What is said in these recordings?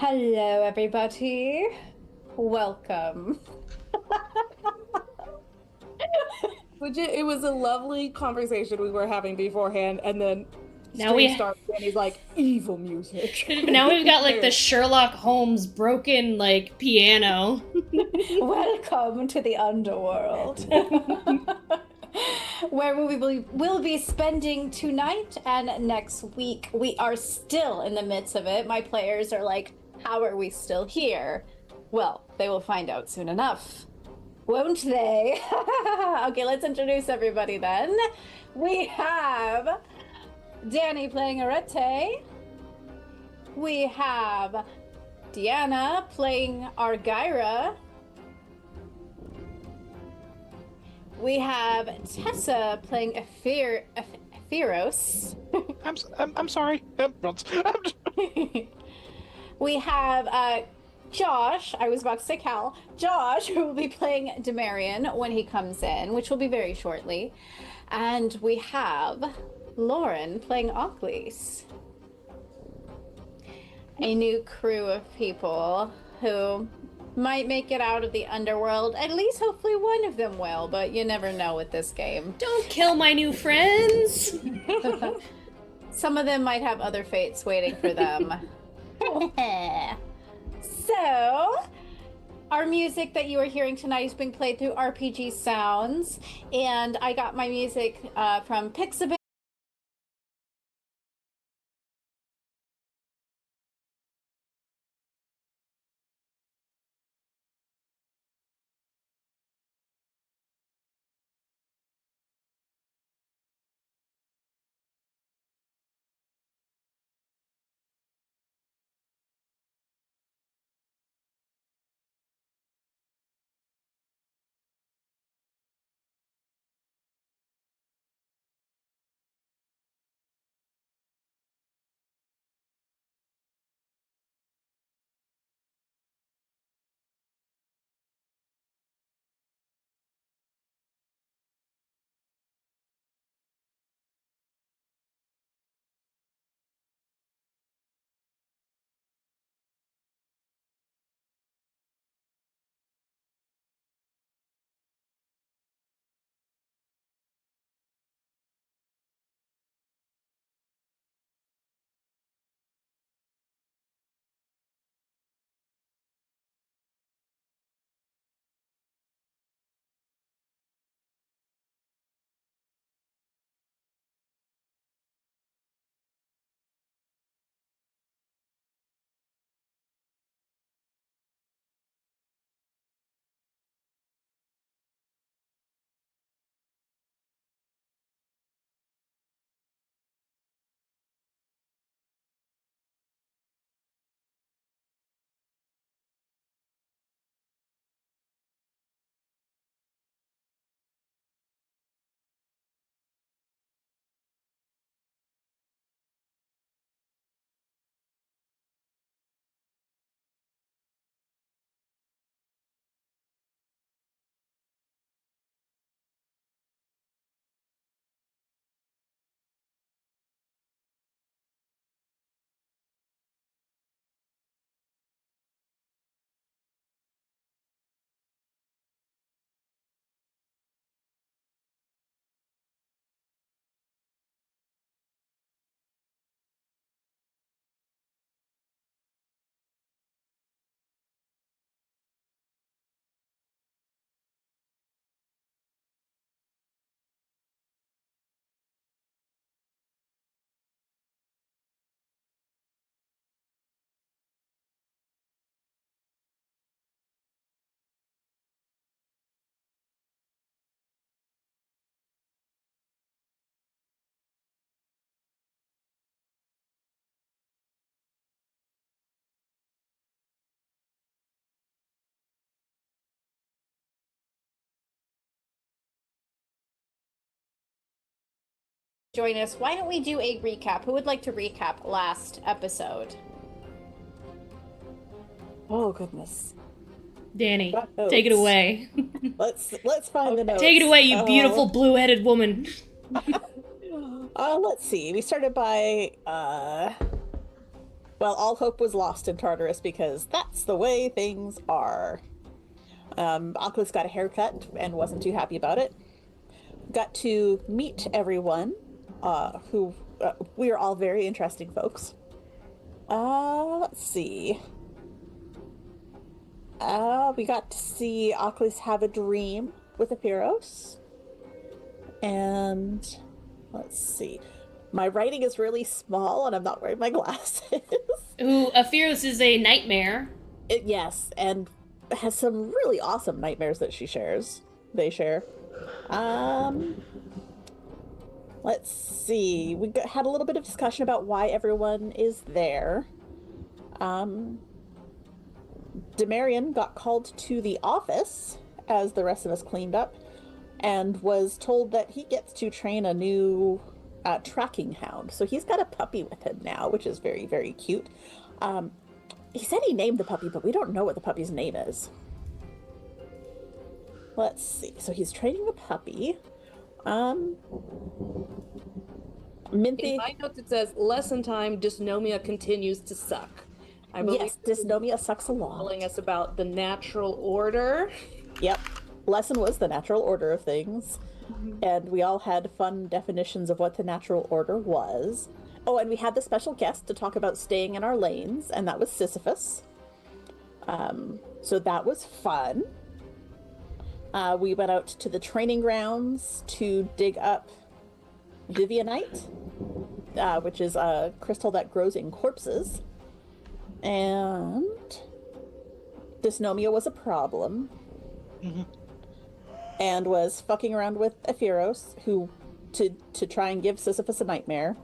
Hello, everybody. Welcome. Legit, it was a lovely conversation we were having beforehand, and then Now stream we starts, and he's like, evil music. now we've got like the There. Sherlock Holmes broken like piano. Welcome to the underworld, where we'll be spending tonight and next week. We are still in the midst of it. My players are like, how are we still here? Well, they will find out soon enough. Won't they? Okay, let's introduce everybody then. We have Danny playing Arete. We have Deanna playing Argyra. We have Tessa playing Ephiros. I'm sorry. We have Josh, I was about to say Cal, Josh, who will be playing Demarion when he comes in, which will be very shortly. And we have Lauren playing Achlys. A new crew of people who might make it out of the underworld. At least hopefully one of them will, but you never know with this game. Don't kill my new friends. Some of them might have other fates waiting for them. So, our music that you are hearing tonight is being played through RPG Sounds, and I got my music from Pixabay. Join us. Why don't we do a recap? Who would like to recap last episode? Oh, goodness. Danny, Got notes. take it away. Let's find the notes. Take it away, you beautiful blue-headed woman. Let's see. We started by Well, all hope was lost in Tartarus because that's the way things are. Achlys got a haircut and wasn't too happy about it. Got to meet everyone, who we are all very interesting folks. Let's see. We got to see Achlys have a dream with Epeiros. And let's see. My writing is really small and I'm not wearing my glasses. Ooh, Aphiros is a nightmare. Yes, and has some really awesome nightmares that she shares. They share. Let's see. We had a little bit of discussion about why everyone is there. Demarion got called to the office as the rest of us cleaned up and was told that he gets to train a new tracking hound. So he's got a puppy with him now, which is very, very cute. He said he named the puppy, but we don't know what the puppy's name is. Let's see. So he's training the puppy. In Minthy. my notes, it says lesson time. Dysnomia continues to suck. I believe Yes, dysnomia sucks a lot. telling us about the natural order. Yep. Lesson was the natural order of things. And we all had fun definitions of what the natural order was. Oh, and we had the special guest to talk about staying in our lanes, and that was Sisyphus. So that was fun. We went out to the training grounds to dig up Vivianite, which is a crystal that grows in corpses. And dysnomia was a problem. And was fucking around with Epeiros, who to try and give Sisyphus a nightmare.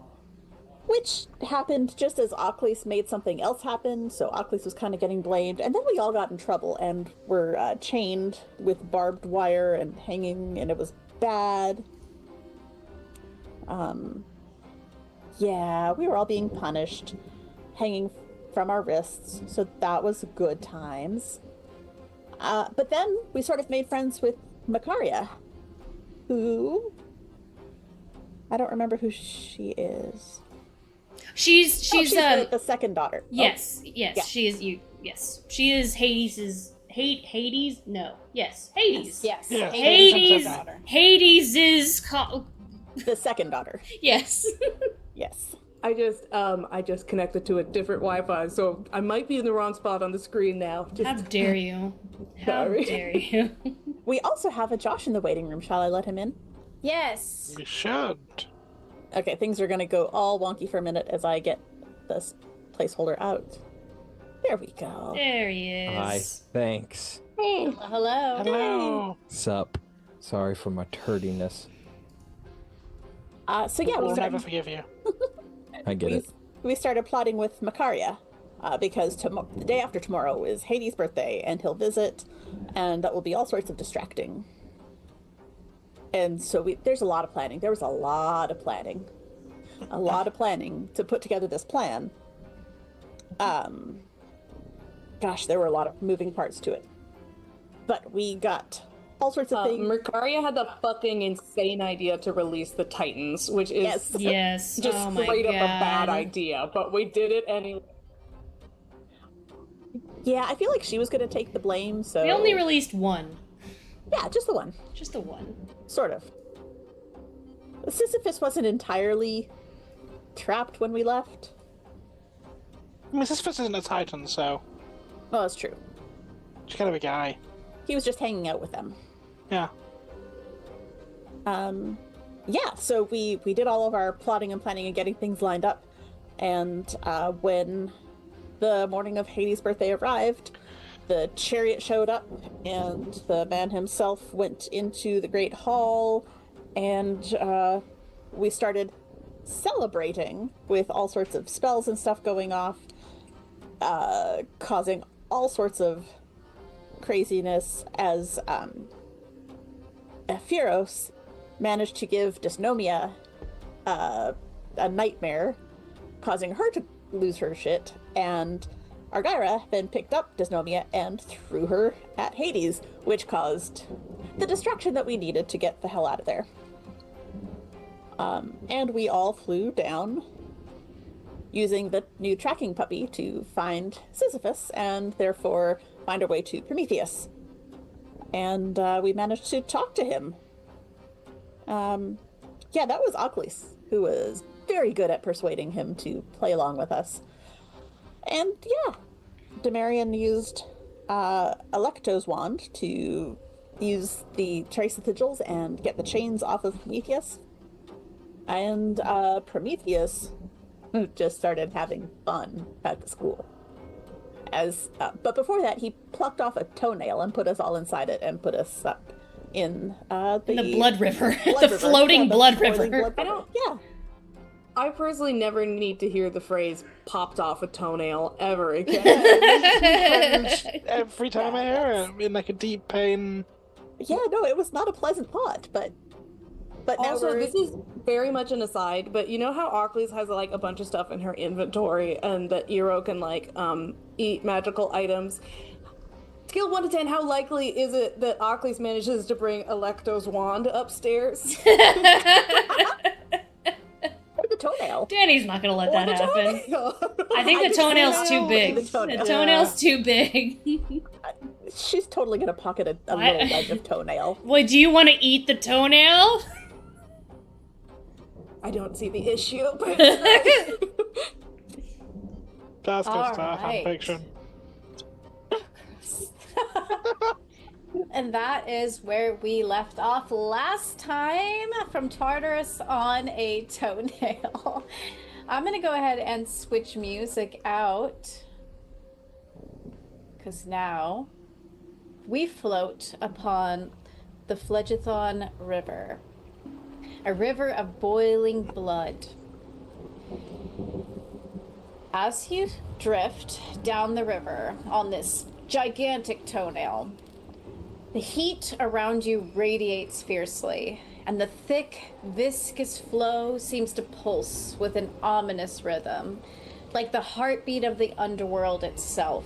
Which happened just as Achlys made something else happen, so Achlys was kind of getting blamed, and then we all got in trouble and were chained with barbed wire and hanging, and it was bad. Yeah, we were all being punished, hanging from our wrists, so that was good times. But then we sort of made friends with Macaria, who... I don't remember who she is. She's the second daughter. Yes, Oh, yes, yeah. she is you. Yes, she is Hades's. Hades? No. Yes, Hades. Yes. Yes. Hades. daughter. Hades is. The second daughter. Yes. Yes. I just connected to a different Wi-Fi, so I might be in the wrong spot on the screen now. How dare you? How Sorry. dare you? We also have a Josh in the waiting room. Shall I let him in? Yes. We should. Okay, things are gonna go all wonky for a minute as I get this placeholder out. There we go. There he is. Hi, thanks. Hello. Hello. Sup. Sorry for my turdiness. So yeah, We'll never forgive you. I get it. we started plotting with Macaria, because the day after tomorrow is Hades' birthday, and he'll visit, and that will be all sorts of distracting. And so there's a lot of planning. There was a lot of planning. A lot of planning to put together this plan. Gosh, there were a lot of moving parts to it. But we got all sorts of things. Mercaria had the fucking insane idea to release the Titans, which is Yes. Yes. just Oh my straight god. up a bad idea, but we did it anyway. Yeah, I feel like she was going to take the blame, so... We only released one. Yeah, just the one. Just the one. Sort of. Sisyphus wasn't entirely trapped when we left. I mean, Sisyphus isn't a Titan, so Oh, that's true. she's kind of a guy. He was just hanging out with them. Yeah. Yeah, so we did all of our plotting and planning and getting things lined up. And when the morning of Hades' birthday arrived, the chariot showed up, and the man himself went into the Great Hall, and we started celebrating with all sorts of spells and stuff going off, causing all sorts of craziness as Epeiros managed to give Dysnomia a nightmare, causing her to lose her shit, and Argyra then picked up Dysnomia and threw her at Hades, which caused the distraction that we needed to get the hell out of there. And we all flew down using the new tracking puppy to find Sisyphus and therefore find our way to Prometheus. And we managed to talk to him. Yeah, that was Achlys, who was very good at persuading him to play along with us. And yeah, Demarion used Electo's wand to use the trace of sigils and get the chains off of Prometheus. And Prometheus just started having fun at the school. But before that, he plucked off a toenail and put us all inside it and put us up in The blood river. blood The river. floating Yeah, the blood floating river. blood river. Yeah. I personally never need to hear the phrase "popped off a toenail" ever again. Every time I hear it, I'm in like a deep pain. Yeah, no, it was not a pleasant thought, but now Also, we're... this is very much an aside, but you know how Achlys has like a bunch of stuff in her inventory, and that Eero can like eat magical items. Scale 1 to 10, how likely is it that Achlys manages to bring Electo's wand upstairs? Or the toenail. Danny's not gonna let Or that the happen. toenail? I think the toenail's too big. The toenail. The toenail's too big. She's totally gonna pocket a What? little wedge of toenail. Wait, do you want to eat the toenail? I don't see the issue. That's good All stuff. right. Fanfiction. And that is where we left off last time, from Tartarus on a toenail. I'm gonna go ahead and switch music out, because now we float upon the Phlegethon River, a river of boiling blood. As you drift down the river on this gigantic toenail, the heat around you radiates fiercely, and the thick, viscous flow seems to pulse with an ominous rhythm, like the heartbeat of the underworld itself.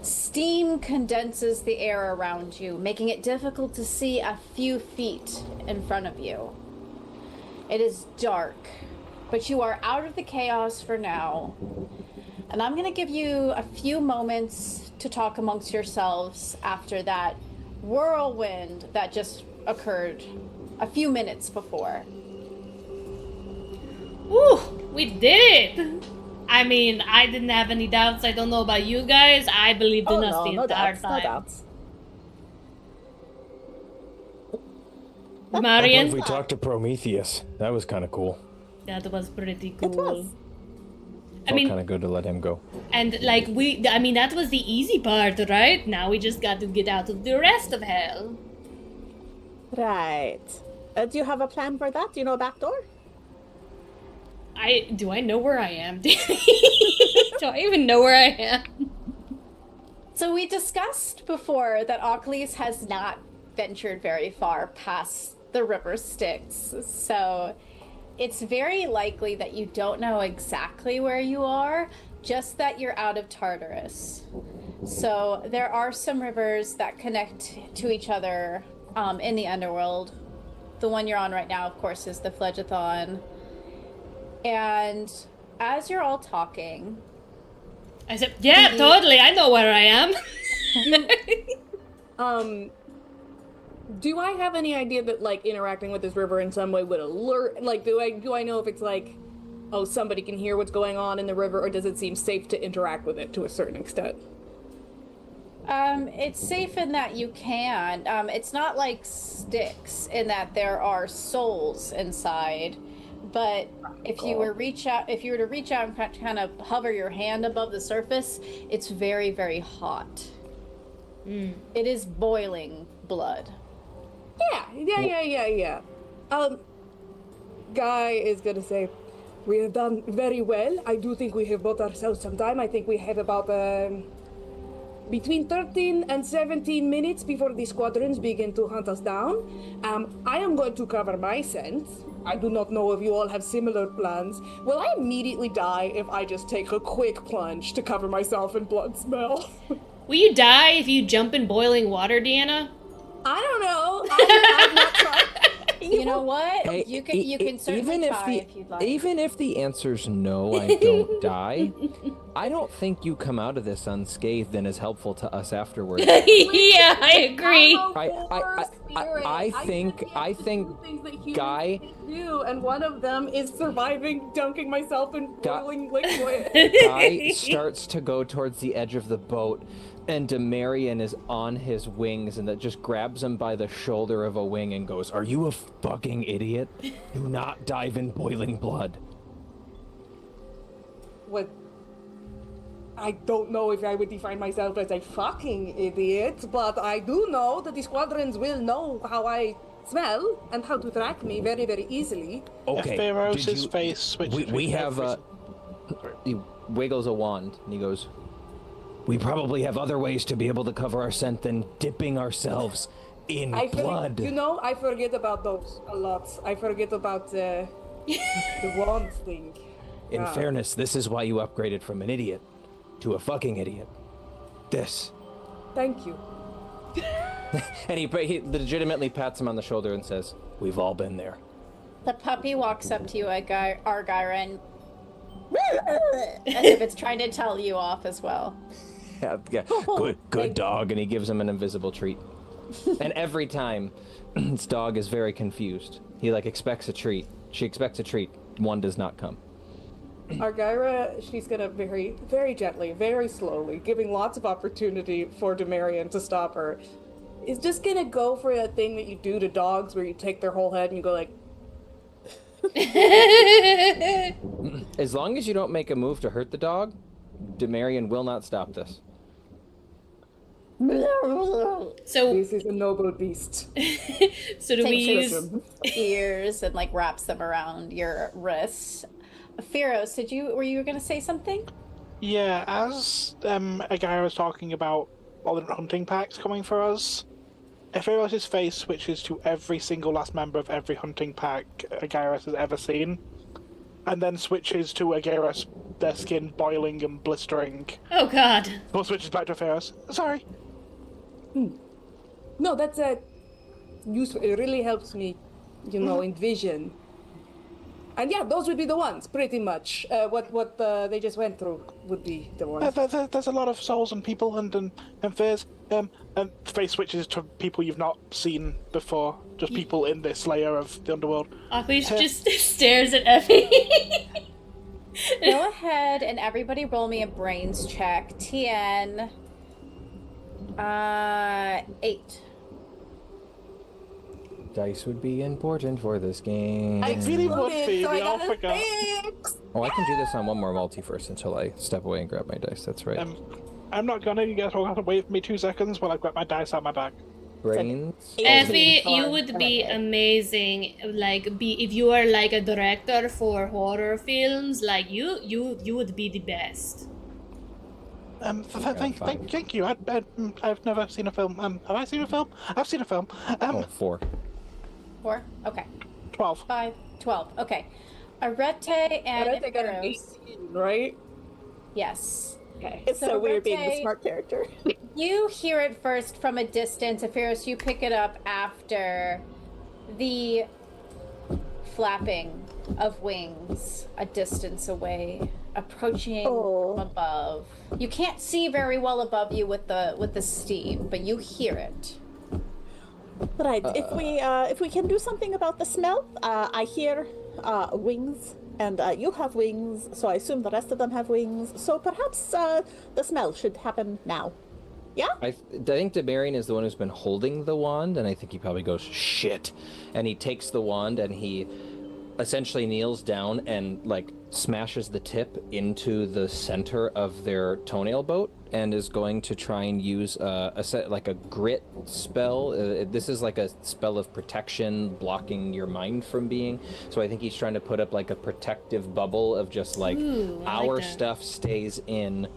Steam condenses the air around you, making it difficult to see a few feet in front of you. It is dark, but you are out of the chaos for now. And I'm going to give you a few moments to talk amongst yourselves after that whirlwind that just occurred a few minutes before. Woo! We did it! I mean, I didn't have any doubts. I don't know about you guys. I believed in us the no entire doubts, no time. doubts. I Marion? believe we talked to Prometheus. That was kind of cool. That was pretty cool. It was. I Felt mean, kind of good to let him go. and like I mean, that was the easy part, right? Now we just got to get out of the rest of hell. Right. Do you have a plan for that? Do you know a back door? Do I know where I am, Danny? Do I even know where I am? So we discussed before that Achlys has not ventured very far past the river Styx, so it's very likely that you don't know exactly where you are, just that you're out of Tartarus. So there are some rivers that connect to each other in the underworld. The one you're on right now, of course, is the Phlegethon. And as you're all talking, I said, yeah, totally. I know where I am. Do I have any idea that like interacting with this river in some way would alert? Like, do I know if it's like, oh, somebody can hear what's going on in the river, or does it seem safe to interact with it to a certain extent? it's safe in that you can. It's not like Styx in that there are souls inside, but if you were to reach out and kind of hover your hand above the surface, it's very, very hot. It is boiling blood. Yeah. Guy is gonna say, we have done very well. I do think we have bought ourselves some time. I think we have about between 13 and 17 minutes before the squadrons begin to hunt us down. I am going to cover my scent. I do not know if you all have similar plans. Will I immediately die if I just take a quick plunge to cover myself in blood smell? Will you die if you jump in boiling water, Deanna? I don't know. I've not tried. You know what? Hey, you can certainly try if you'd like. Even if the answer's no, I don't die. I don't think you come out of this unscathed and is helpful to us afterwards. Yeah, I agree. I think two things that humans Guy- can't do, and one of them is surviving dunking myself in boiling liquid. Guy starts to go towards the edge of the boat, and Demarion is on his wings, and that just grabs him by the shoulder of a wing and goes, "Are you a fucking idiot? Do not dive in boiling blood." What? I don't know if I would define myself as a fucking idiot, but I do know that the squadrons will know how I smell and how to track me very, very easily. Okay. If Theros' did you- face switches we between have he wiggles a wand and he goes, "We probably have other ways to be able to cover our scent than dipping ourselves in blood." You know, I forget about those a lot. I forget about the wand thing. In Yeah. fairness, this is why you upgraded from an idiot to a fucking idiot. This. Thank you. And he legitimately pats him on the shoulder and says, "We've all been there." The puppy walks up to you, Argyra, and as if it's trying to tell you off as well. Yeah, good dog. And he gives him an invisible treat. And every time, this dog is very confused. He expects a treat. She expects a treat. One does not come. Argyra, she's gonna very, very gently, very slowly, giving lots of opportunity for Demarion to stop her, is just gonna go for that thing that you do to dogs where you take their whole head and you go like, As long as you don't make a move to hurt the dog, Demarion will not stop this. So, this is a noble beast. so do we Takes use? his ears and wraps them around your wrists. Pharos, were you gonna say something? Yeah, as a guy was talking about all the different hunting packs coming for us, if Eros' face switches to every single last member of every hunting pack Agairos has ever seen, and then switches to Agairos, their skin boiling and blistering, Oh God. or switches back to Pharos. Sorry. No, that's useful. It really helps me, envision. And yeah, those would be the ones, pretty much. What they just went through would be the ones. There's a lot of souls and people and fears. And face switches to people you've not seen before. Just people in this layer of the underworld. Achlys just stares at Effie. Go ahead and everybody roll me a brains check. TN 8. Dice would be important for this game. I really would be. So I We all got a forgot. 6. Oh, I can do this on one more multi first until I step away and grab my dice. That's right. I'm not gonna. You guys will have to wait for me 2 seconds while I grab my dice out my bag. Brains. Effie, Fun. you would be amazing. If you are a director for horror films, you would be the best. Thank you. I've never seen a film. Have I seen a film? I've seen a film. 4. 4? Okay. 12. 5, 12. Okay. Arete and I got an Pharos. 18, right? Yes. Okay. It's so weird being the Arete- smart character. You hear it first from a distance. Pharos, you pick it up after the flapping of wings a distance away, approaching Oh. from above. You can't see very well above you with the steam, but you hear it. Right. If we can do something about the smell, I hear wings, and you have wings, so I assume the rest of them have wings. So perhaps the smell should happen now. Yeah. I think Demarion is the one who's been holding the wand, and I think he probably goes, "Shit," and he takes the wand and he essentially kneels down and smashes the tip into the center of their toenail boat, and is going to try and use a grit spell. This is a spell of protection, blocking your mind from being. So I think he's trying to put up a protective bubble of just Ooh, I like our that. stuff stays in,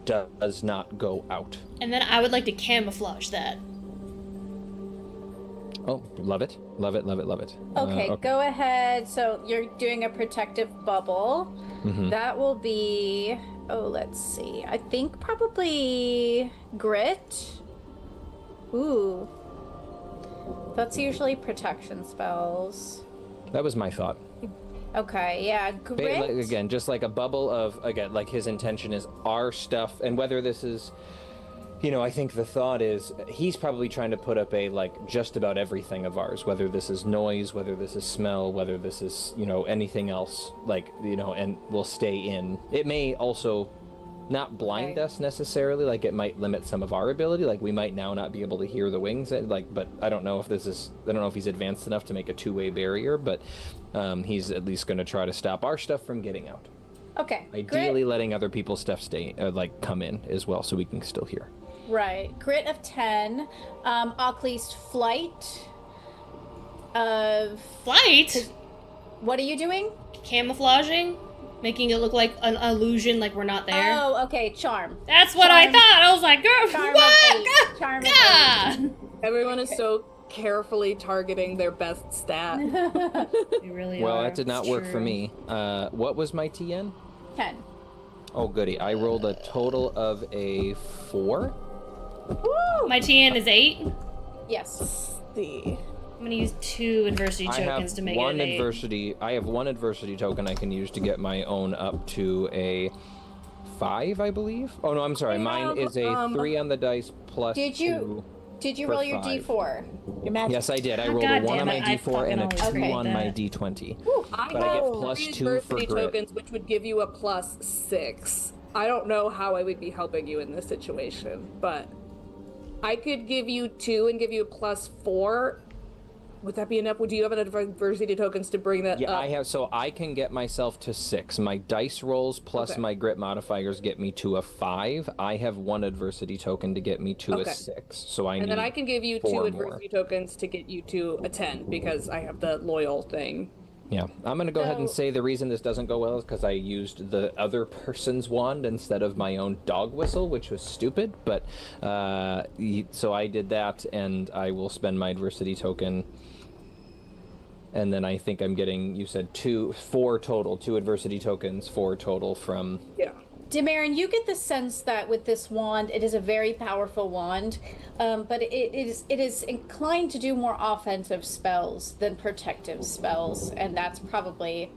does not go out. And then I would like to camouflage that. Oh, love it, love it, love it, love it. Okay, go ahead. So you're doing a protective bubble. Mhm. That will be, let's see. I think probably grit. Ooh. That's usually protection spells. That was my thought. Okay, yeah. Grit. Again, just like a bubble of, again, like his intention is our stuff, and whether this is, I think the thought is he's probably trying to put up a, like, just about everything of ours, whether this is noise, whether this is smell, whether this is, anything else, like, and we'll stay in. It may also not blind us necessarily, like it might limit some of our ability, like we might now not be able to hear the wings, like, but I don't know if he's advanced enough to make a two-way barrier, but he's at least going to try to stop our stuff from getting out. Okay. Ideally letting other people's stuff come in as well, so we can still hear. Right. Grit of 10. Achlys, flight of... Flight? What are you doing? Camouflaging? Making it look like an illusion, like we're not there. Oh, okay. Charm. That's what I thought. I was like, girl, Charm what? of 8. Charm of 8. Everyone is so carefully targeting their best stat. You really Well, are. that did not It's work true. for me. What was my TN? 10. Oh, goody. I rolled a total of a 4. Woo! My TN is 8. Yes. See. I'm gonna use 2 adversity tokens to make it an 8. I have one adversity token I can use to get my own up to a 5, I believe. Oh no, I'm sorry. Mine is a 3 on the dice plus Did 2. you for roll your 5. D4? Your magic. Yes, I did. I Oh, rolled a 1 on God my damn it, I D4 and a fucking 2 always on my forget D20. I But I get have plus 3 2 for adversity grit. tokens, which would give you a plus 6. I don't know how I would be helping you in this situation, but I could give you 2 and give you a plus 4. Would that be enough? Would you have an adversity tokens to bring that Yeah, up? I have. So I can get myself to 6. My dice rolls plus Okay. my grit modifiers get me to a 5. I have 1 adversity token to get me to Okay. a 6. So I And need then I can give you 2 4 adversity tokens to get you to a 10 because I have the loyal thing. Yeah, I'm going to go ahead and So- say the reason this doesn't go well is because I used the other person's wand instead of my own dog whistle, which was stupid. But so I did that, and I will spend my adversity token. And then I think I'm getting, you said 4 total, 2 adversity tokens, 4 total from... Yeah. Demarin, you get the sense that with this wand, it is a very powerful wand, but it is inclined to do more offensive spells than protective spells, and that's probably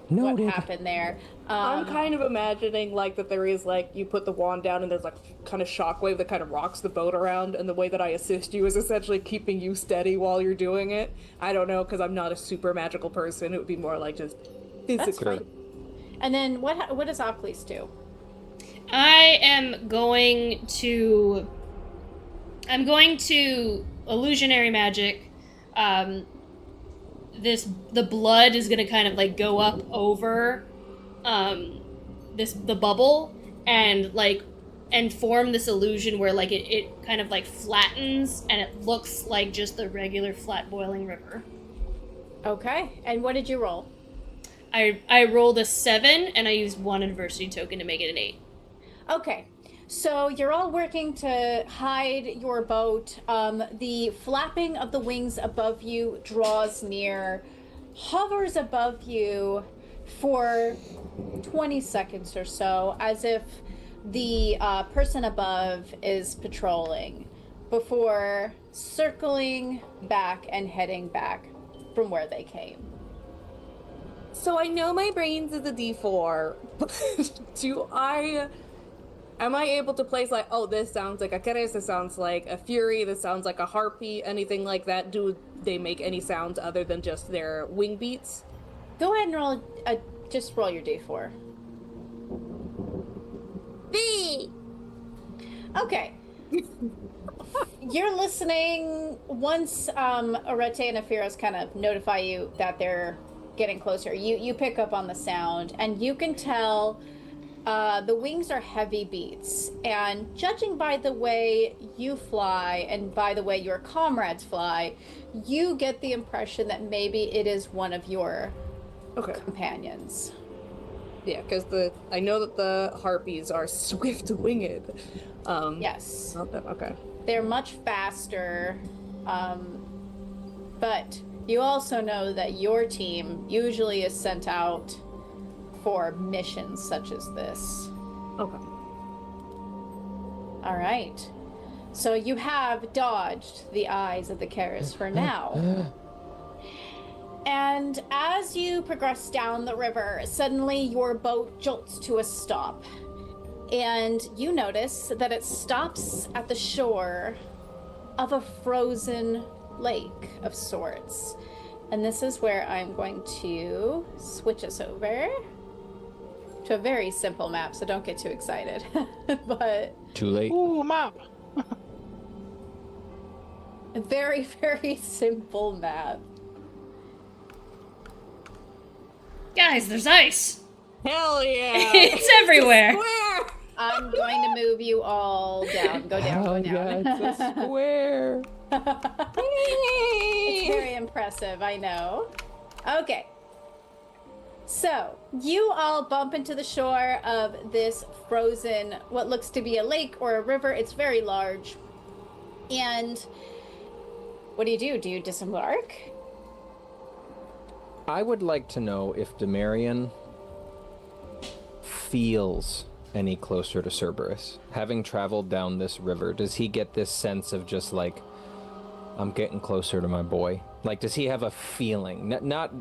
what happened there. I'm kind of imagining like that there is like you put the wand down and there's like kind of shockwave that kind of rocks the boat around, and the way that I assist you is essentially keeping you steady while you're doing it. I don't know, because I'm not a super magical person. It would be more like just physically. fine. And then what does Achlys do? I am going to illusionary magic. The blood is gonna kind of like go up over the bubble and form this illusion where like it kind of like flattens and it looks like just the regular flat boiling river. Okay, and what did you roll? I rolled a 7 and I used 1 adversity token to make it an 8. Okay, so you're all working to hide your boat. The flapping of the wings above you draws near, hovers above you for 20 seconds or so, as if the person above is patrolling, before circling back and heading back from where they came. So I know my brains is a D4. Am I able to place like, oh, this sounds like a Keres, this sounds like a Fury, this sounds like a Harpy, anything like that? Do they make any sounds other than just their wing beats? Go ahead and roll, just roll your D4. B! Okay. You're listening. Once Arete and Afiros kind of notify you that they're getting closer, you pick up on the sound, and you can tell the wings are heavy beats. And judging by the way you fly and by the way your comrades fly, you get the impression that maybe it is one of your companions. Yeah, because I know that the Harpies are swift-winged. Yes. Not them, okay. They're much faster, but you also know that your team usually is sent out for missions such as this. Okay. All right. So you have dodged the eyes of the Karis for now. And as you progress down the river, suddenly your boat jolts to a stop. And you notice that it stops at the shore of a frozen lake of sorts. And this is where I'm going to switch us over to a very simple map, so don't get too excited. But Too late. Ooh, map. a very, very simple map. Guys, there's ice. Hell yeah! It's everywhere. Square! I'm going to move you all down. Go down, Hell go down. yeah, it's a square. It's very impressive, I know. Okay. So, you all bump into the shore of this frozen, what looks to be a lake or a river. It's very large. And what do you do? Do you disembark? I would like to know if Demarion feels any closer to Cerberus. Having traveled down this river, does he get this sense of just like, I'm getting closer to my boy? Like, does he have a feeling? Not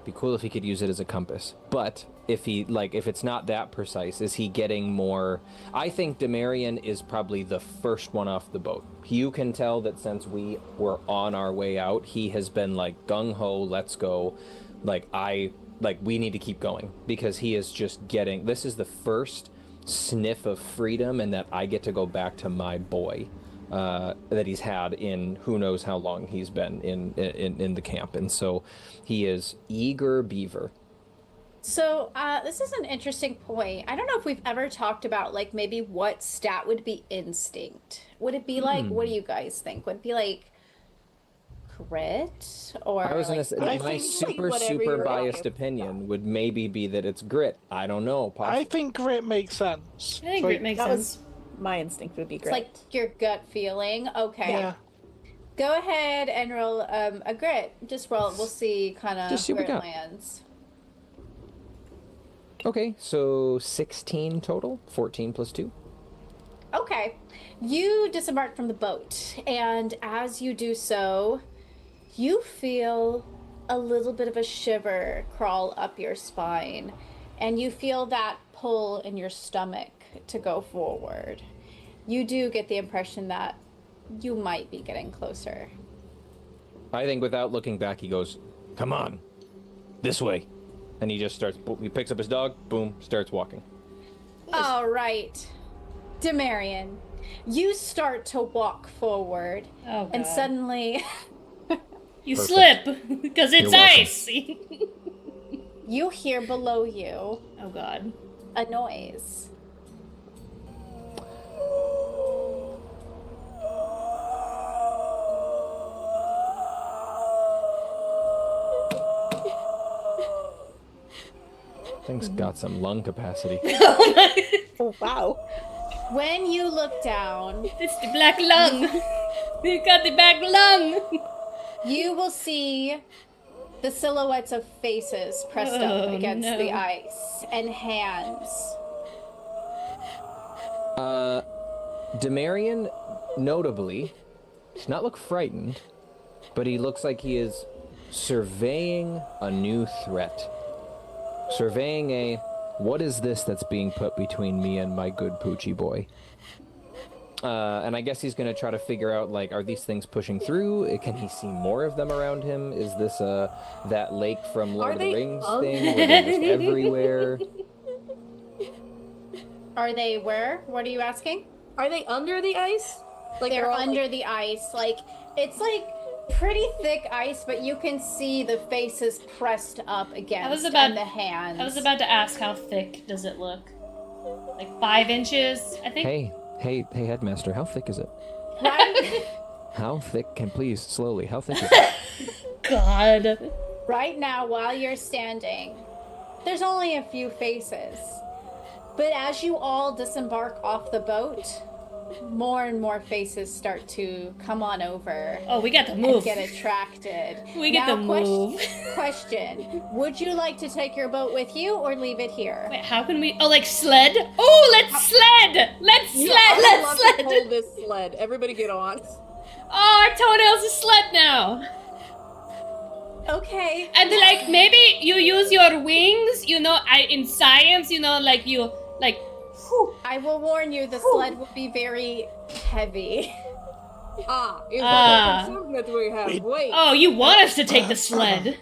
be cool if he could use it as a compass, but if it's not that precise, is he getting more? I think Demarion is probably the first one off the boat. You can tell that since we were on our way out, he has been like gung-ho, let's go. We need to keep going, because he is just getting, this is the first sniff of freedom and that I get to go back to my boy that he's had in who knows how long he's been in the camp. And so he is eager beaver. So, this is an interesting point. I don't know if we've ever talked about, like, maybe what stat would be instinct. Would it be like, what do you guys think? Would it be like grit? Or I was gonna like, say, I my think super whatever you're biased looking opinion would maybe be that it's grit. I don't know. I think grit makes sense. I think Like, it makes That sense. was my instinct would be it's great. like your gut feeling. Okay. Yeah. Go ahead and roll a grit. Just roll it. We'll see kind of Just see what where we it got. lands. Okay, so 16 total, 14 plus 2. Okay. You disembark from the boat, and as you do so, you feel a little bit of a shiver crawl up your spine, and you feel that pull in your stomach to go forward. You do get the impression that you might be getting closer. I think without looking back, he goes, "Come on, this way," and he just starts. He picks up his dog, boom, starts walking. All right, Demarion, you start to walk forward, Oh, and God. suddenly You Perfect. slip because it's You're welcome. ice. you hear below you Oh God. a noise. Thing's got some lung capacity. Oh, wow. When you look down, It's the black lung. We got the black lung. you will see the silhouettes of faces pressed up Oh, against no. the ice and hands. Demarion, notably, does not look frightened, but he looks like he is surveying a new threat. Surveying a, what is this that's being put between me and my good Poochie boy? And I guess he's going to try to figure out, like, are these things pushing through? Can he see more of them around him? Is this that lake from Lord Are of the they Rings up? thing where they're just everywhere? Are they where? What are you asking? Are they under the ice? Like They're all, like- under the ice. Like, it's like pretty thick ice, but you can see the faces pressed up against and the hands. I was about to ask, how thick does it look? Like 5 inches, I think. Hey, Headmaster, how thick is it? Right, How thick? Can please, slowly, how thick is it? God. right now, while you're standing, there's only a few faces. But as you all disembark off the boat, more and more faces start to come on over Oh, we got the and move. get attracted. We get the move. Question: would you like to take your boat with you or leave it here? Wait, how can we? Oh, like sled? Oh, let's sled! Let's sled! I would Let's love sled! to pull this sled. Everybody get on. Oh, our Toenail's a sled now. Okay. And like maybe you use your wings. You know, in science, you know, like you like. Whew. I will warn you, the sled will be very heavy. Is that Ah. the concern that we have? Wait, Oh, you want us to take the sled?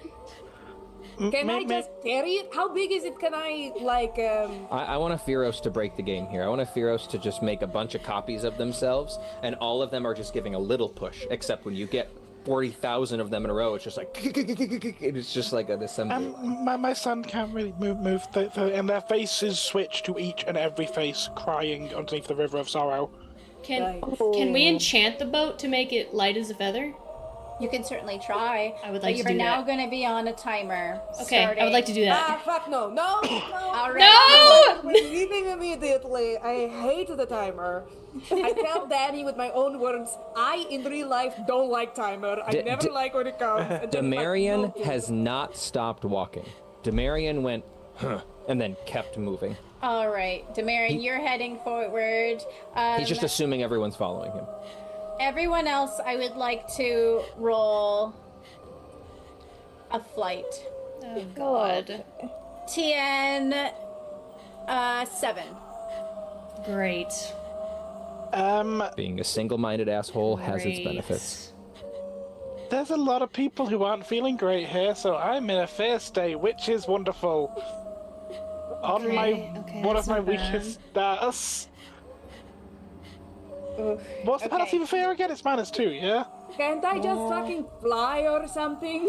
can I just carry it? How big is it? Can I, like, I want a Fearos to break the game here. I want a Fearos to just make a bunch of copies of themselves, and all of them are just giving a little push, except when you get 40,000 of them in a row, it's just like... It's just like an assembly line. My son can't really move, and their faces switch to each and every face crying underneath the river of sorrow. Can we enchant the boat to make it light as a feather? You can certainly try. I would like to but do you're now that. going to be on a timer. Okay, I would like to do that. fuck no. No! All right. No! We're leaving immediately. I hate the timer. I tell Danny with my own words, I in real life don't like timer. I never like when it comes. And then, like, Demarion no. has not stopped walking. Demarion went, huh, and then kept moving. All right, Demarion, you're heading forward. He's just assuming everyone's following him. Everyone else, I would like to roll a flight. Oh God. TN 7. Great. Being a single-minded asshole has its Great. benefits. There's a lot of people who aren't feeling great here, so I'm in a fair state, which is wonderful. On Okay, my one that's of my not bad. weakest status. Oof. What's the penalty Okay. for fear again? It's -2, yeah? Can't I just fucking fly or something?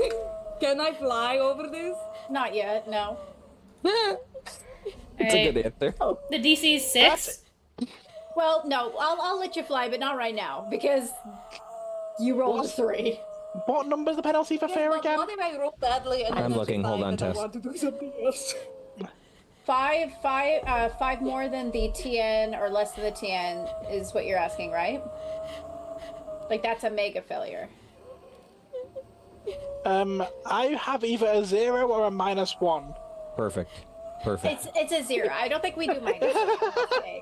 Can I fly over this? Not yet, no. It's a good answer. The DC is 6. Well, no, I'll let you fly, but not right now because you rolled a 3. What number's the penalty for fear But again? what if I roll badly and I'm then looking, hold on, and I Tess. want to do something else? 5 more than the TN or less than the TN is what you're asking, right? Like that's a mega failure. I have either a 0 or a -1. Perfect. Perfect. It's a 0. I don't think we do minus.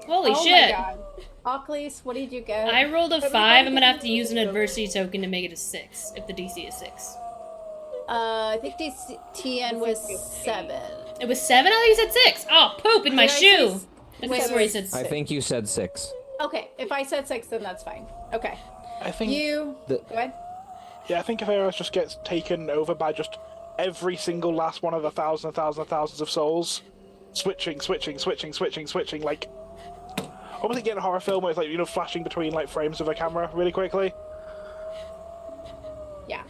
Holy oh shit. My God. Achlys, what did you get? I rolled a 5. I'm gonna have to use an adversity token to make it a 6 if the DC is 6. I think TN was 7. It was 7? I thought you said 6. Oh, poop in my Did I say shoe. s- I wait, swore you wait. said I 6. think you said 6. Okay, if I said 6, then that's fine. Okay. I think You The- go ahead. yeah, I think if Eros just gets taken over by just every single last one of the thousands of souls, switching, like almost like getting a horror film where it's like, flashing between like frames of a camera really quickly. Yeah.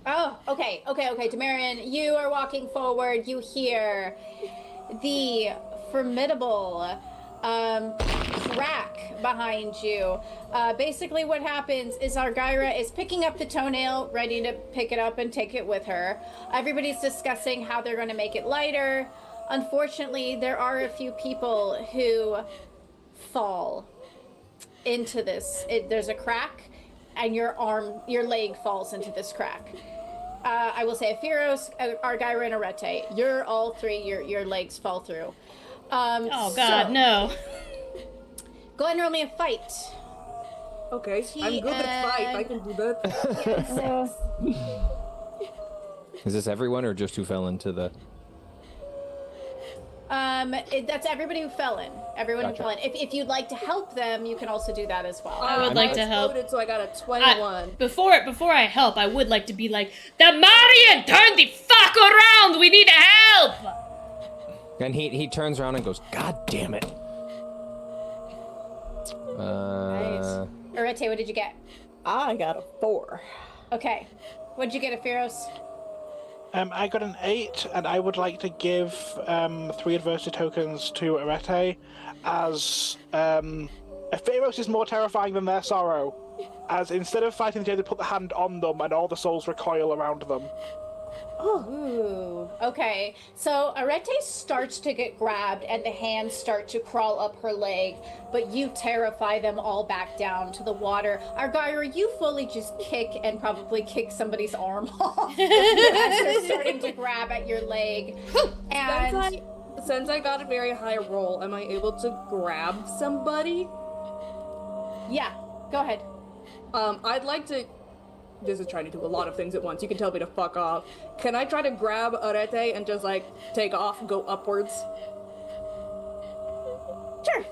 Oh, okay. Demarion, you are walking forward. You hear the formidable crack behind you. Basically, what happens is Argyra is picking up the Toenail, ready to pick it up and take it with her. Everybody's discussing how they're going to make it lighter. Unfortunately, there are a few people who fall into this. There's a crack, and your leg falls into this crack. I will say Aphiros, Argyra, and Arete. You're all three. Your legs fall through. Oh God, so, no. Go ahead and roll me a fight. Okay, I'm good at fight. I can do that. Is this everyone or just who fell into the... That's everybody who fell in. Everyone Gotcha. who fell in. If you'd like to help them, you can also do that as well. I would like to help. Exploded, so I got a 21. Before I help, I would like to be like, the Marion, turn the fuck around! We need help! And he turns around and goes, God damn it. Nice. Arete, what did you get? I got a 4. Okay. What did you get, Aphiros? I got an 8, and I would like to give 3 adversity tokens to Arete, as Aphiros is more terrifying than their sorrow. As instead of fighting the they put the hand on them and all the souls recoil around them. Ooh. Okay. So Arete starts to get grabbed and the hands start to crawl up her leg, but you terrify them all back down to the water. Argyra, you fully just kick and probably kick somebody's arm off as they're starting to grab at your leg. And Since I got a very high roll, am I able to grab somebody? yeah, go ahead. I'd like to. This is trying to do a lot of things at once. You can tell me to fuck off. Can I try to grab Arete and just like take off and go upwards? Sure.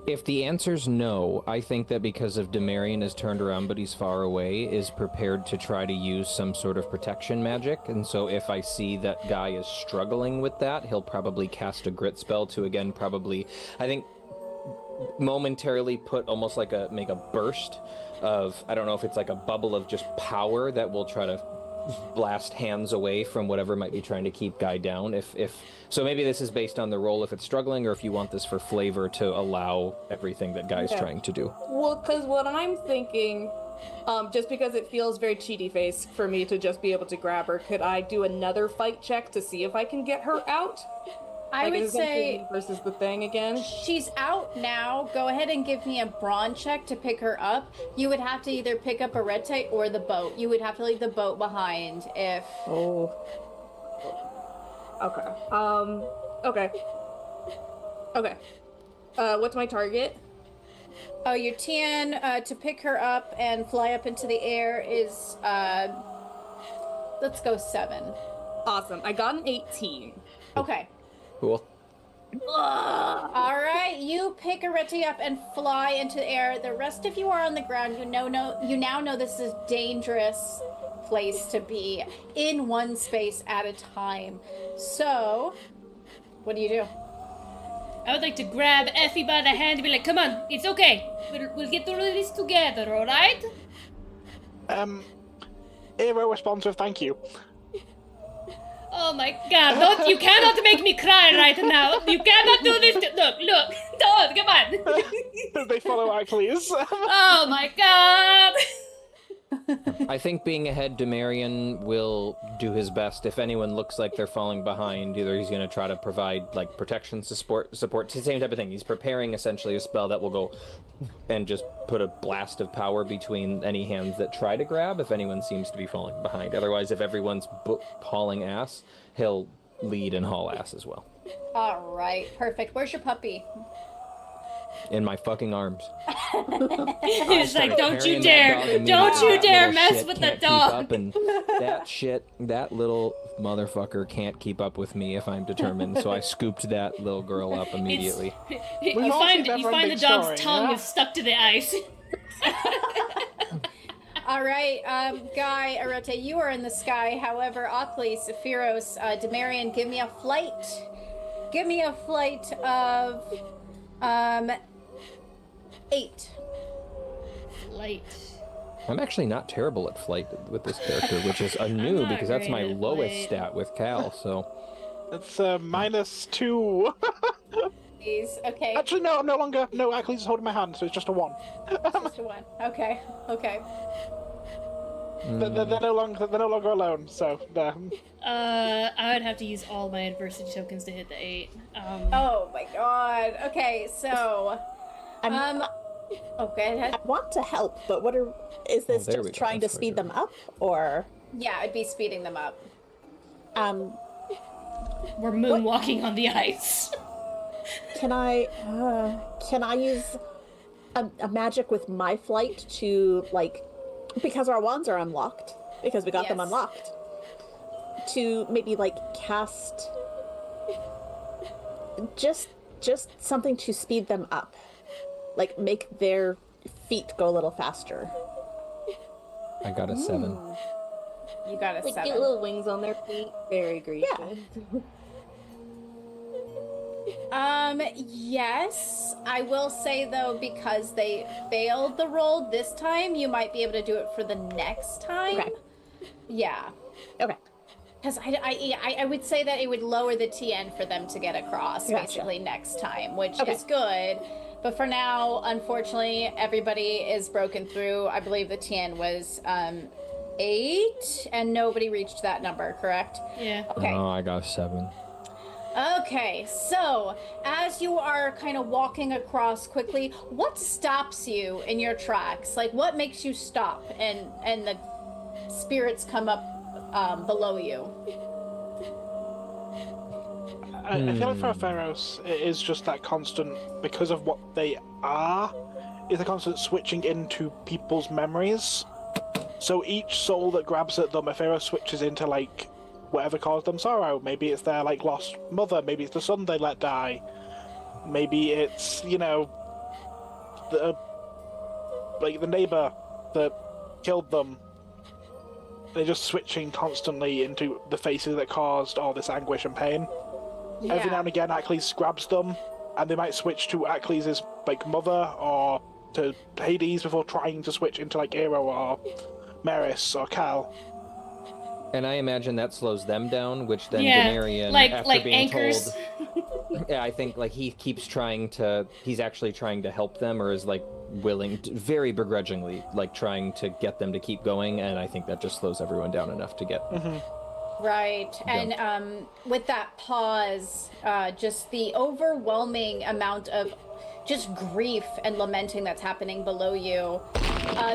If the answer's no, I think that because of Demarion is turned around but he's far away, is prepared to try to use some sort of protection magic. And so if I see that guy is struggling with that, he'll probably cast a grit spell to again probably, I think, momentarily put almost like make a burst of, I don't know if it's like a bubble of just power that will try to blast hands away from whatever might be trying to keep guy down. If so, maybe this is based on the roll if it's struggling, or if you want this for flavor to allow everything that guy's trying to do. Well, because what I'm thinking, just because it feels very cheaty face for me to just be able to grab her, could I do another fight check to see if I can get her out? I Like, would is it say me versus the thing again. she's out now. Go ahead and give me a brawn check to pick her up. You would have to either pick up Arete or the boat. You would have to leave the boat behind if... Oh. Okay. Okay. Okay. What's my target? Oh, your TN to pick her up and fly up into the air is, let's go 7. Awesome. I got an 18. Okay. Cool. All right, you pick Arete up and fly into the air. The rest of you are on the ground. You now know this is a dangerous place to be in one space at a time. So, what do you do? I would like to grab Effie by the hand and be like, come on, it's okay. We'll get through this together, alright? Hero responsive, thank you. Oh my god, you cannot make me cry right now. You cannot do this look, don't, come on. They follow Achlys. Oh my god. I think being ahead, Demarion will do his best. If anyone looks like they're falling behind, either he's going to try to provide like protection support, it's the same type of thing. He's preparing essentially a spell that will go and just put a blast of power between any hands that try to grab if anyone seems to be falling behind. Otherwise, if everyone's hauling ass, he'll lead and haul ass as well. All right, perfect. Where's your puppy? In my fucking arms. He's like, don't you carrying that dare, dog don't you immediately. dare That little mess shit with the can't keep dog. up, and that little motherfucker can't keep up with me if I'm determined. So I scooped that little girl up immediately. You all find seen that the from Big dog's Story, tongue yeah? is stuck to the ice. All right, Guy, Arete, you are in the sky. However, Achlys, Sephiros, Demarion, give me a flight. Give me a flight of 8. Light. I'm actually not terrible at flight with this character, which is a new not because that's my great at lowest flight. stat with Cal. So It's -2. Please, okay. Actually, no, I'm no longer. No, Achlys is holding my hand, so it's just a 1. Just a 1. Okay, okay. They're no longer alone. So I would have to use all my adversity tokens to hit the 8. Oh my god. Okay, so oh, go ahead. I want to help, but is this there we just go. trying to That's speed right. them up, or Yeah, I'd be speeding them up. We're moonwalking on the ice. can I use a magic with my flight to, like, because our wands are unlocked, because we got them Yes. unlocked, to maybe like cast just something to speed them up, like make their feet go a little faster. I got a 7. You got a Like 7. get little wings on their feet. Very gracious. Yeah. Yes. I will say though, because they failed the roll this time, you might be able to do it for the next time. Okay. Yeah. Okay. Because I would say that it would lower the TN for them to get across, Gotcha. basically, next time, which Okay. is good. But for now, unfortunately, everybody is broken through. I believe the TN was 8, and nobody reached that number, correct? Yeah. Okay. Oh, I got 7. Okay, so as you are kind of walking across quickly, what stops you in your tracks? Like, what makes you stop and the spirits come up below you? I feel like for Pharaohs, it is just that constant, because of what they are, is a constant switching into people's memories. So each soul that grabs at them, a Pharaoh switches into, like, whatever caused them sorrow. Maybe it's their, like, lost mother, maybe it's the son they let die. Maybe it's, you know, the neighbor that killed them. They're just switching constantly into the faces that caused all this anguish and pain. Yeah. Every now and again, Achlys grabs them, and they might switch to Achlys' like mother or to Hades before trying to switch into like Aero or Maris or Cal. And I imagine that slows them down, which then Yeah, Demarion, like after being anchors. told, yeah, I think like he's actually trying to help them, or is like willing, to, very begrudgingly, like trying to get them to keep going, and I think that just slows everyone down enough to get. Right, and with that pause, just the overwhelming amount of just grief and lamenting that's happening below you,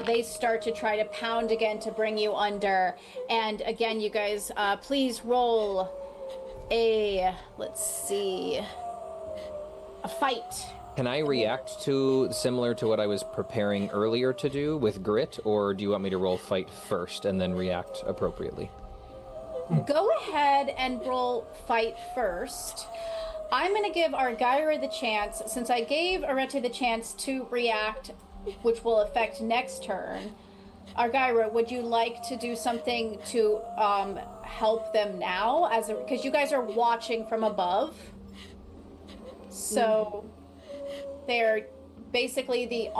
they start to try to pound again to bring you under. And again, you guys, please roll a, let's see, a fight. Can I react to similar to what I was preparing earlier to do with grit, or do you want me to roll fight first and then react appropriately? Go ahead and roll fight first. I'm going to give Argyra the chance, since I gave Arete the chance to react, which will affect next turn. Argyra, would you like to do something to help them now? Because you guys are watching from above. So they're basically the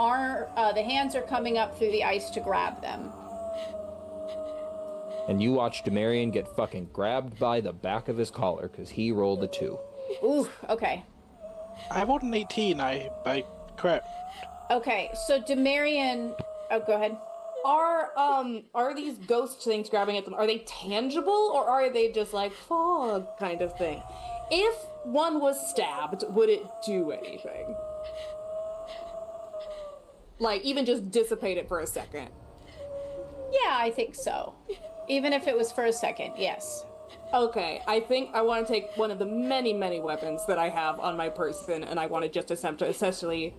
hands are coming up through the ice to grab them. And you watch Demarion get fucking grabbed by the back of his collar because he rolled a 2. Ooh, okay. I rolled an 18. I crit. Okay, so Demarion, oh, go ahead. Are these ghost things grabbing at them, are they tangible, or are they just like fog kind of thing? If one was stabbed, would it do anything? Like, even just dissipate it for a second? Yeah, I think so. Even if it was for a second, yes. Okay, I think I want to take one of the many, many weapons that I have on my person, and I want to just attempt to essentially,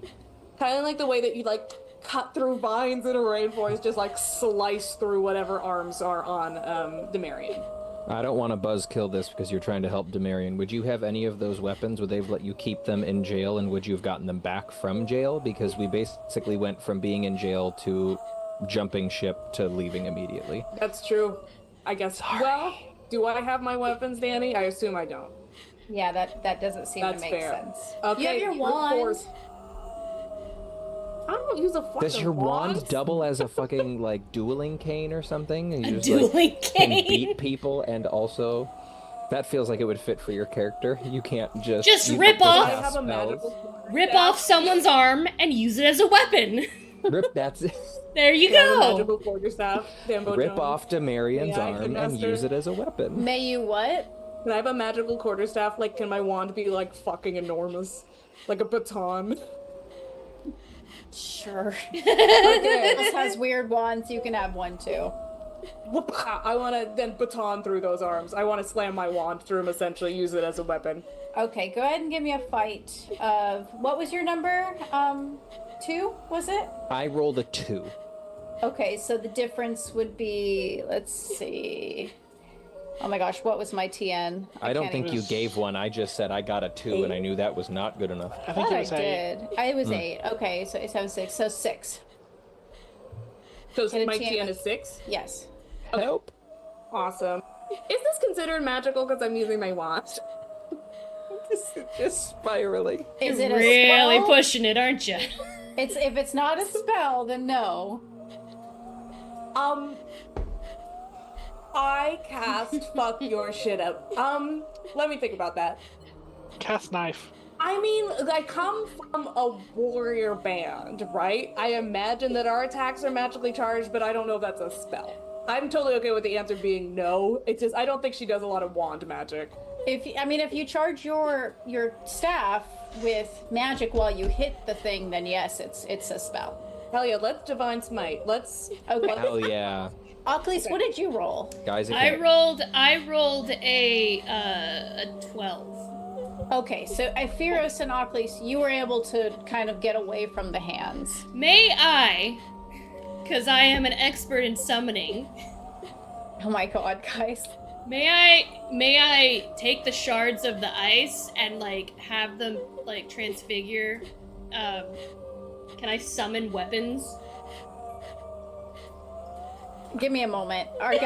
kind of like the way that you, like, cut through vines in a rainforest, just, like, slice through whatever arms are on Demarion. I don't want to buzzkill this because you're trying to help Demarion. Would you have any of those weapons? Would they have let you keep them in jail, and would you have gotten them back from jail? Because we basically went from being in jail to jumping ship to leaving immediately. That's true. I guess. Sorry. Well, do I have my weapons, Danny? I assume I don't. Yeah, that doesn't seem That's to make fair. sense. Okay, You have your brute wand. force. I don't use a fucking Does your wand wand double as a fucking, like, dueling cane or something? And you just, dueling like, can cane. beat people and also... That feels like it would fit for your character. You can't just... Just you rip don't off- I cast have a spells. magical Rip off someone's arm and use it as a weapon. Rip, that's it. There you I have a go. magical quarterstaff. Dambo Rip Jones. off Demarion's Yeah, I arm can and master- use it as a weapon. May you what? Can I have a magical quarterstaff? Like, can my wand be, like, fucking enormous? Like a baton? Sure. Okay. This has weird wands. You can have one too. I want to then baton through those arms. I want to slam my wand through them, essentially, use it as a weapon. Okay, go ahead and give me a fight of, what was your number? 2, was it? I rolled a 2. Okay, so the difference would be, let's see. Oh my gosh, what was my TN? I don't can't think even- you gave one. I just said I got a 2, and I knew that was not good enough. I I think thought it I was 8. did. I was 8. Okay, so 8, 7, 6. So 6. So Get a my TN. TN is 6? Yes. Help. Awesome. Is this considered magical because I'm using my wand? This is just spiraling. Is it a Really spell? pushing it, aren't you? If it's not a spell, then no. I cast fuck your shit up. Let me think about that. Cast knife. I mean, I come from a warrior band, right? I imagine that our attacks are magically charged, but I don't know if that's a spell. I'm totally okay with the answer being no. It's just I don't think she does a lot of wand magic. If you charge your staff with magic while you hit the thing, then yes, it's a spell. Hell yeah, let's divine smite. Let's. Okay. Hell yeah. Achlys, what did you roll? Guys, I rolled a 12. Okay, so Ephiros and Achlys, you were able to kind of get away from the hands. May I, because I am an expert in summoning, Oh my god, guys. may I take the shards of the ice and like have them like transfigure? Can I summon weapons? Give me a moment. Our guy.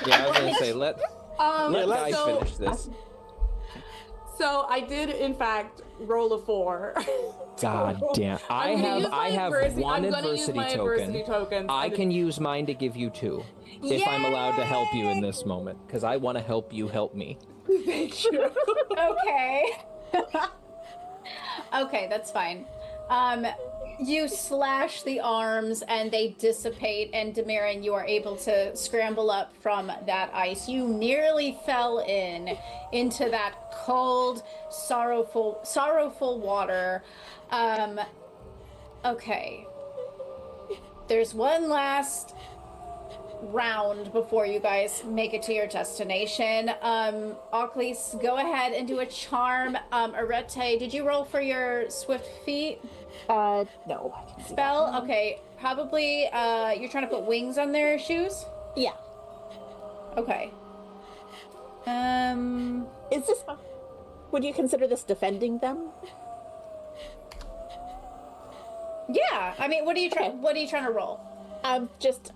Yeah, I was gonna say let Guy so- finish this. So I did, in fact, roll a 4. God damn! I I'm gonna use my have adversity- one I'm gonna use adversity my token. adversity tokens I and can use mine to give you 2, if I'm allowed to help you in this moment, because I want to help you help me. Thank you. Okay. Okay, that's fine. You slash the arms and they dissipate, and Demarin, you are able to scramble up from that ice. You nearly fell into that cold, sorrowful water. Okay. There's one last round before you guys make it to your destination. Achlys, go ahead and do a charm. Arete, did you roll for your swift feet No. I can see spell? Okay, probably you're trying to put wings on their shoes? that. Yeah. Okay. Is this? Would you consider this defending them? Yeah, I mean, what are you trying Okay. what are you trying to roll? Just.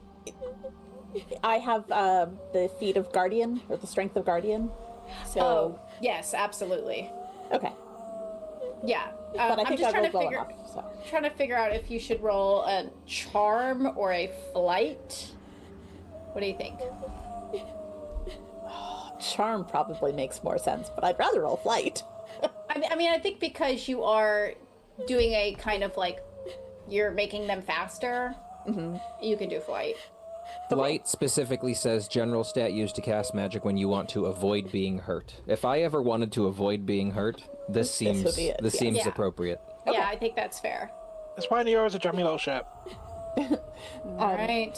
I have the feat of guardian or the strength of guardian. So. Oh, yes, absolutely. Okay. Yeah. But I I'm think just I trying rolled to well figure enough. So. trying to figure out if you should roll a charm or a flight. What do you think? Charm probably makes more sense, but I'd rather roll flight. I mean, I think because you are doing a kind of like you're making them faster, you can do flight. Flight specifically says general stat used to cast magic when you want to avoid being hurt. If I ever wanted to avoid being hurt, this seems would be it, this yeah. seems Yeah. appropriate. Yeah, I think that's fair. That's why Nero is a jammy little ship. All right.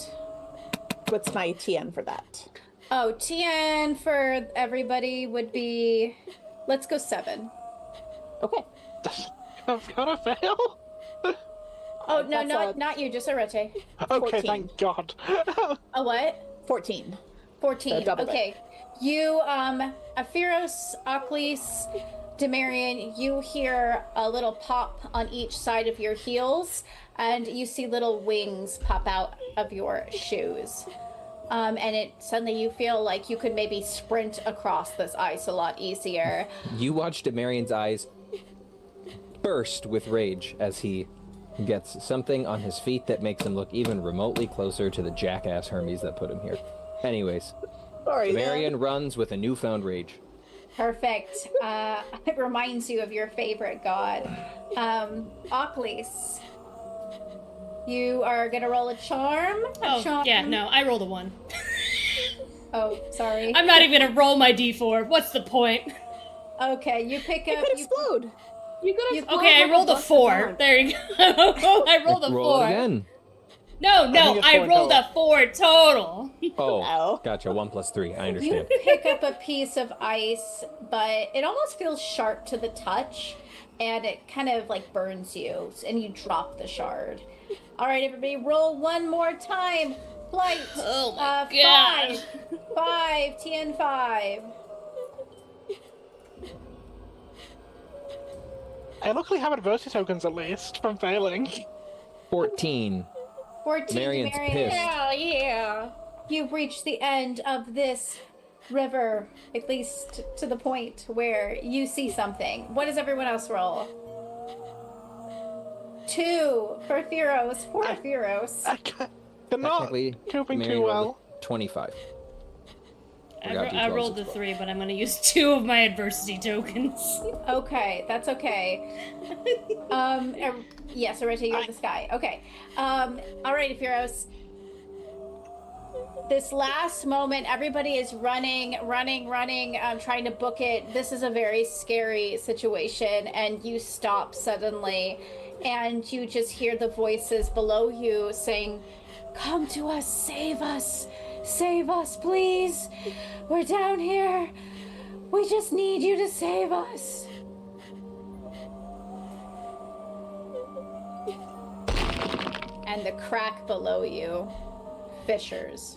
What's my TN for that? Oh, TN for everybody would be, let's go 7. Okay. I've got to fail. Oh, no, That's not you, just Arete. Okay, 14. thank God. A what? 14. 14. So double it. Okay. You, Ephiros, Achlys, Demarin, you hear a little pop on each side of your heels, and you see little wings pop out of your shoes. And it suddenly you feel like you could maybe sprint across this ice a lot easier. You watch Demarion's eyes burst with rage as he gets something on his feet that makes him look even remotely closer to the jackass Hermes that put him here. Anyways, Sorry. Demarion runs with a newfound rage. Perfect. It reminds you of your favorite god. Achlys, you are gonna roll a charm. Oh, yeah, no, I rolled a 1. Oh, sorry. I'm not even gonna roll my d4. What's the point? Okay, you pick It up. could explode. You could have. Okay, I rolled a 4. There you go. I rolled a 4. Roll it again. No, think it's I 4 rolled total. a 4 total. Oh, No. gotcha. 1 + 3. I You understand. pick up a piece of ice, but it almost feels sharp to the touch, and it kind of like burns you, and you drop the shard. All right, everybody, roll one more time. Flight. Oh my God. 5, TN 5. I luckily have adversity tokens at least from failing. 14. 14, Marion's Marion. pissed. Hell yeah. You've reached the end of this river, at least to the point where you see something. What does everyone else roll? 2 for Theros, 4 Theros. They're not Technically, coping Marion too rolled a well. 25. I D12s rolled the as well. 3, but I'm gonna use 2 of my adversity tokens. Okay, that's okay. Yes, Arete, you're the sky. Okay. All right, Theros. this last moment, everybody is running, trying to book it. This is a very scary situation, and you stop suddenly, and you just hear the voices below you saying, "Come to us, save us, please. We're down here. We just need you to save us." And the crack below you, fissures.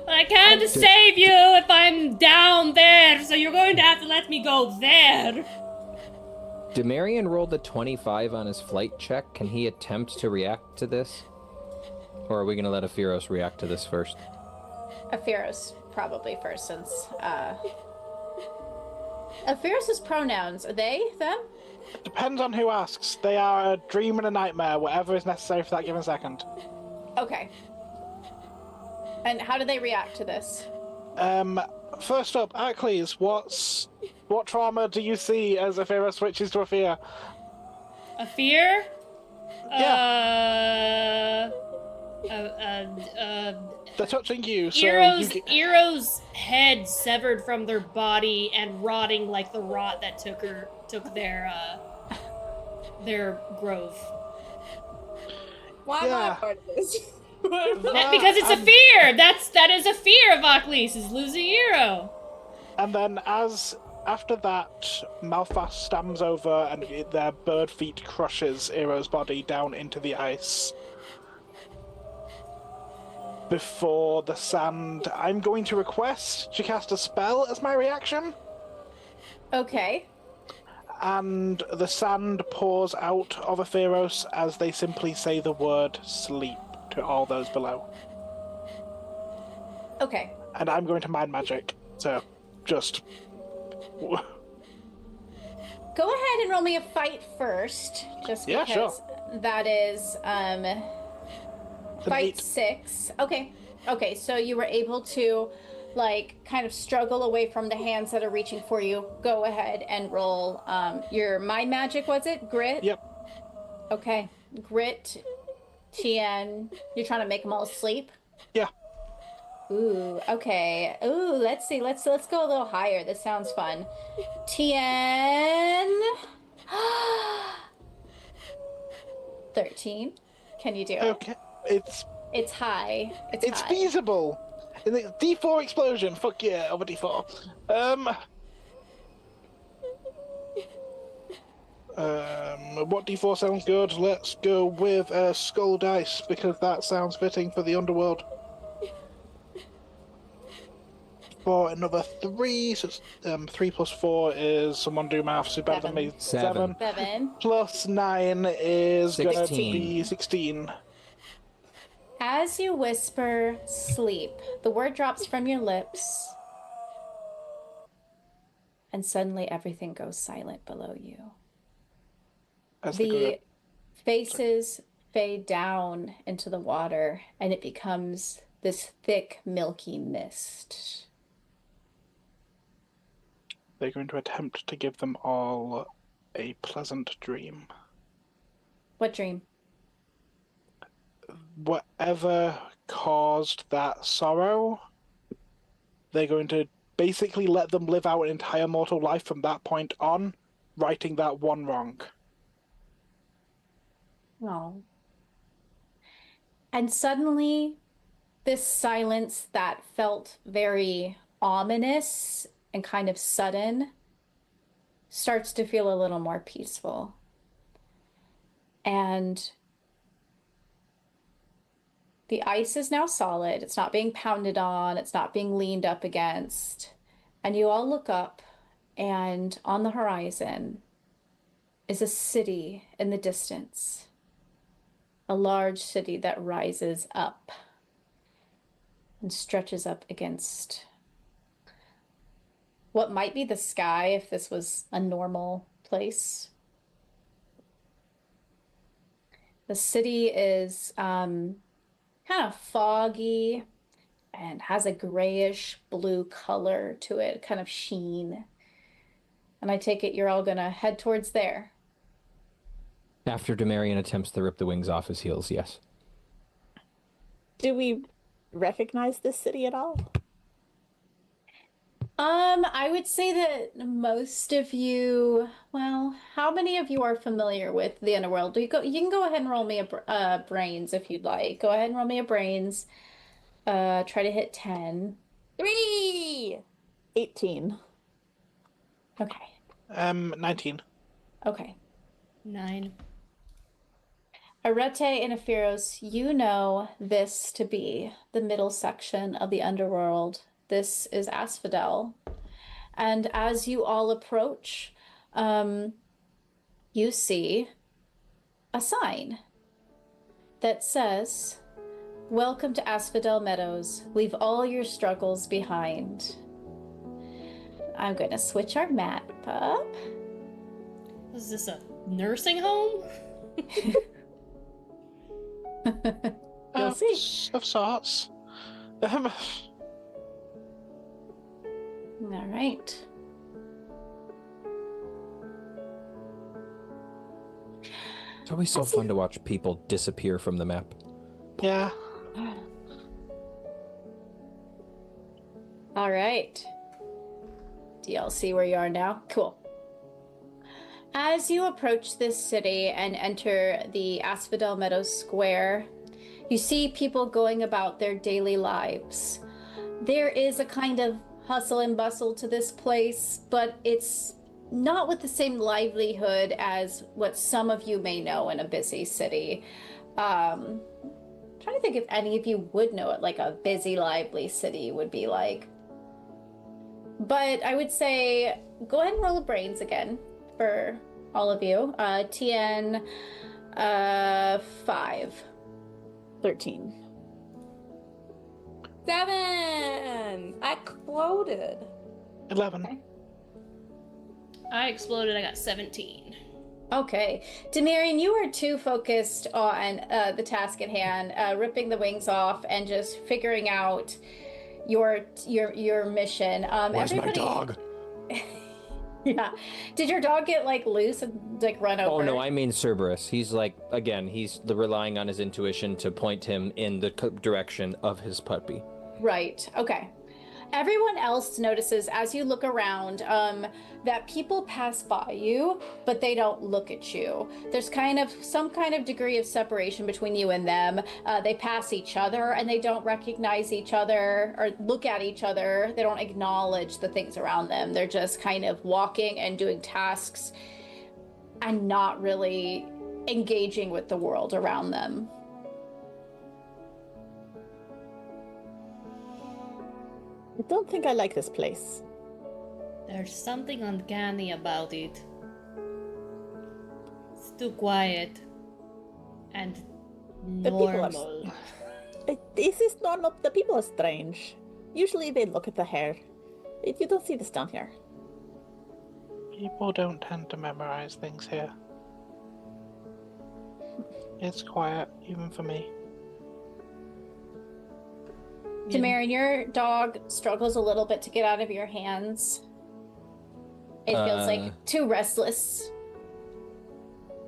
I can't save you if I'm down there, so you're going to have to let me go there. Demarion rolled a 25 on his flight check. Can he attempt to react to this? Or are we going to let Aphiros react to this first? Aphiros probably first, since Aphiros' pronouns, are they, them? Depends on who asks. They are a dream and a nightmare, whatever is necessary for that given second. Okay. And how do they react to this? First up, Achlys, what trauma do you see as Aphira switches to a fear? A fear? Yeah. They're touching you, so Eero's head severed from their body and rotting like the rot that took their grove. Why am I part of this? Because it's a fear. That is a fear of Achlys, is losing Eero. And then after that, Malphas stamps over and their bird feet crushes Eero's body down into the ice. Before the sand, I'm going to request to cast a spell as my reaction. Okay. And the sand pours out of Aphiros as they simply say the word sleep to all those below. Okay. And I'm going to mind magic, so just... Go ahead and roll me a fight first, just Yeah, because sure. that is fight 8. 6. Okay, so you were able to kind of struggle away from the hands that are reaching for you. Go ahead and roll your mind magic, was it? Grit? Yep. Okay. Grit, Tien. You're trying to make them all asleep? Yeah. Ooh, okay. Ooh, let's see. Let's go a little higher. This sounds fun. Tien. 13. Can you do it? Okay. It's high. It's high. feasible. In the D4 explosion. Fuck yeah, over D4. What D4 sounds good? Let's go with skull dice, because that sounds fitting for the underworld. For another 3, so it's, 3 plus 4 is, someone do maths who's better than me. 7. 7. Plus 9 is 16. gonna be 16. As you whisper sleep, the word drops from your lips, and suddenly everything goes silent below you. The faces fade down into the water, and it becomes this thick, milky mist. They're going to attempt to give them all a pleasant dream. What dream? Whatever caused that sorrow, they're going to basically let them live out an entire mortal life from that point on, righting that one wrong. Oh. And suddenly, this silence that felt very ominous and kind of sudden starts to feel a little more peaceful. And the ice is now solid. It's not being pounded on. It's not being leaned up against. And you all look up, and on the horizon is a city in the distance. A large city that rises up and stretches up against what might be the sky if this was a normal place. The city is kind of foggy and has a grayish blue color to it, kind of sheen. And I take it you're all gonna head towards there. After Demarion attempts to rip the wings off his heels, yes. Do we recognize this city at all? I would say that most of you, well, how many of you are familiar with the underworld? You can go ahead and roll me a brains if you'd like. Go ahead and roll me a brains. Try to hit 10. 3! 18. Okay. 19. Okay. 9. Arete and Ephiros, you know this to be the middle section of the underworld. This is Asphodel. And as you all approach, you see a sign that says, "Welcome to Asphodel Meadows. Leave all your struggles behind." I'm going to switch our map up. Is this a nursing home? You'll see. Of sorts. All right. It's always so fun to watch people disappear from the map. Yeah. All right. Do y'all see where you are now? Cool. As you approach this city and enter the Asphodel Meadows Square, you see people going about their daily lives. There is a kind of hustle and bustle to this place, but it's not with the same livelihood as what some of you may know in a busy city. Trying to think if any of you would know what like a busy, lively city would be like. But I would say go ahead and roll a brains again for all of you. TN 5. 13. 7! I exploded. 11. Okay. I exploded. I got 17. Okay. Demirian, you are too focused on the task at hand, ripping the wings off and just figuring out your mission. Where's my everybody... dog? Yeah. Did your dog get like loose and like run over? Oh no, I mean Cerberus. He's like, again, he's relying on his intuition to point him in the direction of his puppy. Right. Okay. Everyone else notices as you look around that people pass by you, but they don't look at you. There's some kind of degree of separation between you and them. They pass each other and they don't recognize each other or look at each other. They don't acknowledge the things around them. They're just kind of walking and doing tasks and not really engaging with the world around them. I don't think I like this place. There's something uncanny about it. It's too quiet. And The people are normal. This is normal. The people are strange. Usually they look at the hair. You don't see this down here. People don't tend to memorize things here. It's quiet, even for me. Demarian, your dog struggles a little bit to get out of your hands. It feels like too restless.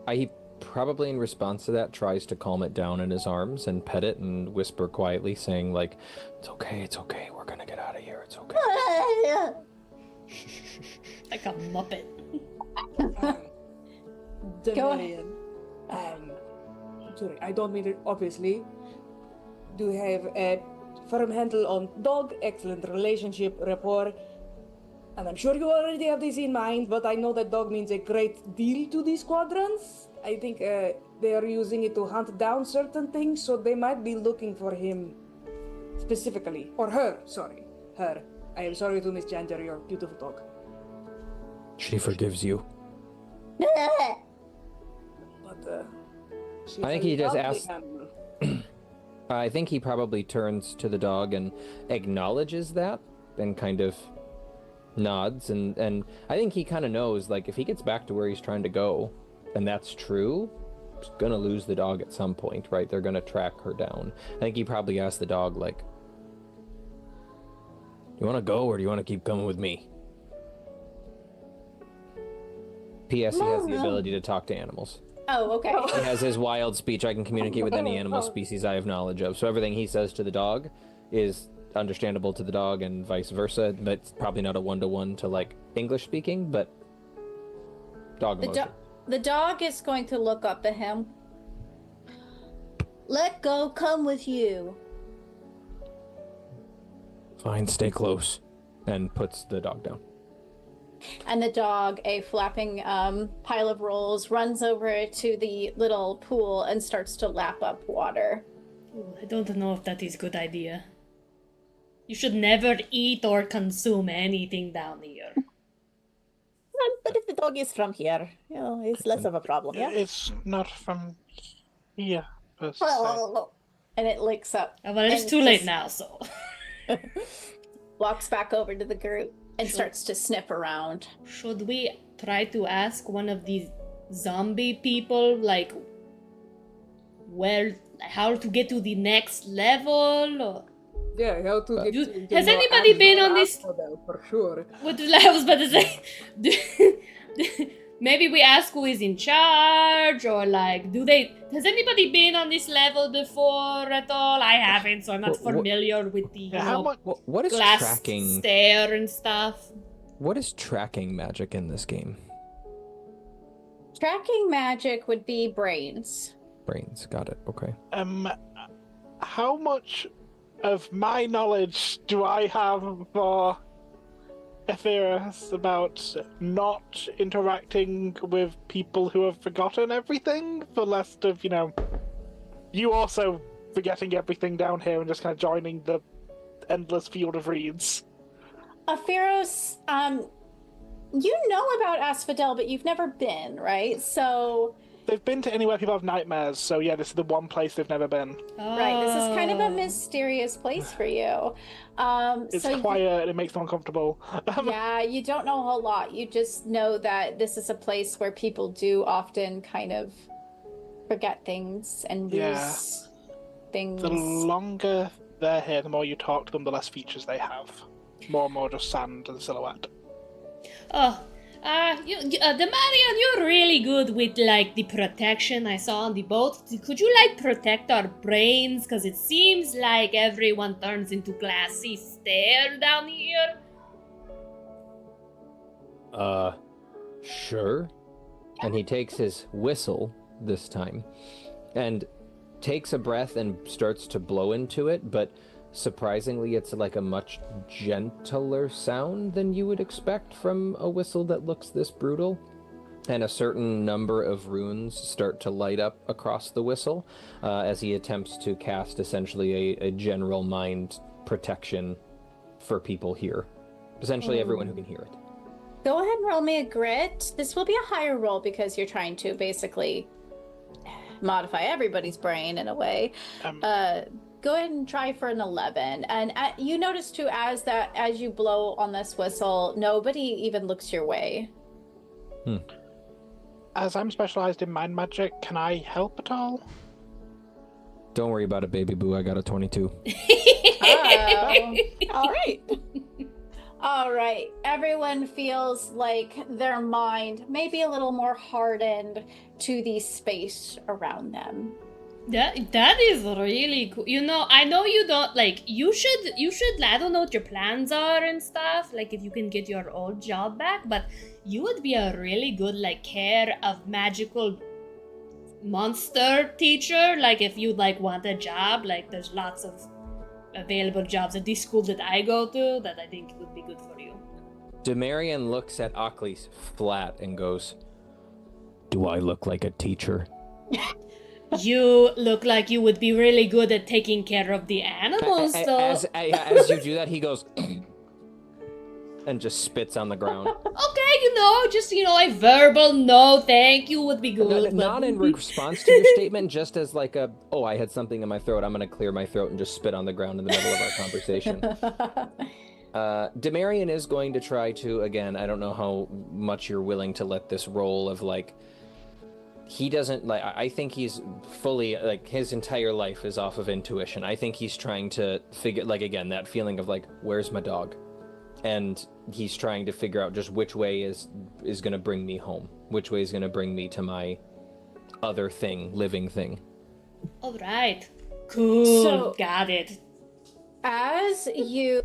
He probably in response to that tries to calm it down in his arms and pet it and whisper quietly saying like, it's okay, we're gonna get out of here, it's okay. Like a muppet. Demarian. Sorry, I don't mean it, obviously. Do you have a firm handle on dog, excellent relationship, rapport, and I'm sure you already have this in mind, but I know that dog means a great deal to these squadrons. I think they are using it to hunt down certain things, so they might be looking for him specifically. Or her, sorry. Her. I am sorry to misgender your beautiful dog. She forgives you. But, I think he just lovely asked- animal. I think he probably turns to the dog and acknowledges that and kind of nods and I think he kind of knows like if he gets back to where he's trying to go and that's true, he's gonna lose the dog at some point, right? They're gonna track her down. I think he probably asked the dog like, you want to go or do you want to keep coming with me? P.S. He has the ability to talk to animals. Oh, okay. He has his wild speech. I can communicate with any animal species I have knowledge of. So everything he says to the dog is understandable to the dog and vice versa. But it's probably not a one-to-one to like English speaking, but dog emotion. The dog is going to look up at him. Let go, come with you. Fine, stay close. And puts the dog down. And the dog, a flapping pile of rolls, runs over to the little pool and starts to lap up water. Ooh, I don't know if that is a good idea. You should never eat or consume anything down here. Well, but if the dog is from here, it's less of a problem, yeah? It's not from here, per se. And it licks up. Well, it's and too late just now, so. Walks back over to the group and starts to sniff around. Should we try to ask one of these zombie people, like, how to get to the next level? Or... Yeah, how to get to has anybody been on this? For sure. What I was about to say. Maybe we ask who is in charge, or like, has anybody been on this level before at all? I haven't, so I'm not familiar with the what is glass tracking stair and stuff. What is tracking magic in this game? Tracking magic would be brains. Brains, got it. Okay. How much of my knowledge do I have for Etheirys about not interacting with people who have forgotten everything, for less of, you also forgetting everything down here and just kind of joining the endless field of reeds? Etheirys, you know about Asphodel, but you've never been, right? So... They've been to anywhere people have nightmares, so yeah, this is the one place they've never been. Right, this is kind of a mysterious place for you. It's quiet and it makes them uncomfortable. Yeah, you don't know a whole lot. You just know that this is a place where people do often kind of forget things and lose things. The longer they're here, the more you talk to them, the less features they have. More and more just sand and silhouette. Demarion, you're really good with, like, the protection I saw on the boat. Could you, like, protect our brains? Because it seems like everyone turns into glassy stare down here. Sure. And he takes his whistle this time and takes a breath and starts to blow into it, but surprisingly, it's like a much gentler sound than you would expect from a whistle that looks this brutal. And a certain number of runes start to light up across the whistle as he attempts to cast essentially a general mind protection for people here. Essentially everyone who can hear it. Go ahead and roll me a grit. This will be a higher roll because you're trying to basically modify everybody's brain in a way. Go ahead and try for an 11. And you notice too, as you blow on this whistle, nobody even looks your way. As I'm specialized in mind magic, can I help at all? Don't worry about it, baby boo. I got a 22. All right. All right. Everyone feels like their mind may be a little more hardened to the space around them. That is really cool. I know you don't, like, you should, I don't know what your plans are and stuff, like, if you can get your old job back, but you would be a really good, like, care of magical monster teacher, like, if you, like, want a job, like, there's lots of available jobs at this school that I go to that I think would be good for you. Demarion looks at Achlys flat and goes, "Do I look like a teacher?" You look like you would be really good at taking care of the animals, though. As you do that, he goes and just spits on the ground. Okay, just, a verbal no thank you would be good. Not in response to your statement, just as like I had something in my throat, I'm going to clear my throat and just spit on the ground in the middle of our conversation. Demarion is going to try to, again, I don't know how much you're willing to let this roll of, like, he doesn't, like, I think he's fully, like, his entire life is off of intuition. I think he's trying to figure, like, again, that feeling of, like, where's my dog? And he's trying to figure out just which way is going to bring me home, which way is going to bring me to my other thing, living thing. All right. Cool. So- Got it. As you,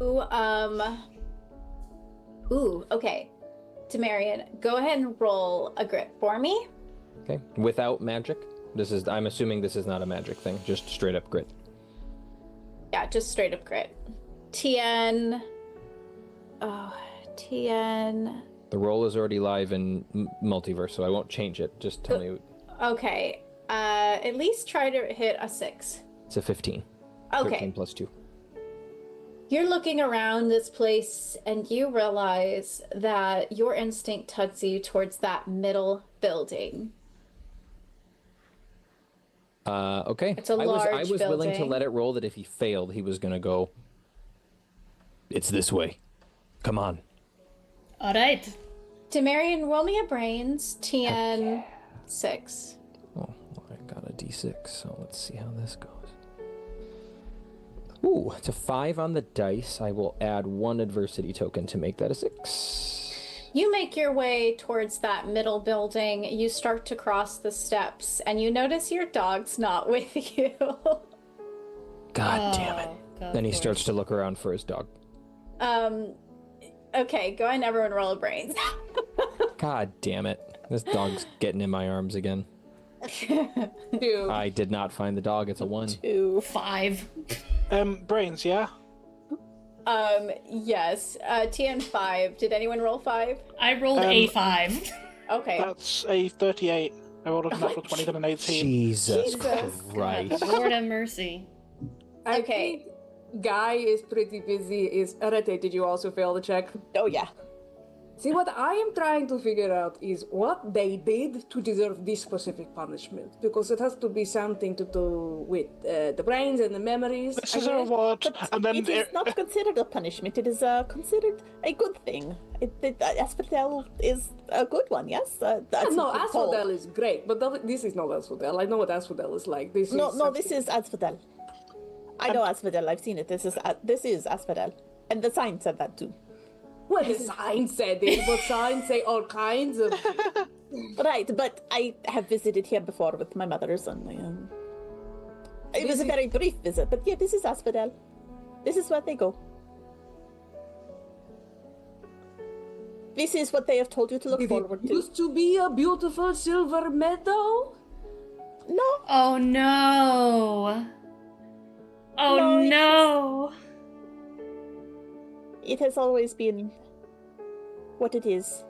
Ooh, okay. Temerian, go ahead and roll a grit for me. Okay. Without magic. I'm assuming this is not a magic thing. Just straight up grit. Yeah, just straight up grit. Tien. Oh, Tien. The roll is already live in multiverse, so I won't change it. Just tell me. Okay. At least try to hit a 6. It's a 15. Okay. 13 plus 2. You're looking around this place and you realize that your instinct tugs you towards that middle building. Okay. It's a I large was willing to building. let it roll that if he failed, he was gonna go. It's this way. Come on. All right. Temerian, roll me a brains. Tien, 6. Oh, I got a d6, so let's see how this goes. Ooh, it's a 5 on the dice. I will add 1 adversity token to make that a 6. You make your way towards that middle building. You start to cross the steps and you notice your dog's not with you. God damn it. of Then he course. starts to look around for his dog. Okay, go ahead and everyone roll a brains. God damn it. This dog's getting in my arms again. 2. I did not find the dog. It's a 1. 2. 5. Brains, yeah? Yes. Tien, 5. Did anyone roll 5? I rolled a 5. Okay. That's a 38. I rolled a natural 20 and an 18. Jesus Jesus. Christ. Lord have mercy. I Okay. think Guy is pretty busy. Arete, did you also fail the check? Oh, yeah. See, what I am trying to figure out is what they did to deserve this specific punishment. Because it has to be something to do with the brains and the memories. This I is a guess. reward, But and then it is not considered a punishment. It is considered a good thing. Asphodel is a good one, yes? That's No, what we're told. Asphodel is great, but this is not Asphodel. I know what Asphodel is like. This No, is this is Asphodel. I know Asphodel. I've seen it. This is Asphodel. And the sign said that too. Well, the sign said it, but signs say all kinds of. Right, but I have visited here before with my mothers, and it was a very brief visit. But yeah, this is Asphodel. This is where they go. This is what they have told you to look Did forward it to. used to be a beautiful silver meadow? No, Oh no. Oh No, it's no. it has always been what it is.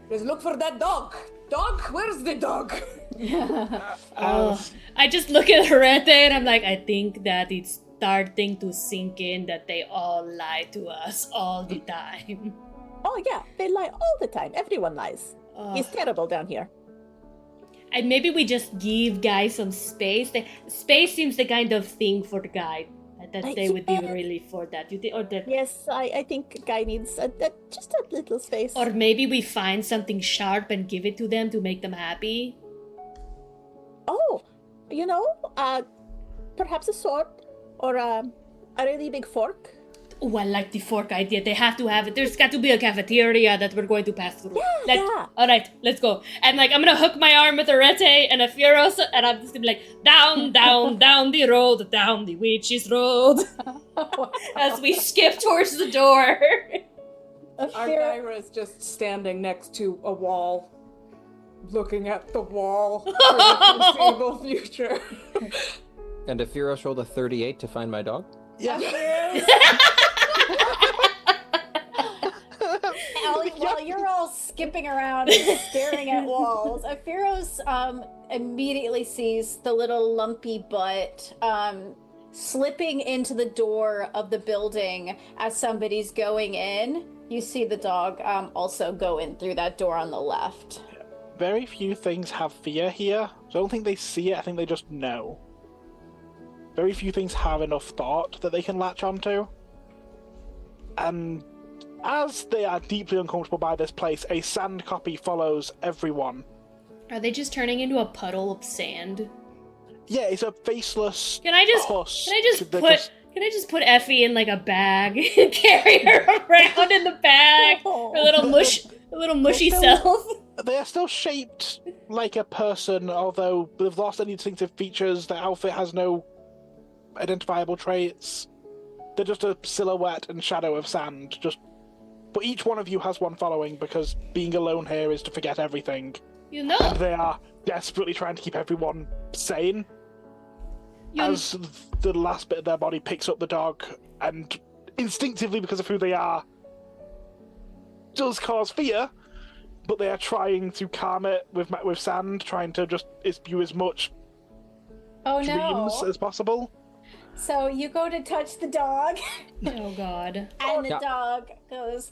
Let's look for that dog. Dog, where's the dog? I just look at Arete and I'm like, I think that it's starting to sink in that they all lie to us all the time. Oh yeah, they lie all the time. Everyone lies. It's terrible down here. And maybe we just give Guy some space. Space seems the kind of thing for the guy that they would be Yeah. really for that. You think, or that, Yes, I think Guy needs just a little space. or maybe we find something sharp and give it to them to make them happy. Oh, perhaps a sword or a really big fork. Oh, I like the fork idea. They have to have it. There's got to be a cafeteria that we're going to pass through. Yeah. All right, let's go. And I'm gonna hook my arm with Arete and a Furos, and I'm just gonna be like, down, down, down the road, down the witch's road, as we skip towards the door. Argyra is just standing next to a wall, looking at the wall for the foreseeable future. And if Firos rolled a 38 to find my dog? Yeah. While you're all skipping around and staring at walls, Aphiros immediately sees the little lumpy butt slipping into the door of the building as somebody's going in. You see the dog also go in through that door on the left. Very few things have fear here. So I don't think they see it, I think they just know. Very few things have enough thought that they can latch onto. And as they are deeply uncomfortable by this place, a sand copy follows everyone. Are they just turning into a puddle of sand? Yeah, it's a faceless Can I just puss. put That Can I just put Effie in like a bag and carry her around in the bag? Her little A little mushy still- self. They are still shaped like a person, although they've lost any distinctive features. Their outfit has no identifiable traits. They're just a silhouette and shadow of sand. But each one of you has one following, because being alone here is to forget everything. You know, And they are desperately trying to keep everyone sane. As the last bit of their body picks up the dog, and instinctively, because of who they are, does cause fear, but they are trying to calm it with sand, trying to just spew as much Oh dreams no. as possible. So you go to touch the dog, oh god. and the Yeah. dog goes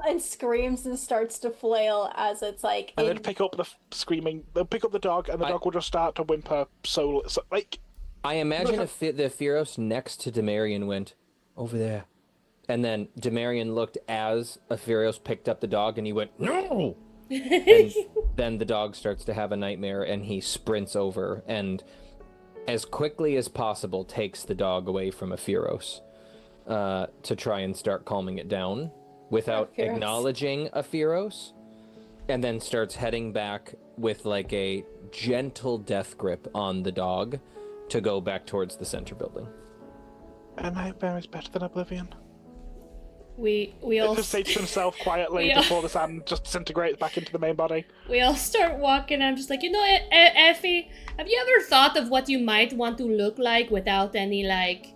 and screams and starts to flail as it's like. And they'd pick up the screaming. They'll pick up the dog, and the dog will just start to whimper. So like, I imagine the Phyros next to Demarion went, over there. And then Demarion looked as Phyros picked up the dog, and he went, no! And then the dog starts to have a nightmare, and he sprints over, and as quickly as possible takes the dog away from Phyros to try and start calming it down without Phyros. acknowledging Phyros, and then starts heading back with like a gentle death grip on the dog to go back towards the center building. a nightmare is better than oblivion. We He all just says to himself quietly Yeah. before the sand just disintegrates back into the main body. start walking. I'm just like, Effie, have you ever thought of what you might want to look like without any, like,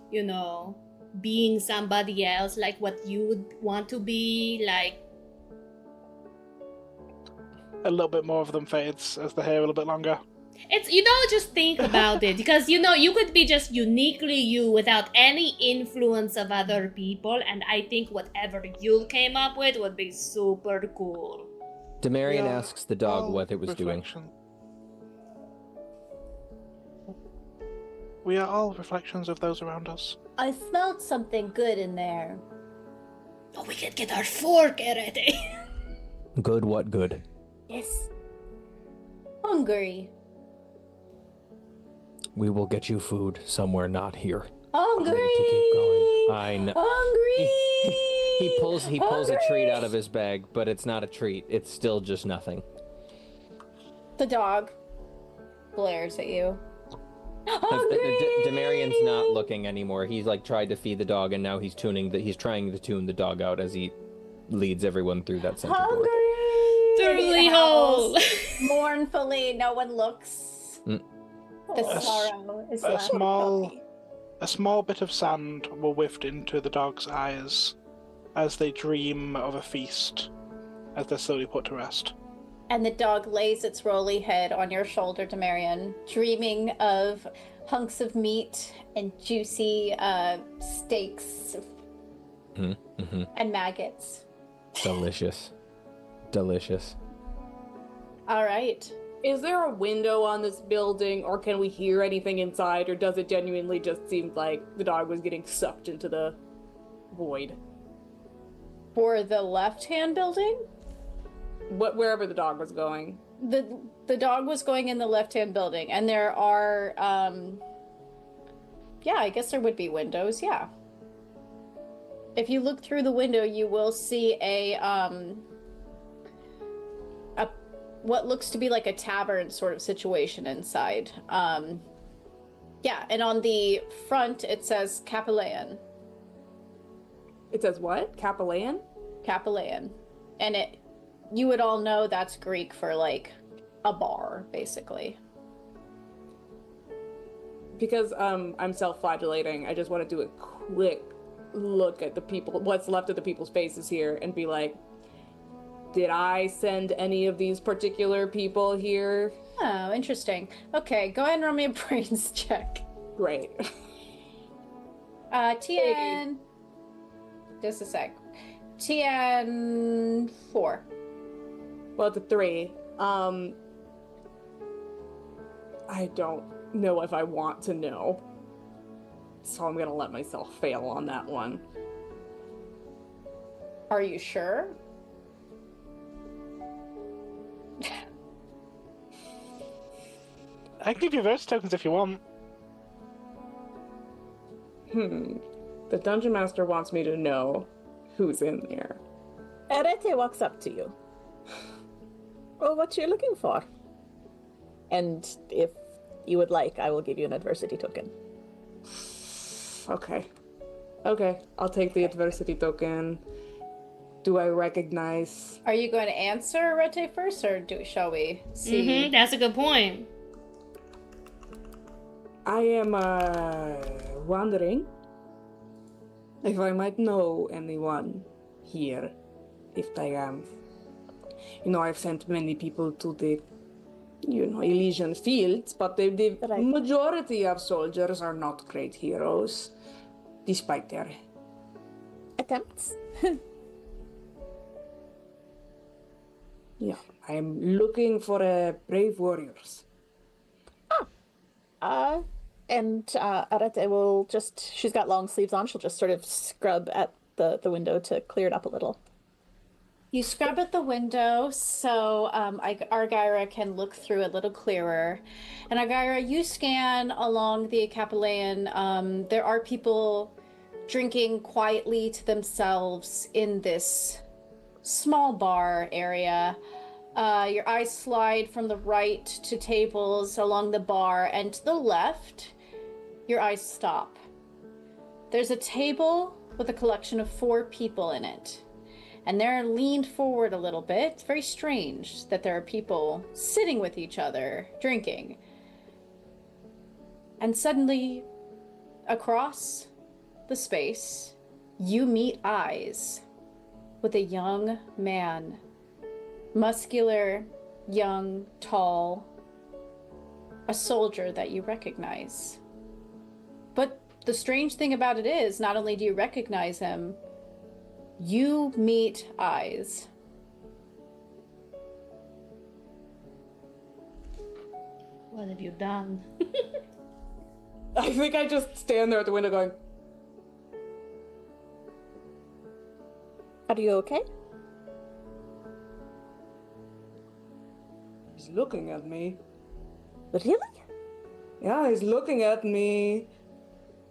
being somebody else, like what you would want to be, like? A little bit more of them fades as the hair a little bit longer. It's, just think about it, because, you could be just uniquely you without any influence of other people, and I think whatever you came up with would be super cool. Demarion We are asks the dog all what it was doing. reflection- We are all reflections of those around us. I smelled something good in there. Oh, we could get our fork ready. Good, what good? Yes. Hungry. We will get you food somewhere not here. Hungry. To keep going. I know. Hungry. He pulls a treat out of his bag, but it's not a treat. It's still just nothing. The dog glares at you. Hungry. Demarion's not looking anymore. He's like tried to feed the dog, and now he's trying to tune the dog out as he leads everyone through that center door. Hungry. Through He the howls hole. Mournfully, no one looks. Mm. The A s- sorrow is a left. small- A small bit of sand will whift into the dog's eyes as they dream of a feast, as they're slowly put to rest. And the dog lays its roly head on your shoulder, Demarion, dreaming of hunks of meat and juicy steaks Mm-hmm. and maggots. Delicious. Delicious. All right. Is there a window on this building, or can we hear anything inside, or does it genuinely just seem like the dog was getting sucked into the void? For the left-hand building, Wherever the dog was going. the dog was going in the left-hand building, and there are, yeah, I guess there would be windows, yeah. If you look through the window, you will see a what looks to be like a tavern sort of situation inside. Yeah, and on the front it says Capellan. It says what? Capellan? Capellan. And you would all know that's Greek for like a bar, basically. Because I'm self-flagellating, I just want to do a quick look at the people, what's left of the people's faces here, and be like, did I send any of these particular people here? Oh, interesting. Okay, go ahead and roll me a brains check. Great. TN. Just a sec. TN 4. Well, it's a 3. I don't know if I want to know. So I'm gonna let myself fail on that one. Are you sure? I can give you verse tokens if you want. The Dungeon Master wants me to know who's in there. Arete walks up to you. Oh, what you're looking for? And if you would like, I will give you an adversity token. Okay. Okay, I'll take the adversity token. Do I recognize? Are you going to answer Arete first, or shall we see? That's a good point. I am wondering if I might know anyone here. If I am, I've sent many people to the, Elysian fields, but the Right. majority of soldiers are not great heroes, despite their Attempts? Yeah, I'm looking for brave warriors. And Arete will she's got long sleeves on, she'll just sort of scrub at the window to clear it up a little. You scrub at the window so Argyra can look through a little clearer. And Argyra, you scan along the Capellan. There are people drinking quietly to themselves in this small bar area. Your eyes slide from the right to tables along the bar, and to the left, your eyes stop. There's a table with a collection of 4 people in it. And they're leaned forward a little bit. It's very strange that there are people sitting with each other, drinking. And suddenly, across the space, you meet eyes with a young man. Muscular, young, tall. A soldier that you recognize. But the strange thing about it is, not only do you recognize him, you meet eyes. What have you done? I think I just stand there at the window going, Are you okay? he's looking at me. Really? Yeah, he's looking at me.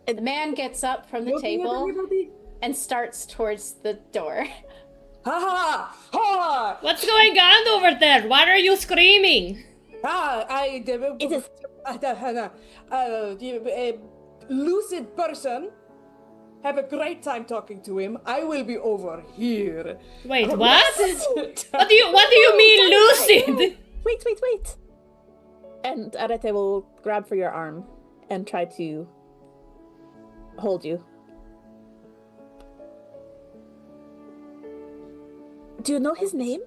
The man gets up from the Looking at table everybody. and starts towards the door. Ha ha! Ha! What's going on over there? Why are you screaming? It is a lucid person. Have a great time talking to him. I will be over here. Wait, what? What do you mean lucid? Wait. And Arete will grab for your arm and try to hold you. Do you know his name?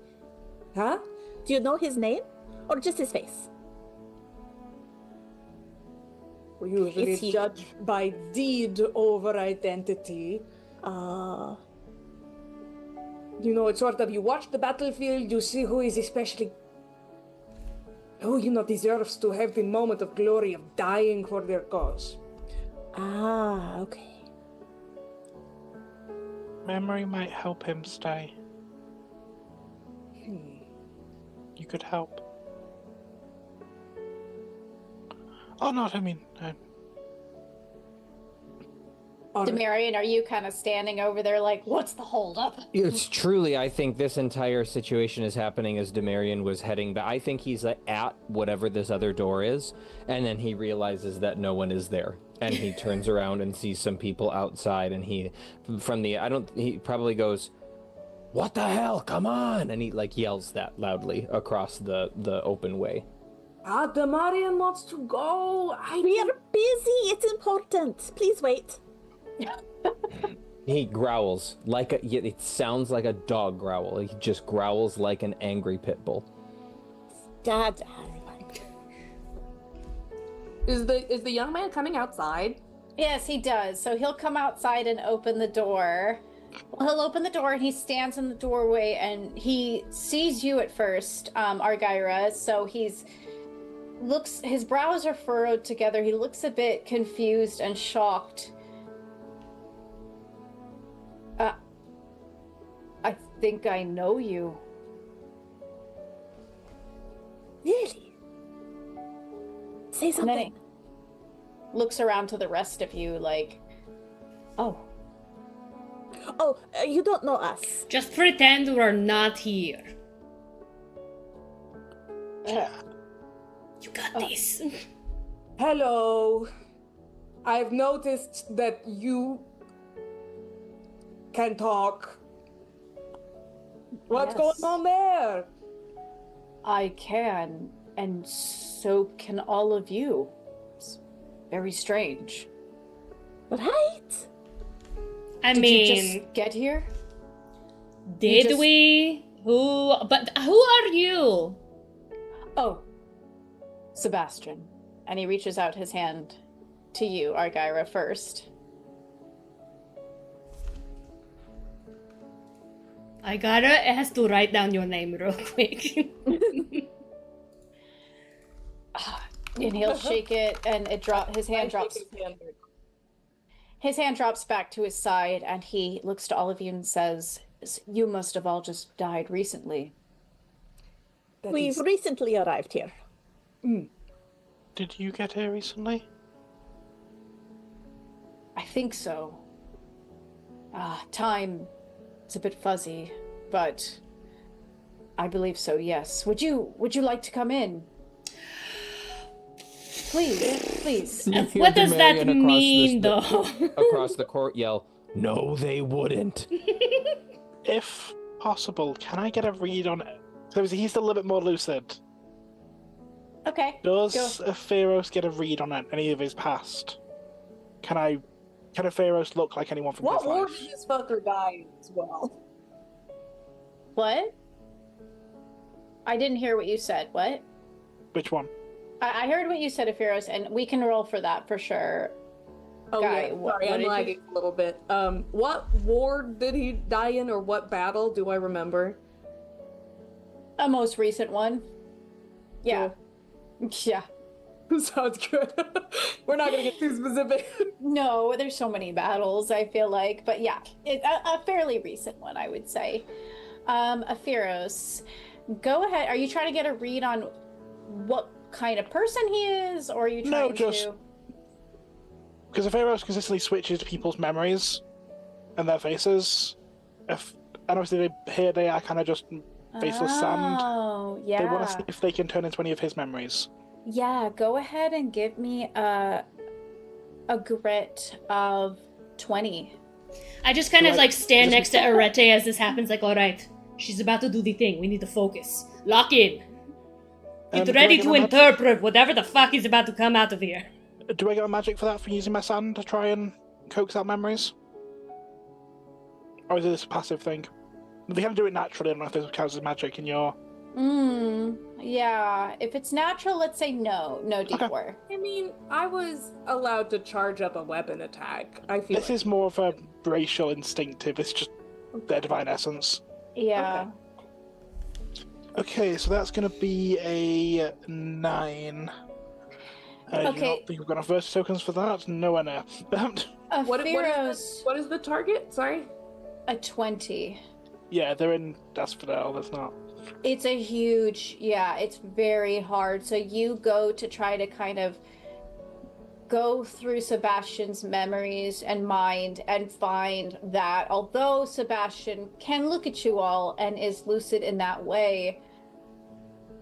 Huh? Do you know his name? Or just his face? We usually Is he- judge by deed over identity. It's sort of, you watch the battlefield, you see who is especially, deserves to have the moment of glory of dying for their cause. Okay. Memory might help him stay. You could help. Oh, no, I mean... Demarion, are you kind of standing over there like, what's the holdup? It's truly, I think this entire situation is happening as Demarion was heading back. I think he's at whatever this other door is, and then he realizes that no one is there. And he turns around and sees some people outside, and he probably goes, "What the hell? Come on!" And he yells that loudly across the open way. Demarion wants to go. We are busy. It's important. Please wait. He growls it sounds like a dog growl. He just growls like an angry pit bull. Dad. Is the young man coming outside? Yes, he does. So he'll come outside and open the door. He'll open the door and he stands in the doorway and he sees you at first, Argyra. So his brows are furrowed together. He looks a bit confused and shocked. I think I know you. Really? Say And then something. he looks around to the rest of you like, oh. You don't know us. Just pretend we're not here. Yeah. You got this. Hello. I've noticed that you can talk. What's Yes. going on there? I can, and so can all of you. It's very strange. Right? I Did mean, you just get here? did just- we? But who are you? Oh, Sebastian. And he reaches out his hand to you, Argyra, first. It has to write down your name real quick. And he'll shake it, and his hand drops. His hand drops back to his side, and he looks to all of you and says, "You must have all just died recently." We've recently arrived here. Did you get here recently? I think so. Time, it's a bit fuzzy, but I believe so, yes. Would you like to come in? Please. You hear What does that Marion across mean, the- though? across the court yell, "No, they wouldn't." If possible, can I get a read on it? So he's still a little bit more lucid. Okay. Does Go. Pharos get a read on any of his past? Can a Pharos look like anyone from What his war life? did this fucker die as well? What? I didn't hear what you said. What? Which one? I heard what you said, Aphiros, and we can roll for that for sure. Oh, Guy, yeah. what Sorry, did I'm you- lagging a little bit. What war did he die in, or what battle do I remember? A most recent one. Yeah. Yeah. Sounds good. We're not gonna get too specific. No, there's so many battles, I feel like. But yeah, a fairly recent one, I would say. Aphiros, go ahead. Are you trying to get a read on what kind of person he is, or are you No, trying just- to... Because Pharos consistently switches people's memories and their faces. And obviously here they are kind of just faceless sand. Oh, yeah. They want to see if they can turn into any of his memories. Yeah, go ahead and give me a grit of 20. I just kind Do of I- like stand just- next to Arete as this happens, like, alright, she's about to do the thing. We need to focus. Lock in. Get Do I ready get to my magic? interpret whatever the fuck is about to come out of here. Do I get a magic for that, for using my sand to try and coax out memories? Or is this a passive thing? They can do it naturally. I don't know if this counts as magic in your... Yeah. If it's natural, let's say no. No D4. I mean, I was allowed to charge up a weapon attack. I feel This is more of a racial instinctive. It's just their divine essence. Yeah. Okay, so that's going to be a 9. I do Okay. not think we've got enough verse tokens for that. Nowhere near. Aphiros, what is the target? Sorry. a 20. Yeah, they're in Asphodel. That's not. It's a huge, yeah, it's very hard. So you go to try to kind of go through Sebastian's memories and mind and find that although Sebastian can look at you all and is lucid in that way,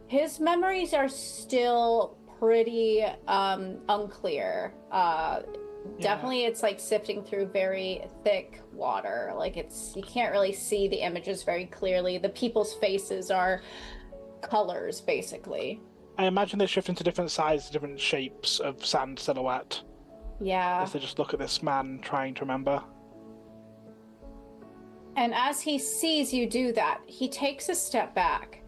his memories are still pretty unclear. Definitely it's like sifting through very thick water. Like you can't really see the images very clearly. The people's faces are colors, basically. I imagine they shift into different sizes, different shapes of sand silhouette Yeah. as they just look at this man trying to remember. And as he sees you do that, he takes a step back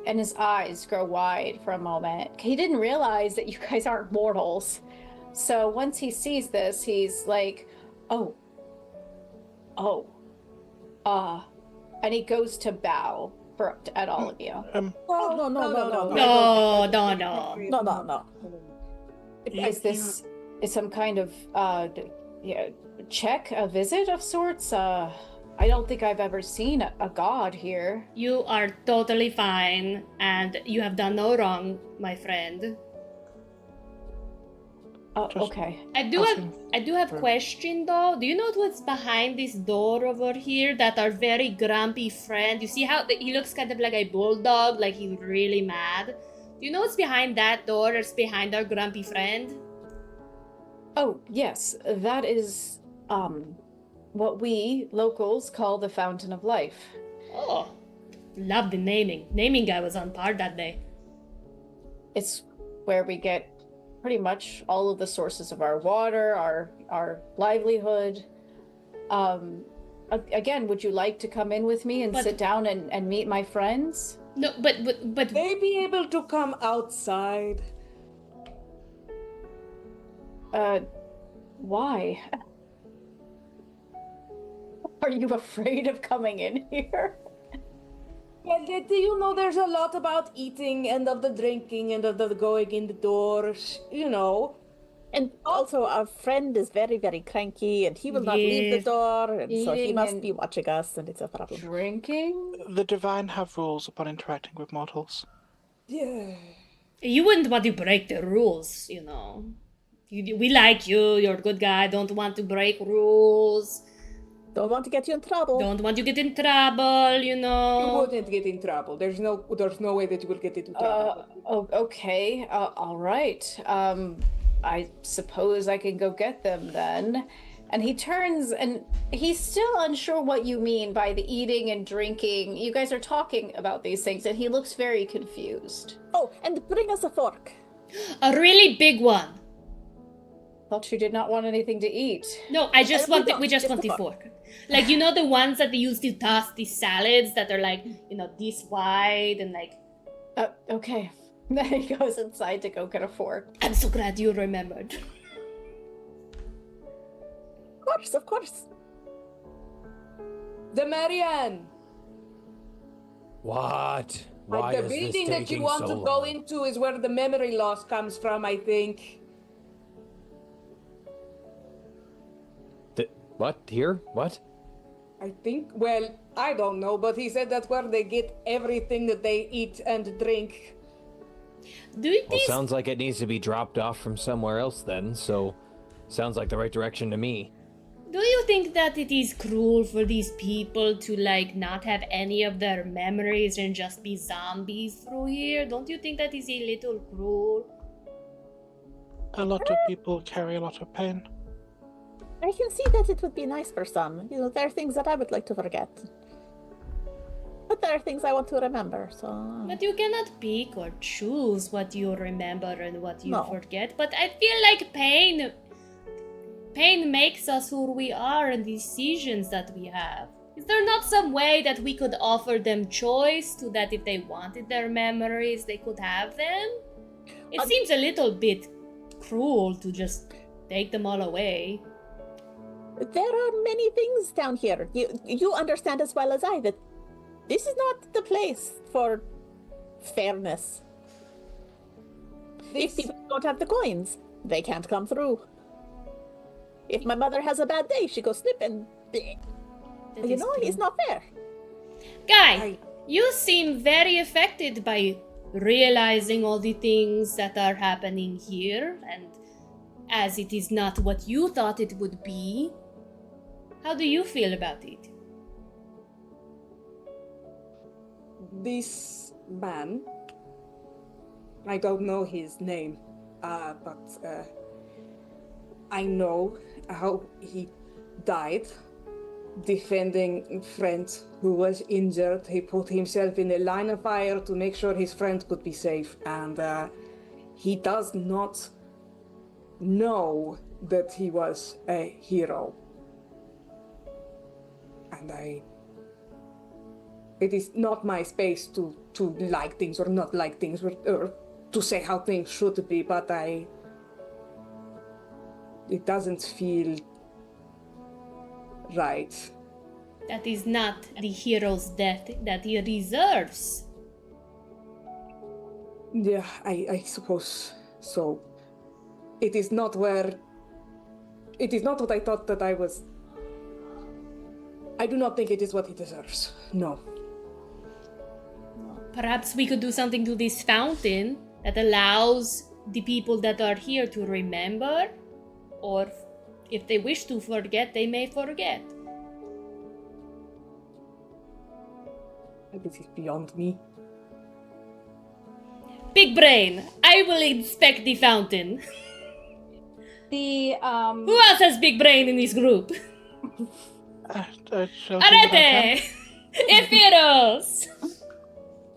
and his eyes grow wide for a moment. He didn't realize that you guys aren't mortals. So once he sees this, he's like, oh, and he goes to bow at all of you. No. No. Is this some kind of check, a visit of sorts? I don't think I've ever seen a god here. You are totally fine, and you have done no wrong, my friend. Oh, Just- okay. I do have for- question though. Do you know what's behind this door over here? That our very grumpy friend. You see how he looks kind of like a bulldog, like he's really mad. Do you know what's behind that door? That's behind our grumpy friend. Oh, yes, that is what we locals call the Fountain of Life. Oh, love the naming. Naming guy was on par that day. It's where we get pretty much all of the sources of our water, our livelihood. Again, would you like to come in with me and But- sit down and meet my friends? No, but They be able to come outside. Why? Are you afraid of coming in here? Well, do you know there's a lot about eating and of the drinking and of the going in the doors, you know. And also, our friend is very, very cranky, and he will not leave the Yes. door, and so he Eating must and- be watching us, and it's a problem. Drinking? The divine have rules upon interacting with mortals. Yeah. you wouldn't want to break the rules, you know. We like you. You're a good guy. Don't want to break rules. Don't want to get you in trouble. Don't want you to get in trouble, you You know. wouldn't get in trouble. There's no way that you will get into trouble. Okay. All right. I suppose I can go get them then. And he turns and he's still unsure what you mean by the eating and drinking. You guys are talking about these things and he looks very confused. Oh, and bring us a fork. A really big one. Thought you did not want anything to eat. No, I just we want don't, we just just want a the fork. fork. Like, you know, the ones that they use to toss these salads that are like, you know, this wide and like. Okay. Then he goes inside to go get a fork. I'm so glad you remembered. Of course. The Marianne. What? Why The is this building that you taking want so to go long? into is where the memory loss comes from, I think. What? Here? What? I think, well, I don't know, but he said that's where they get everything that they eat and drink. Do you Well, think sounds like it needs to be dropped off from somewhere else then, so sounds like the right direction to me. Do you think that it is cruel for these people to like not have any of their memories and just be zombies through here? Don't you think that is a little cruel? A lot of people carry a lot of pain. I can see that it would be nice for some. You know, there are things that I would like to forget. But there are things I want to remember, so... But you cannot pick or choose what you remember and what you No. forget. But I feel like pain makes us who we are and decisions that we have. Is there not some way that we could offer them choice so that if they wanted their memories, they could have them? It seems a little bit cruel to just take them all away. There are many things down here. You understand as well as I that this is not the place for fairness. If people don't have the coins, they can't come through. If my mother has a bad day, she goes slip and... That You is know, true. it's not fair. Guy, you seem very affected by realizing all the things that are happening here, and as it is not what you thought it would be, how do you feel about it? This man, I don't know his name, but I know how he died defending a friend who was injured. He put himself in a line of fire to make sure his friend could be safe, and he does not know that he was a hero. And it is not my space to like things or not like things or to say how things should be, but it doesn't feel right. That is not the hero's death that he deserves. Yeah, I suppose so. It is not what I thought that I was. I do not think it is what he deserves. No. Perhaps we could do something to this fountain that allows the people that are here to remember, or if they wish to forget, they may forget. This is beyond me. Big brain, I will inspect the fountain. The Who else has big brain in this group? Shall I think about him? Arete! Ephiros!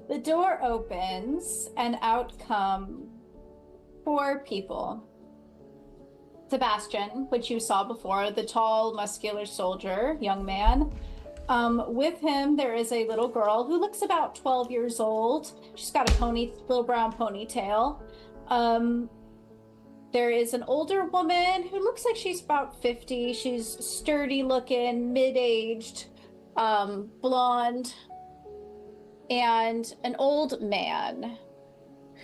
The door opens and out come 4 people. Sebastian, which you saw before, the tall, muscular soldier, young man. With him, there is a little girl who looks about 12 years old. She's got a little brown ponytail. There is an older woman who looks like she's about 50. She's sturdy looking, mid-aged, blonde. And an old man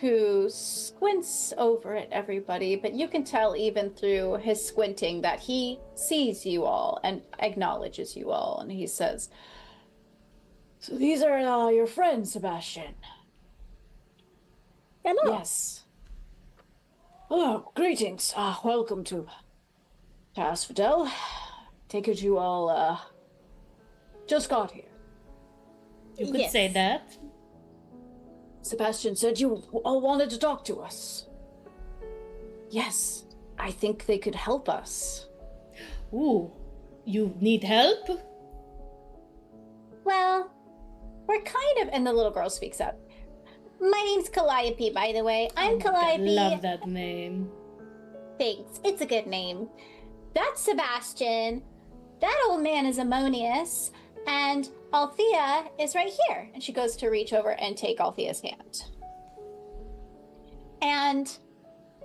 who squints over at everybody, but you can tell even through his squinting that he sees you all and acknowledges you all. And he says, "So these are your friends, Sebastian?" Hello. "Yes." "Oh, greetings. Welcome to Asphodel. Take it you all just got here. You could say that. Sebastian said you all wanted to talk to us." "Yes, I think they could help us." Ooh, you need help? "Well, we're kind of..." And the little girl speaks up. "My name's Calliope, by the way. I'm Calliope." Love that name. "Thanks. It's a good name. That's Sebastian. That old man is Ammonius. And Althea is right here." And she goes to reach over and take Althea's hand. "And,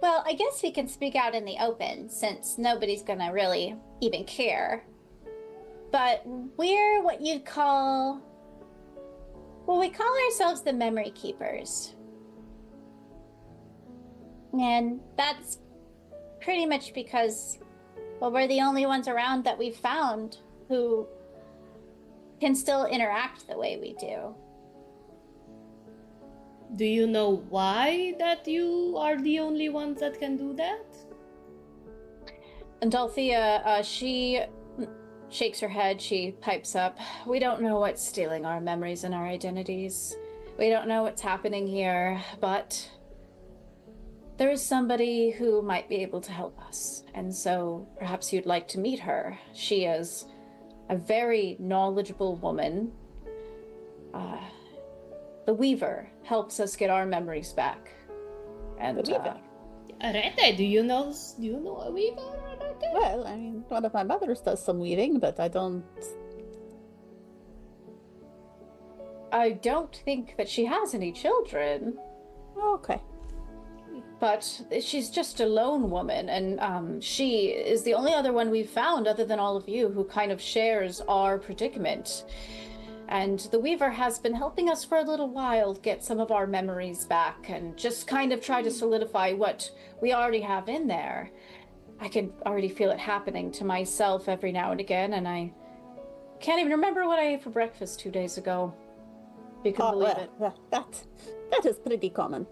well, I guess we can speak out in the open, since nobody's gonna really even care. But we're what you'd call... Well, we call ourselves the Memory Keepers. And that's pretty much because, well, we're the only ones around that we've found who can still interact the way we do." Do you know why that you are the only ones that can do that? And Althea, she shakes her head, she pipes up. "We don't know what's stealing our memories and our identities. We don't know what's happening here, but there is somebody who might be able to help us. And so perhaps you'd like to meet her. She is a very knowledgeable woman. The Weaver helps us get our memories back." And The Weaver? Arete, do you know a weaver, Arete? Well, I mean, one of my mothers does some weaving, but I don't... I don't think that she has any children, Okay. but she's just a lone woman, and she is the only other one we've found other than all of you who kind of shares our predicament. And the Weaver has been helping us for a little while get some of our memories back and just kind of try to solidify what we already have in there. I can already feel it happening to myself every now and again, and I can't even remember what I ate for breakfast 2 days ago. You can believe it. That is pretty common.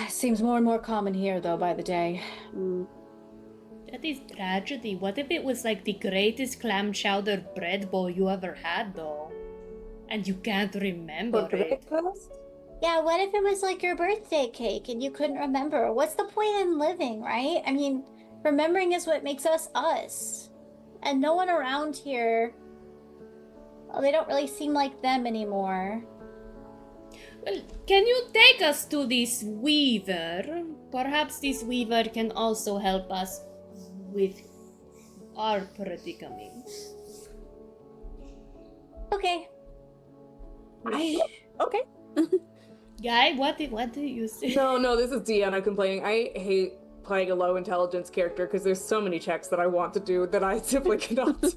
Seems more and more common here, though, by the day. That is tragedy. What if it was like the greatest clam chowder bread bowl you ever had, though? And you can't remember it. Yeah, what if it was like your birthday cake and you couldn't remember? What's the point in living, right? I mean, remembering is what makes us us. And no one around here, well, they don't really seem like them anymore. Well, can you take us to this weaver? Perhaps this weaver can also help us with our predicament. Okay. Okay. Guy, what do you say? No, this is Deanna complaining. I hate playing a low intelligence character because there's so many checks that I want to do that I simply cannot do.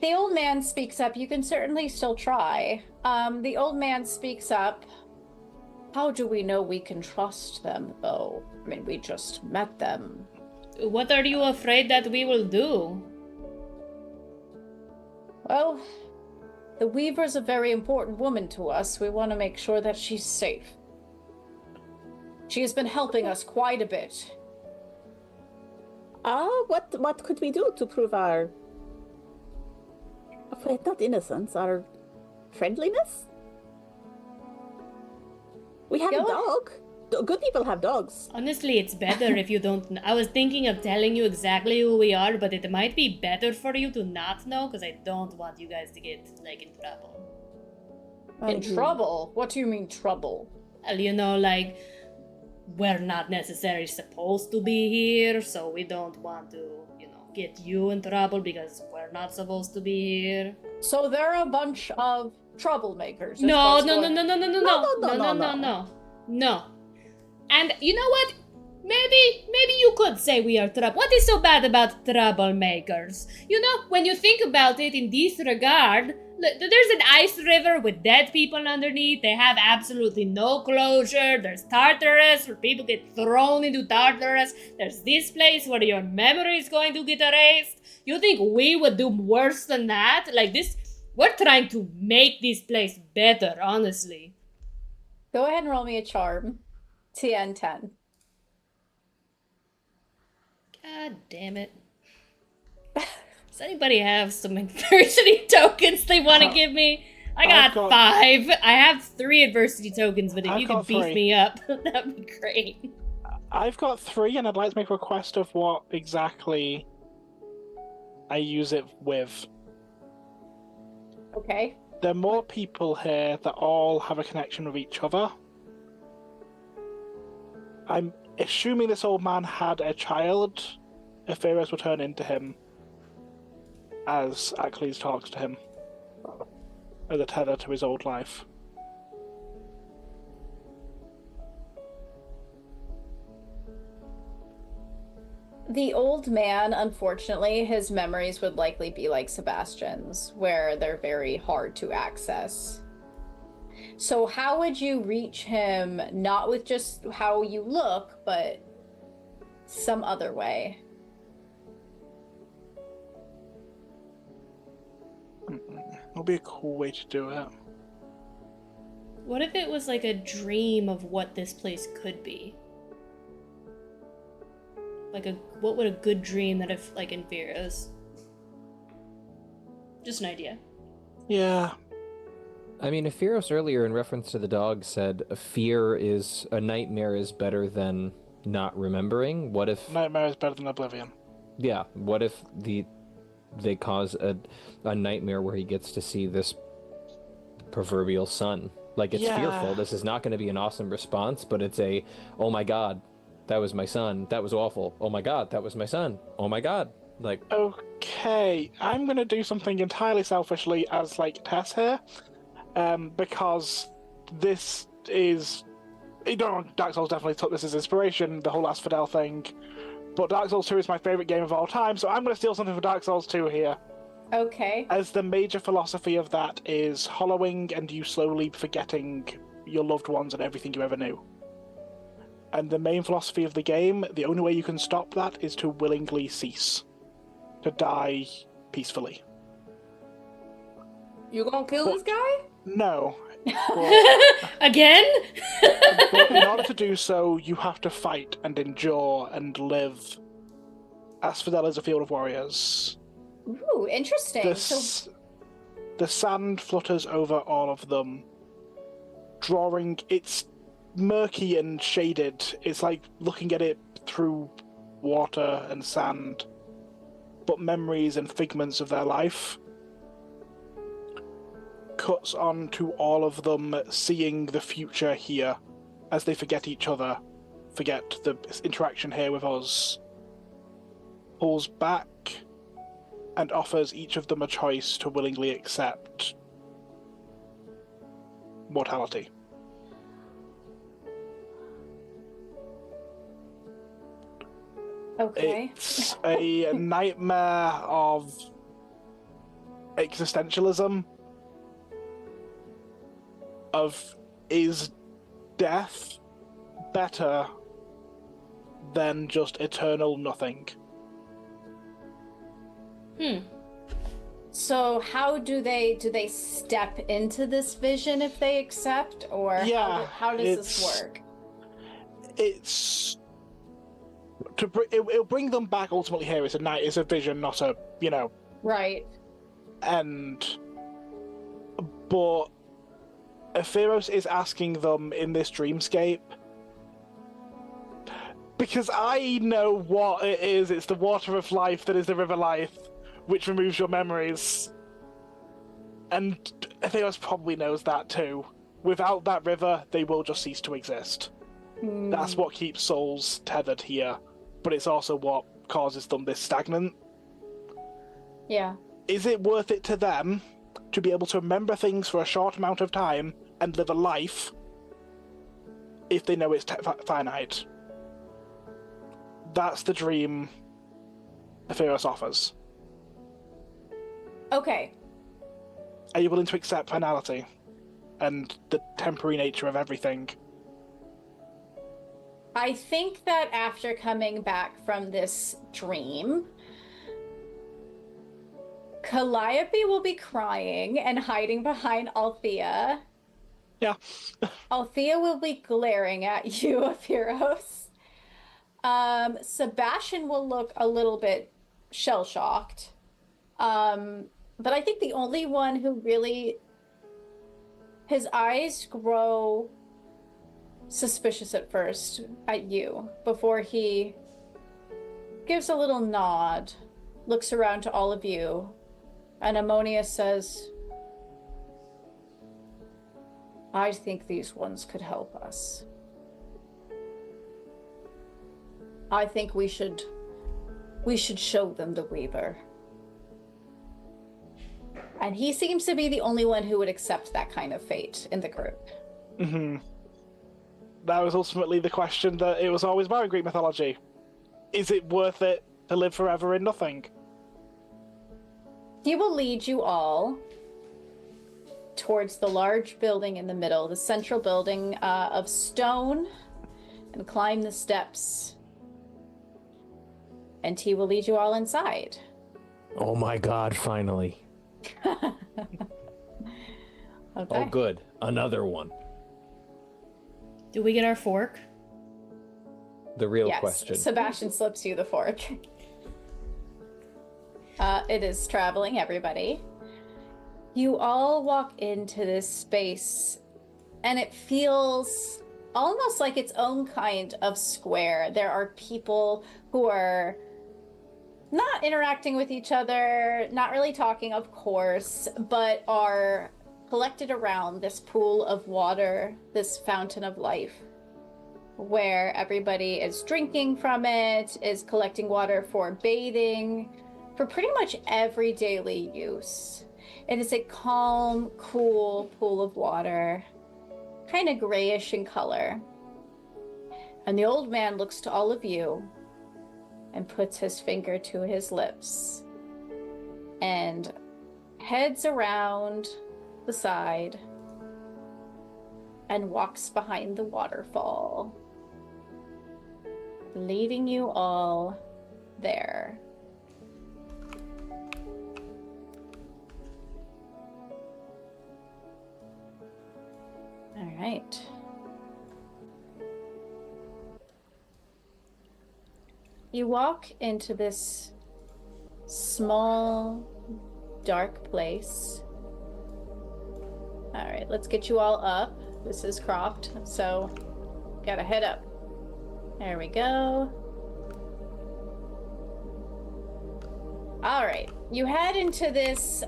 The old man speaks up. You can certainly still try. The old man speaks up. How do we know we can trust them, though? I mean, we just met them. What are you afraid that we will do? Well, The Weaver's a very important woman to us. We want to make sure that she's safe. She has been helping us quite a bit. What could we do to prove our not innocence, our friendliness? We have a dog. Good people have dogs. Honestly, it's better if you don't. I was thinking of telling you exactly who we are, but it might be better for you to not know, because I don't want you guys to get, like, in trouble. In trouble? What do you mean, trouble? Well, you know, like, we're not necessarily supposed to be here, so we don't want to, you know, get you in trouble because we're not supposed to be here. So there are a bunch of troublemakers. No. And you know what? Maybe you could say we are trouble. What is so bad about troublemakers? You know, when you think about it in this regard, there's an ice river with dead people underneath. They have absolutely no closure. There's Tartarus, where people get thrown into Tartarus. There's this place where your memory is going to get erased. You think we would do worse than that? Like this, we're trying to make this place better, honestly. Go ahead and roll me a charm. TN 10. God damn it. Does anybody have some adversity tokens they want to give me? I got 5. I have 3 adversity tokens, but if you could beef me up, that'd be great. I've got 3, and I'd like to make a request of what exactly I use it with. Okay. There are more people here that all have a connection with each other. I'm assuming this old man had a child. Ethereus will turn into him as Achlys talks to him as a tether to his old life. The old man, unfortunately, his memories would likely be like Sebastian's, where they're very hard to access. So how would you reach him, not with just how you look, but some other way? It'll be a cool way to do it. What if it was like a dream of what this place could be? What would a good dream that if, like, in Vera's? Just an idea. Yeah. I mean, Ephiros earlier, in reference to the dog, said a nightmare is better than not remembering. What if... Nightmare is better than oblivion. Yeah, what if they cause a nightmare where he gets to see this proverbial sun? Like, it's fearful. This is not going to be an awesome response, but it's oh my god, that was my son. That was awful. Oh my god, that was my son. Oh my god. Like... Okay, I'm going to do something entirely selfishly as, like, Tess here. Because this is... You know, Dark Souls definitely took this as inspiration, the whole Asphodel thing. But Dark Souls 2 is my favourite game of all time, so I'm going to steal something from Dark Souls 2 here. Okay. As the major philosophy of that is hollowing and you slowly forgetting your loved ones and everything you ever knew. And the main philosophy of the game, the only way you can stop that is to willingly cease. To die peacefully. You gonna kill this guy? No. Again? But in order to do so, you have to fight and endure and live. Asphodel is a field of warriors. Ooh, interesting. The sand flutters over all of them, drawing... It's murky and shaded. It's like looking at it through water and sand, but memories and figments of their life. Cuts on to all of them seeing the future here as they forget each other, forget the interaction here with us. Pulls back and offers each of them a choice to willingly accept mortality. Okay. It's a nightmare of existentialism. Of, is death better than just eternal nothing? So how do they step into this vision if they accept, or how does this work? It's it'll bring them back ultimately here. It's a vision, not a Right. But Epheros is asking them in this dreamscape, because I know what it is. It's the water of life that is the river life, which removes your memories. And Epheros probably knows that too. Without that river, they will just cease to exist. That's what keeps souls tethered here, but it's also what causes them this stagnant. Yeah. Is it worth it to them to be able to remember things for a short amount of time and live a life if they know it's finite? That's the dream Epheros offers. Okay. Are you willing to accept finality and the temporary nature of everything? I think that after coming back from this dream, Calliope will be crying and hiding behind Althea. Yeah. Althea will be glaring at you, Epheros. Sebastian will look a little bit shell-shocked. But I think the only one who really... His eyes grow suspicious at first at you before he gives a little nod, looks around to all of you, and Ammonia says, I think these ones could help us. I think we should show them the Weaver. And he seems to be the only one who would accept that kind of fate in the group. Mm-hmm. That was ultimately the question that it was always about in Greek mythology. Is it worth it to live forever in nothing? He will lead you all towards the large building in the middle, the central building of stone, and climb the steps. And he will lead you all inside. Oh my god, finally. Okay. Oh good, another one. Do we get our fork? The real Yes, question. Sebastian slips you the fork. It is traveling, everybody. You all walk into this space, and it feels almost like its own kind of square. There are people who are not interacting with each other, not really talking, of course, but are collected around this pool of water, this fountain of life, where everybody is drinking from it, is collecting water for bathing, for pretty much every daily use. It is a calm, cool pool of water, kind of grayish in color. And the old man looks to all of you and puts his finger to his lips and heads around the side and walks behind the waterfall, leaving you all there. All right. You walk into this small, dark place. All right, let's get you all up. This is cropped, so gotta head up. There we go. All right, you head into this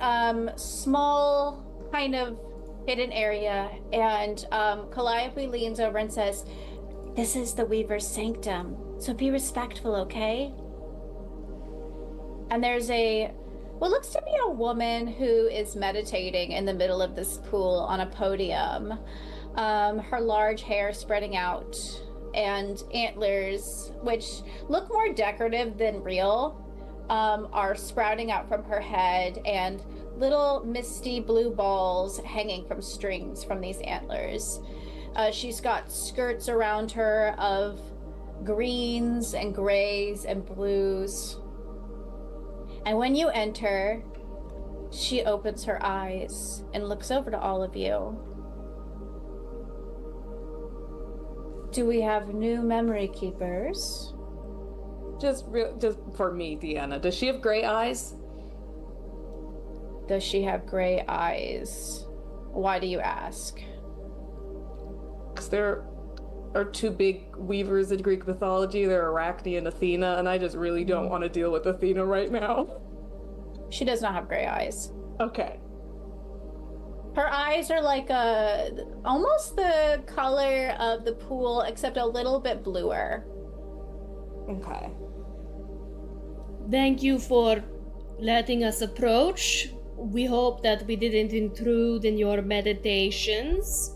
small kind of hidden area, and Calliope leans over and says, "This is the Weaver's sanctum, so be respectful, okay?" And there's what looks to be a woman who is meditating in the middle of this pool on a podium. Her large hair spreading out and antlers, which look more decorative than real, are sprouting out from her head, and little misty blue balls hanging from strings from these antlers. She's got skirts around her of greens and grays and blues. And when you enter, She opens her eyes and looks over to all of you. Do we have new memory keepers? Just for me, Deanna. Does she have gray eyes? Does she have gray eyes? Why do you ask? Because there are two big weavers in Greek mythology. They're Arachne and Athena, and I just really don't want to deal with Athena right now. She does not have gray eyes. Okay. Her eyes are like almost the color of the pool, except a little bit bluer. Okay. Thank you for letting us approach. We hope that we didn't intrude in your meditations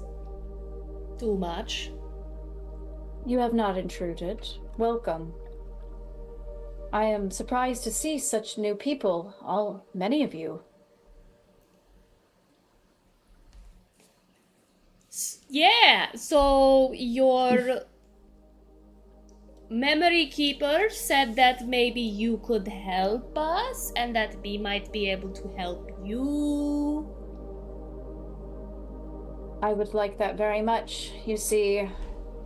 too much. You have not intruded. Welcome. I am surprised to see such new people, many of you. Yeah, so your memory keeper said that maybe you could help us and that we might be able to help you. I would like that very much. You see,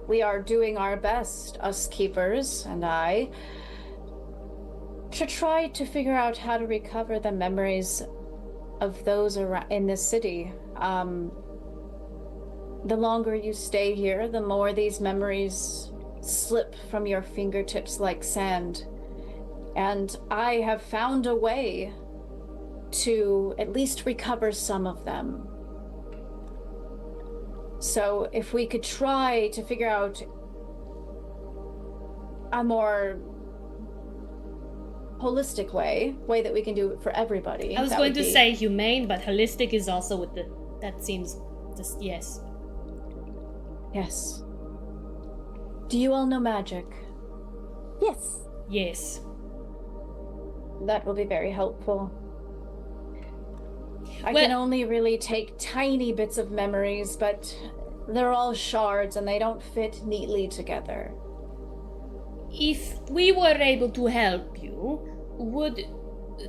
we are doing our best, us keepers and I, to try to figure out how to recover the memories of those around in this city. The longer you stay here, the more these memories slip from your fingertips like sand. And I have found a way to at least recover some of them. So if we could try to figure out a more holistic way that we can do it for everybody. I was going to say humane, but holistic is also with the... That seems... just yes. Yes. Do you all know magic? Yes. Yes. That will be very helpful. I can only really take tiny bits of memories, but they're all shards and they don't fit neatly together. If we were able to help you,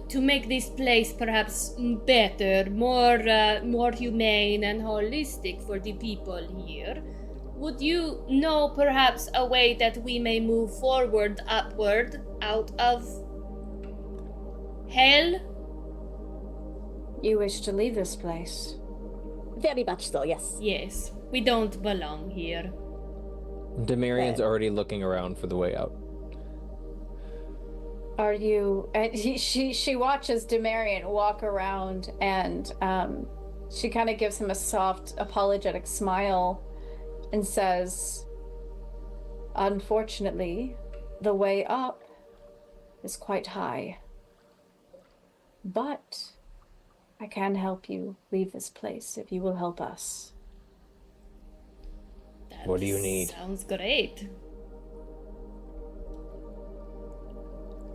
to make this place perhaps better, more humane and holistic for the people here, would you know perhaps a way that we may move forward, upward, out of hell? You wish to leave this place? Very much so, yes. Yes, we don't belong here. Demarian's already looking around for the way out. Are you... And she watches Demarian walk around and she kind of gives him a soft, apologetic smile and says, unfortunately, the way up is quite high. But I can help you leave this place if you will help us. What do you need? Sounds great.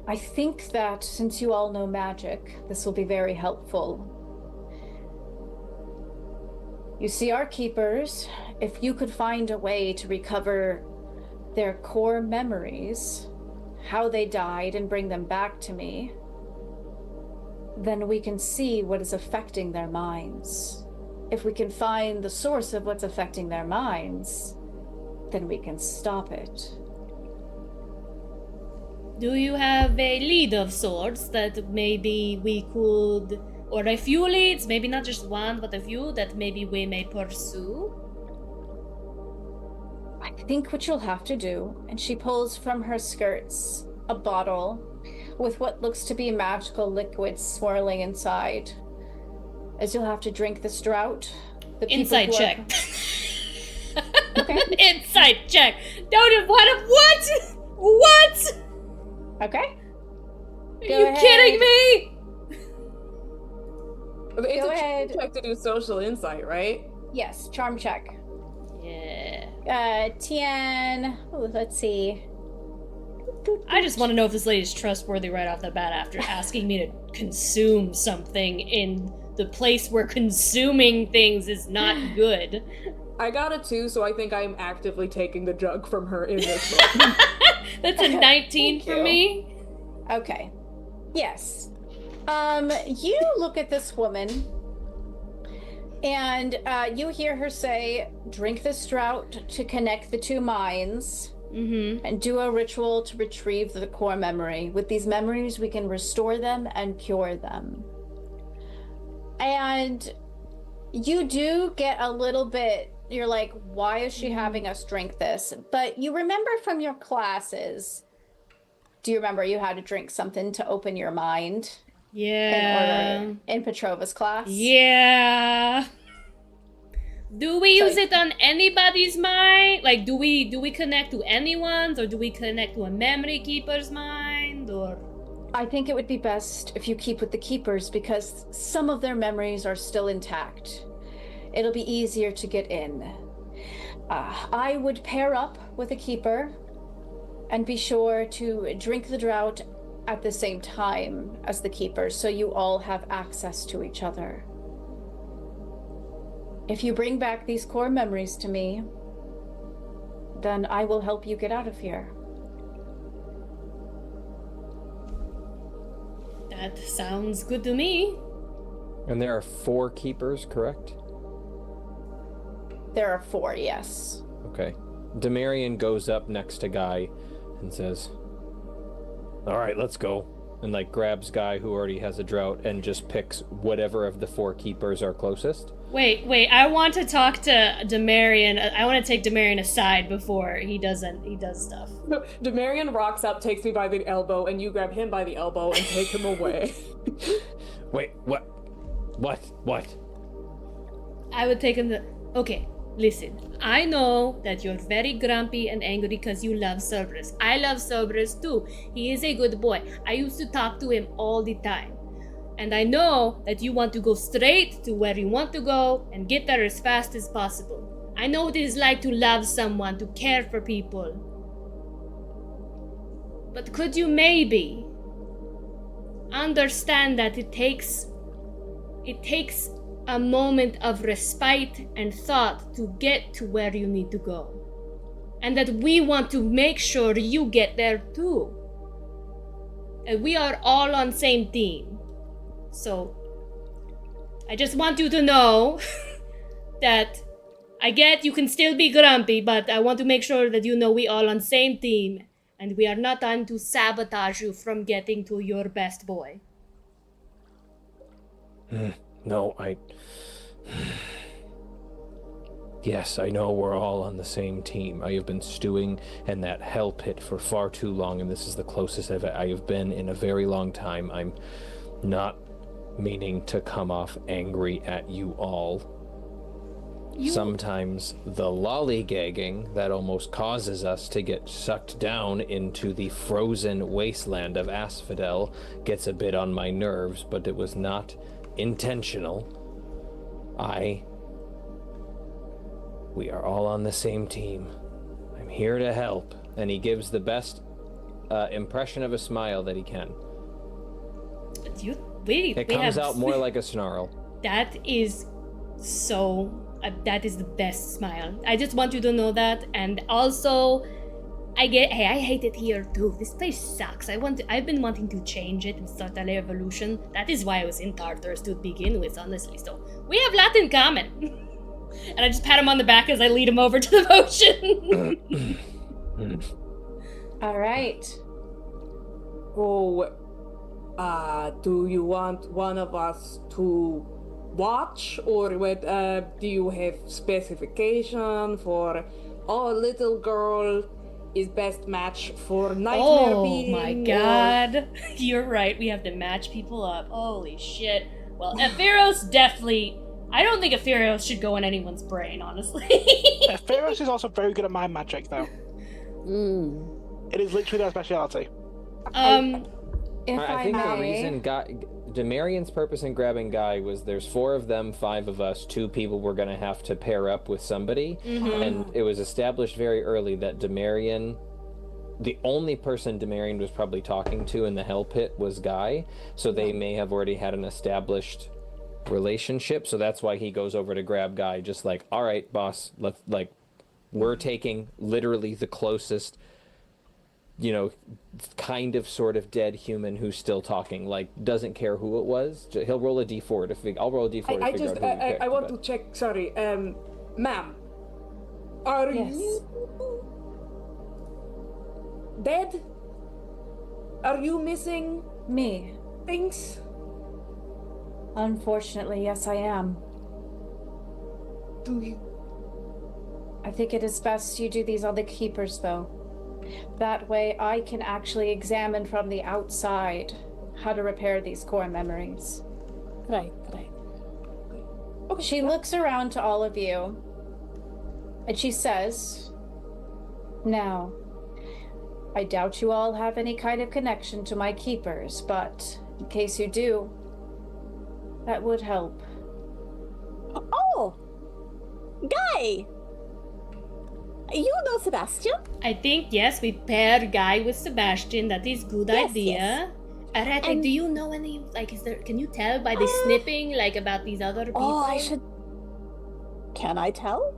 I think that since you all know magic, this will be very helpful. You see, our keepers, if you could find a way to recover their core memories, how they died, and bring them back to me, then we can see what is affecting their minds. If we can find the source of what's affecting their minds, then we can stop it. Do you have a lead of sorts that maybe we could, or a few leads, maybe not just one, but a few that maybe we may pursue? I think what you'll have to do, and she pulls from her skirts a bottle with what looks to be magical liquid swirling inside, is you'll have to drink this draught. Insight check. Okay. Insight check. Don't what? What? Okay. Are Go you ahead. kidding me? It's Go a ahead. check to do social insight, right? Yes, charm check. Yeah. Tien. Ooh, let's see. I just want to know if this lady's trustworthy right off the bat after asking me to consume something in the place where consuming things is not good. I got a 2, so I think I'm actively taking the jug from her in this moment. That's a 19 for you. me. Okay. Yes. You look at this woman, and you hear her say, "Drink this drought to connect the two minds." And do a ritual to retrieve the core memory. With these memories, we can restore them and cure them. And you do get a little bit, you're like, why is she having us drink this? But you remember from your classes, do you remember you had to drink something to open your mind? Yeah. In Petrova's class? Yeah. Do we use it on anybody's mind? Like, do we connect to anyone's, or do we connect to a memory keeper's mind, or? I think it would be best if you keep with the keepers, because some of their memories are still intact. It'll be easier to get in. I would pair up with a keeper and be sure to drink the drought at the same time as the keeper, so you all have access to each other. If you bring back these core memories to me, then I will help you get out of here. That sounds good to me. And there are 4 keepers, correct? There are 4, yes. Okay. Demarion goes up next to Guy and says, "All right, let's go." And like grabs Guy, who already has a drought, and just picks whatever of the 4 keepers are closest. Wait, I want to talk to Demarion. I want to take Demarion aside before he does stuff. Demarion rocks up, takes me by the elbow, and you grab him by the elbow and take him away. Wait, what? What? I would take him to... Okay, listen. I know that you're very grumpy and angry because you love Cerberus. I love Cerberus too. He is a good boy. I used to talk to him all the time. And I know that you want to go straight to where you want to go and get there as fast as possible. I know what it is like to love someone, to care for people. But could you maybe understand that it takes a moment of respite and thought to get to where you need to go? And that we want to make sure you get there too. And we are all on same team. So, I just want you to know that I get you can still be grumpy, but I want to make sure that you know we all on same team, and we are not trying to sabotage you from getting to your best boy. No, Yes, I know we're all on the same team. I have been stewing in that hell pit for far too long, and this is the closest I have been in a very long time. I'm not meaning to come off angry at you all. Sometimes the lollygagging that almost causes us to get sucked down into the frozen wasteland of Asphodel gets a bit on my nerves, but it was not intentional. We are all on the same team. I'm here to help. And he gives the best impression of a smile that he can. It comes out more like a snarl. That is that is the best smile. I just want you to know that. And also, I hate it here too. This place sucks. I've been wanting to change it and start a revolution. That is why I was in Tartarus to begin with, honestly. So we have a lot in common. And I just pat him on the back as I lead him over to the potion. All right. Oh, do you want one of us to watch, or do you have specification for, little girl is best match for nightmare being? Oh my god. You're right, we have to match people up. Holy shit. Well, Ephiros definitely... I don't think Ephiros should go in anyone's brain, honestly. Ephiros is also very good at mind magic, though. It is literally their speciality. If I think the may. reason Demarion's purpose in grabbing Guy was there's 4 of them, 5 of us, 2 people were going to have to pair up with somebody. And it was established very early that Demarion, the only person Demarion was probably talking to in the Hell Pit was Guy. So they may have already had an established relationship. So that's why he goes over to grab Guy, just like, all right, boss, we're taking literally the closest kind of sort of dead human who's still talking, like doesn't care who it was. He'll roll a d4 to figure. I'll roll a d4 to I figure just, out who you picked, I want but- to check, sorry, ma'am. Are Yes. you dead? Are you missing Me. things? Unfortunately, yes, I am. Do you? I think it is best you do these on the keepers, though. That way I can actually examine from the outside how to repair these core memories. Right. Okay. She looks around to all of you, and she says, "Now, I doubt you all have any kind of connection to my keepers, but in case you do, that would help." Oh! Guy! You know Sebastian? I think, yes, we pair Guy with Sebastian. That is good Yes, idea. yes. Alright, And- do you know any, can you tell by the snipping, about these other people? Oh, I should... Can I tell?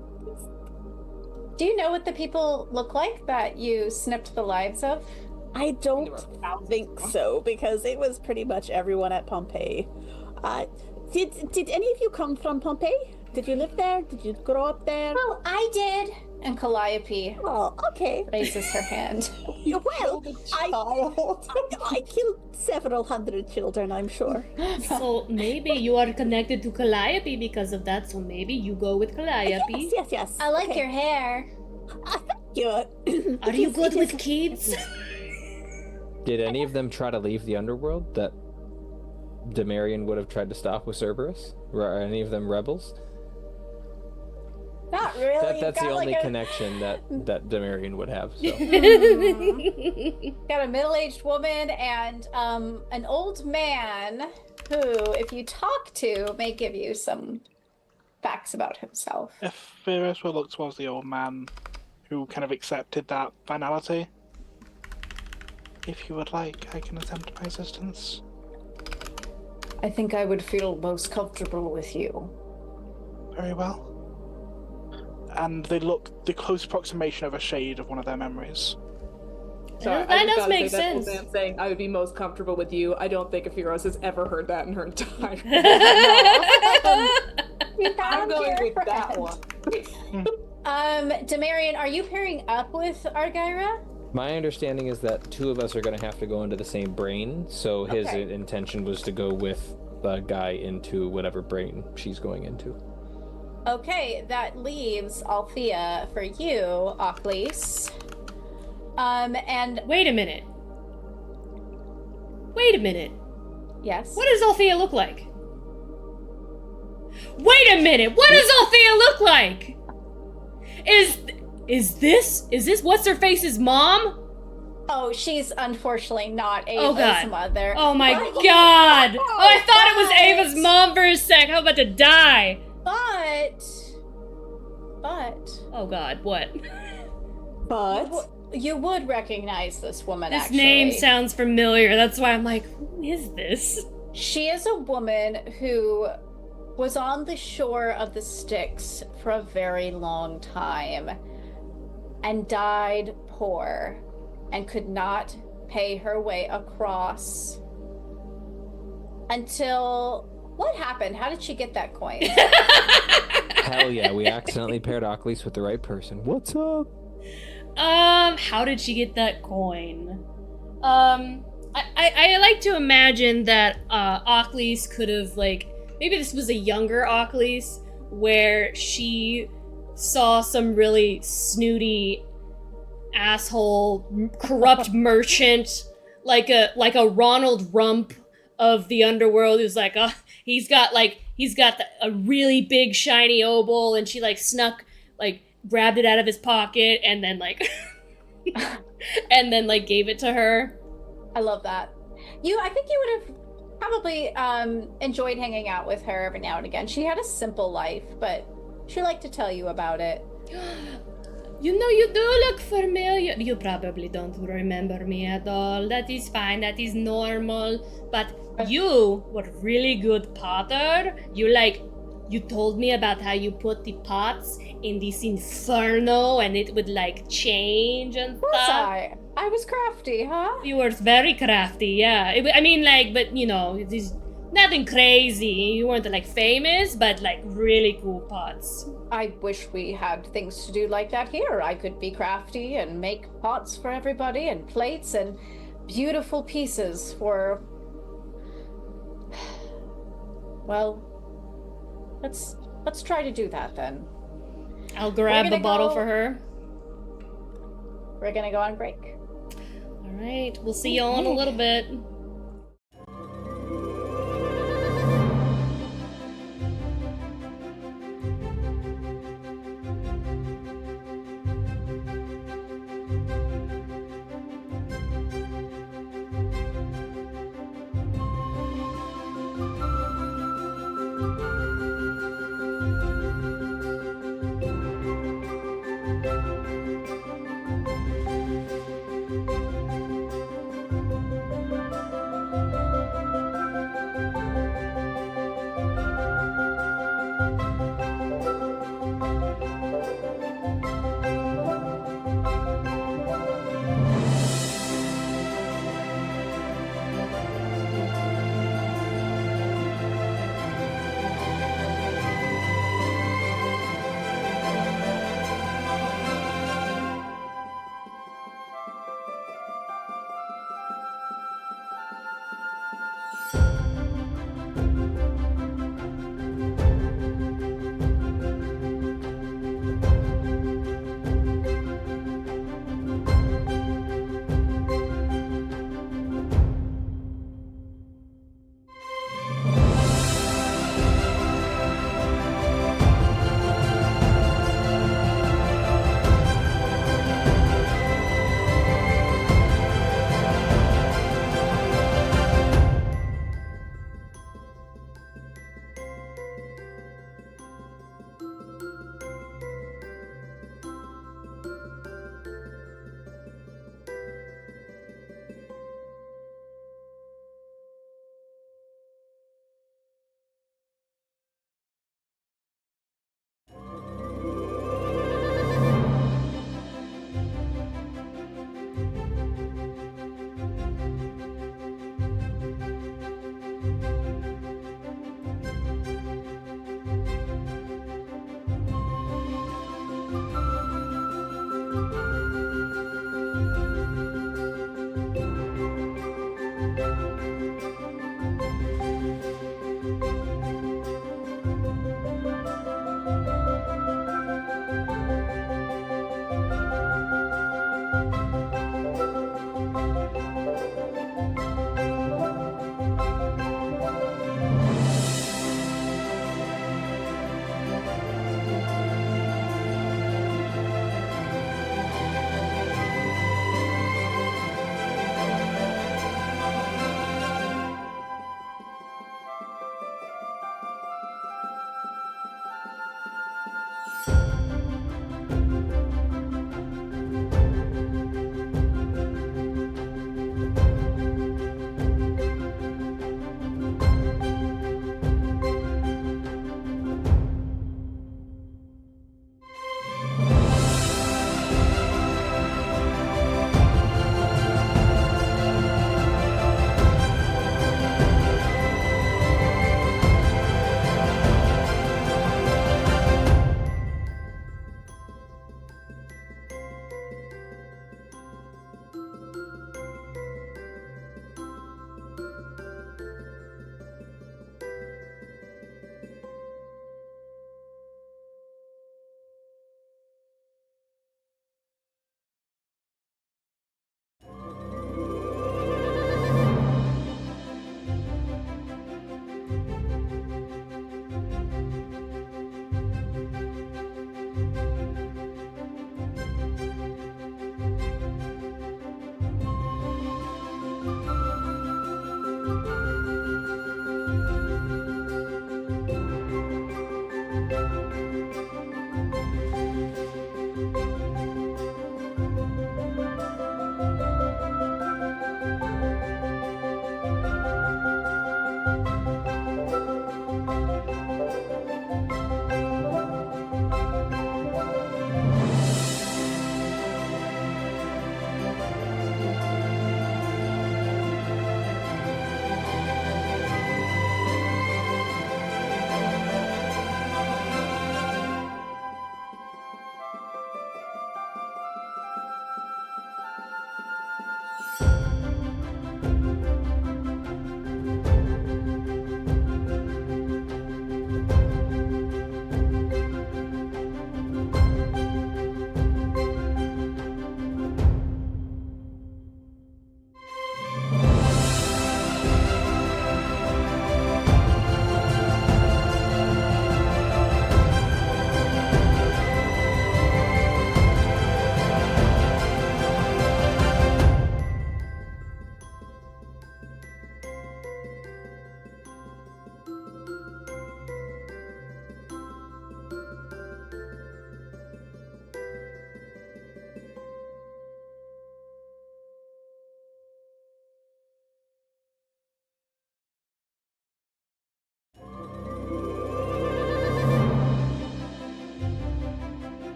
Do you know what the people look like that you snipped the lives of? I don't think so, because it was pretty much everyone at Pompeii. Did any of you come from Pompeii? Did you live there? Did you grow up there? Well, I did. And Calliope Oh, okay. raises her hand. Well, I killed several hundred children, I'm sure. So maybe you are connected to Calliope because of that, so maybe you go with Calliope. Yes. I like Okay. your hair. Thank you. Are you good with kids? Did any of them try to leave the underworld that Demarion would have tried to stop with Cerberus? Are any of them rebels? Not really. That's the Got only like connection that Demarion would have. So. got a middle-aged woman and an old man who, if you talk to, may give you some facts about himself. If Veros will look towards the old man who kind of accepted that finality, if you would like, I can attempt my assistance. I think I would feel most comfortable with you. Very well. And they look the close approximation of a shade of one of their memories. Sorry, That I just does gotta make say that old sense. man saying I would be most comfortable with you. I don't think Afiros has ever heard that in her entire You I'm found going your with that friend. Demarion, are you pairing up with Argyra? My understanding is that two of us are going to have to go into the same brain, so his Okay. intention was to go with the guy into whatever brain she's going into. Okay, that leaves Althea for you, Achlys. And Wait a minute. yes. What does Althea look like? Wait a minute! What does Althea look like? Is this what's her face's mom? Oh, she's unfortunately not Oh, Ava's God. mother. Oh my But- god! Oh, I thought it was but- Ava's mom for a sec. I'm about to die. But Oh god, what? But you would recognize this woman. This actually. name sounds familiar. That's why I'm like, who is this? She is a woman who was on the shore of the Styx for a very long time and died poor and could not pay her way across until what happened? How did she get that coin? Hell yeah, we accidentally paired Achlys with the right person. What's up? How did she get that coin? I like to imagine that Achlys could have, maybe this was a younger Achlys, where she saw some really snooty asshole corrupt merchant, like a Ronald Rump of the underworld, who's like, he's got a really big shiny opal, and she grabbed it out of his pocket and then gave it to her. I love that. I think you would have probably enjoyed hanging out with her every now and again. She had a simple life, but she liked to tell you about it. You know, you do look familiar. You probably don't remember me at all. That is fine. That is normal. But you were really good potter. You you told me about how you put the pots in this inferno and it would like change and Was stuff. I was crafty, huh? You were very crafty, yeah. I mean, like, but you know, it is nothing crazy. You weren't like famous, but like really cool pots. I wish we had things to do like that here. I could be crafty and make pots for everybody and plates and beautiful pieces for. Well, let's try to do that then. I'll grab the gonna bottle go- for her. We're gonna go on break. All right, we'll see you all in a little bit.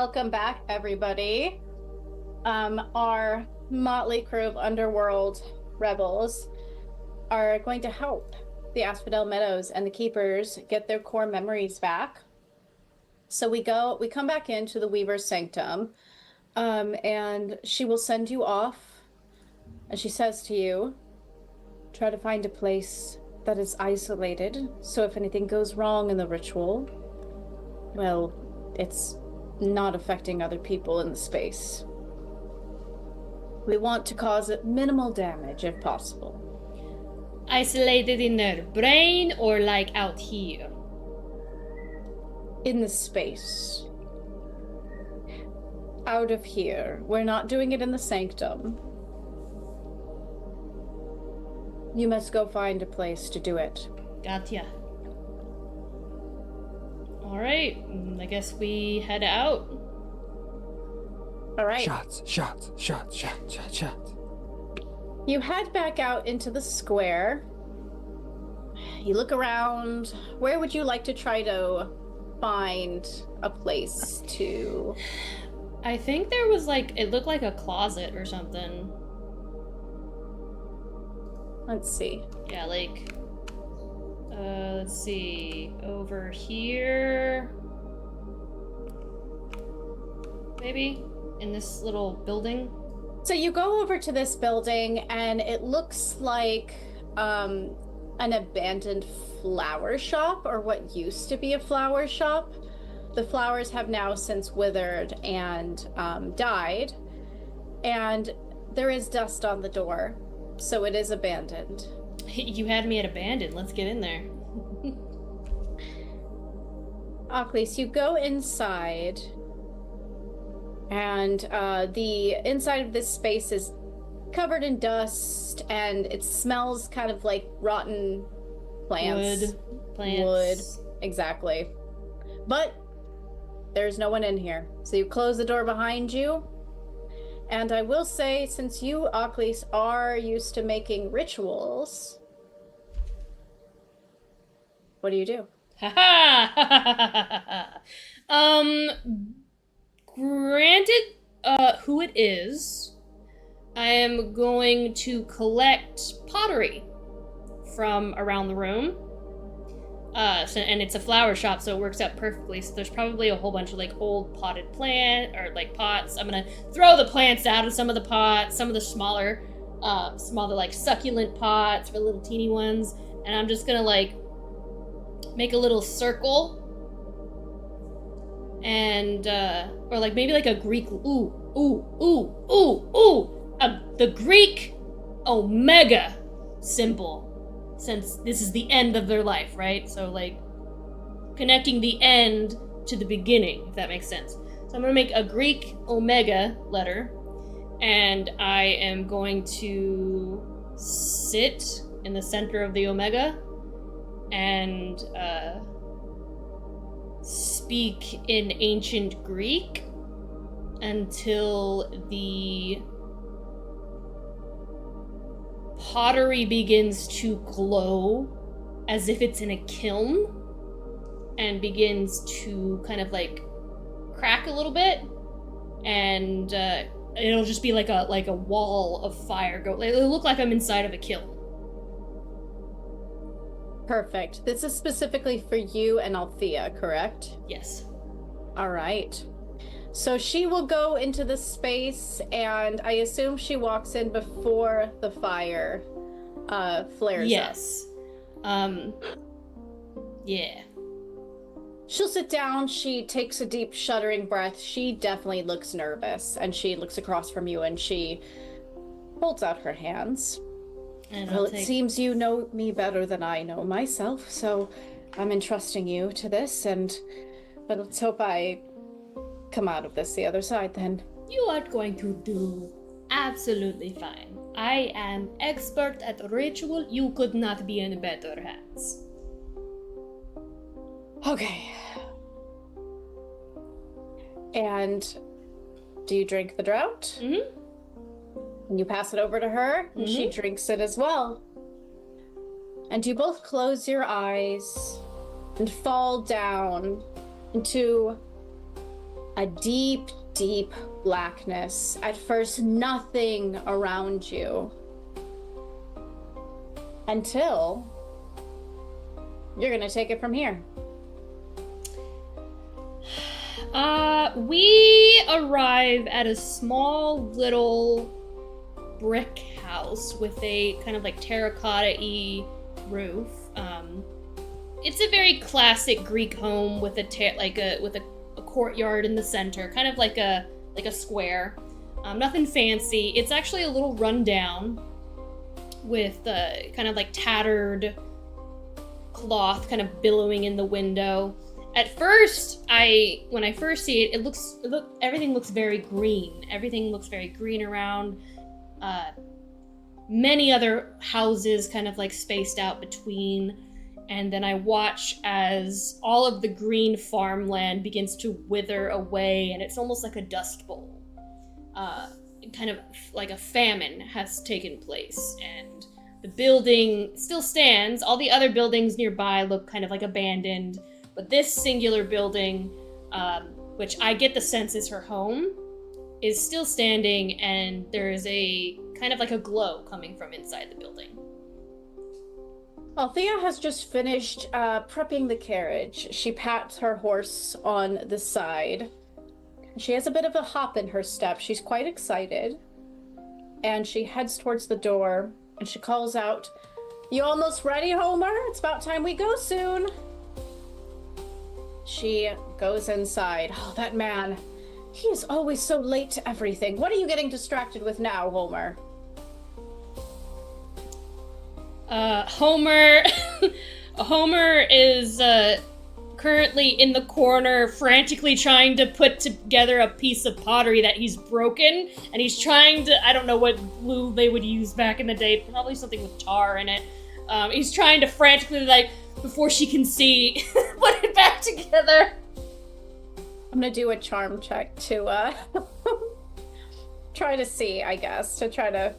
welcome back, everybody. Our motley crew of underworld rebels are going to help the Asphodel Meadows and the Keepers get their core memories back. So we come back into the Weaver's Sanctum, and she will send you off, and she says to you, try to find a place that is isolated, so if anything goes wrong in the ritual, well, it's not affecting other people in the space. We want to cause minimal damage if possible. Isolated in their brain or like out here? In the space. Out of here. We're not doing it in the sanctum. You must go find a place to do it. Gotcha. Alright, I guess we head out. All right. Shots. You head back out into the square. You look around. Where would you like to try to find a place to... I think there was it looked like a closet or something. Let's see. Yeah, let's see, over here. Maybe? In this little building? So you go over to this building, and it looks like an abandoned flower shop, or what used to be a flower shop. The flowers have now since withered and died, and there is dust on the door, so it is abandoned. You had me at abandoned. Let's get in there. Achlys, you go inside, and the inside of this space is covered in dust, and it smells kind of like rotten plants. Wood, exactly. But there's no one in here. So you close the door behind you, and I will say, since you, Achlys, are used to making rituals, what do you do? Granted, who it is, I am going to collect pottery from around the room. And it's a flower shop, so it works out perfectly. So there's probably a whole bunch of old potted plant or pots. I'm gonna throw the plants out of some of the pots, some of the smaller succulent pots for little teeny ones, and I'm just gonna make a little circle, and or maybe a Greek the Greek Omega symbol. Since this is the end of their life, right? So, connecting the end to the beginning, if that makes sense. So I'm gonna make a Greek Omega letter, and I am going to sit in the center of the Omega and speak in ancient Greek until the pottery begins to glow as if it's in a kiln and begins to kind of crack a little bit, and it'll just be like a wall of fire it'll look like I'm inside of a kiln. Perfect. This is specifically for you and Althea, correct? Yes. All right. So she will go into the space, and I assume she walks in before the fire flares up. Yes. Yeah. She'll sit down, she takes a deep shuddering breath. She definitely looks nervous, and she looks across from you, and she holds out her hands. And Well, it seems you know me better than I know myself, so I'm entrusting you to this, but let's hope I come out of this the other side then. You are going to do absolutely fine. I am expert at ritual. You could not be in better hands. Okay. And do you drink the draught? Mm-hmm. And you pass it over to her, and she drinks it as well. And you both close your eyes and fall down into a deep, deep blackness. At first, nothing around you. Until you're gonna take it from here. We arrive at a small little brick house with a kind of like terracotta-y roof. It's a very classic Greek home with a courtyard in the center, kind of like a square. Nothing fancy. It's actually a little rundown with kind of like tattered cloth kind of billowing in the window. At first, when I first see it, everything looks very green. Everything looks very green around. Many other houses kind of like spaced out between. And then I watch as all of the green farmland begins to wither away, and it's almost like a dust bowl. Kind of like a famine has taken place, and the building still stands. All the other buildings nearby look kind of like abandoned, but this singular building, which I get the sense is her home, is still standing, and there is a kind of like a glow coming from inside the building. Althea has just finished prepping the carriage. She pats her horse on the side. She has a bit of a hop in her step. She's quite excited. And she heads towards the door, and she calls out, "You almost ready, Homer? It's about time we go soon." She goes inside. Oh, that man. He is always so late to everything. What are you getting distracted with now, Homer? Homer is currently in the corner frantically trying to put together a piece of pottery that he's broken, and he's trying to, I don't know what glue they would use back in the day, probably something with tar in it. He's trying to frantically, like, before she can see, put it back together. I'm gonna do a charm check to try to see, I guess, to try to...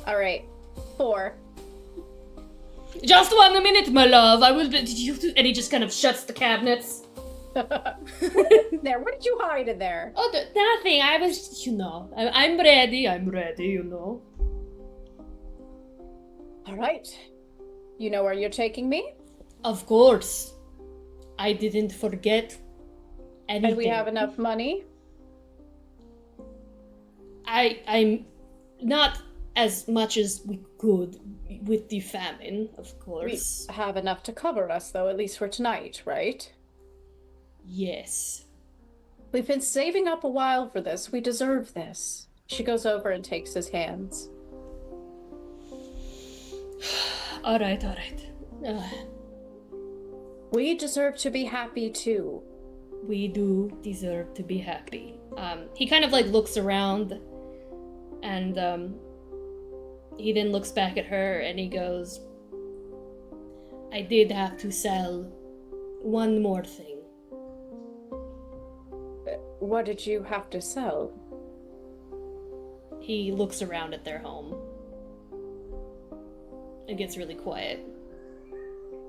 Alright, 4. Just 1 minute, my love. I will. And he just kind of shuts the cabinets. There, what did you hide in there? Oh, nothing. I was, I'm ready. I'm ready. Alright. You know where you're taking me? Of course. I didn't forget anything. And we have enough money? I'm not as much as we could with the famine, of course. We have enough to cover us, though, at least for tonight, right? Yes. We've been saving up a while for this. We deserve this. She goes over and takes his hands. All right. We deserve to be happy, too. We do deserve to be happy. He kind of, like, looks around, and, he then looks back at her and he goes, I did have to sell one more thing. What did you have to sell? He looks around at their home. It gets really quiet.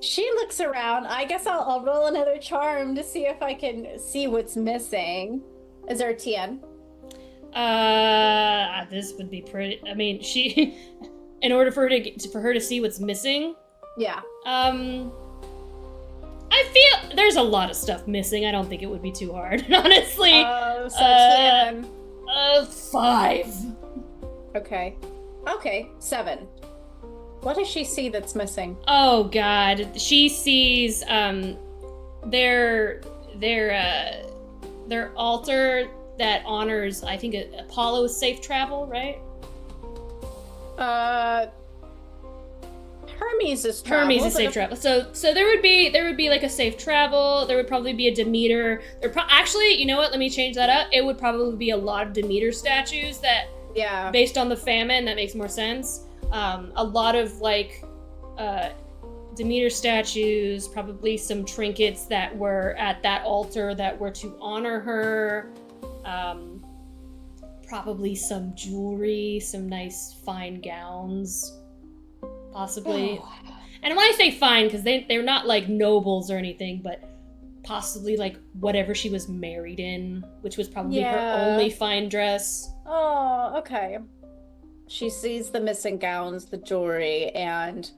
She looks around. I guess I'll roll another charm to see if I can see what's missing. Is there a TN? This would be pretty. I mean, she, in order for her to see what's missing. Yeah. I feel there's a lot of stuff missing. I don't think it would be too hard, honestly. Oh, so TN. 5. Okay. Okay, 7. What does she see that's missing? Oh God, she sees their altar that honors, I think, Apollo's safe travel, right? Hermes is travel. Hermes is safe travel. So there would be like a safe travel. There would probably be a Demeter. Actually, you know what? Let me change that up. It would probably be a lot of Demeter statues that, yeah, based on the famine, that makes more sense. A lot of like Demeter statues, probably some trinkets that were at that altar that were to honor her. Probably some jewelry, some nice fine gowns, possibly. Oh. And when I say fine, because they're not like nobles or anything, but possibly like whatever she was married in, which was probably her Yeah. only fine dress. Oh, okay. She sees the missing gowns, the jewelry, and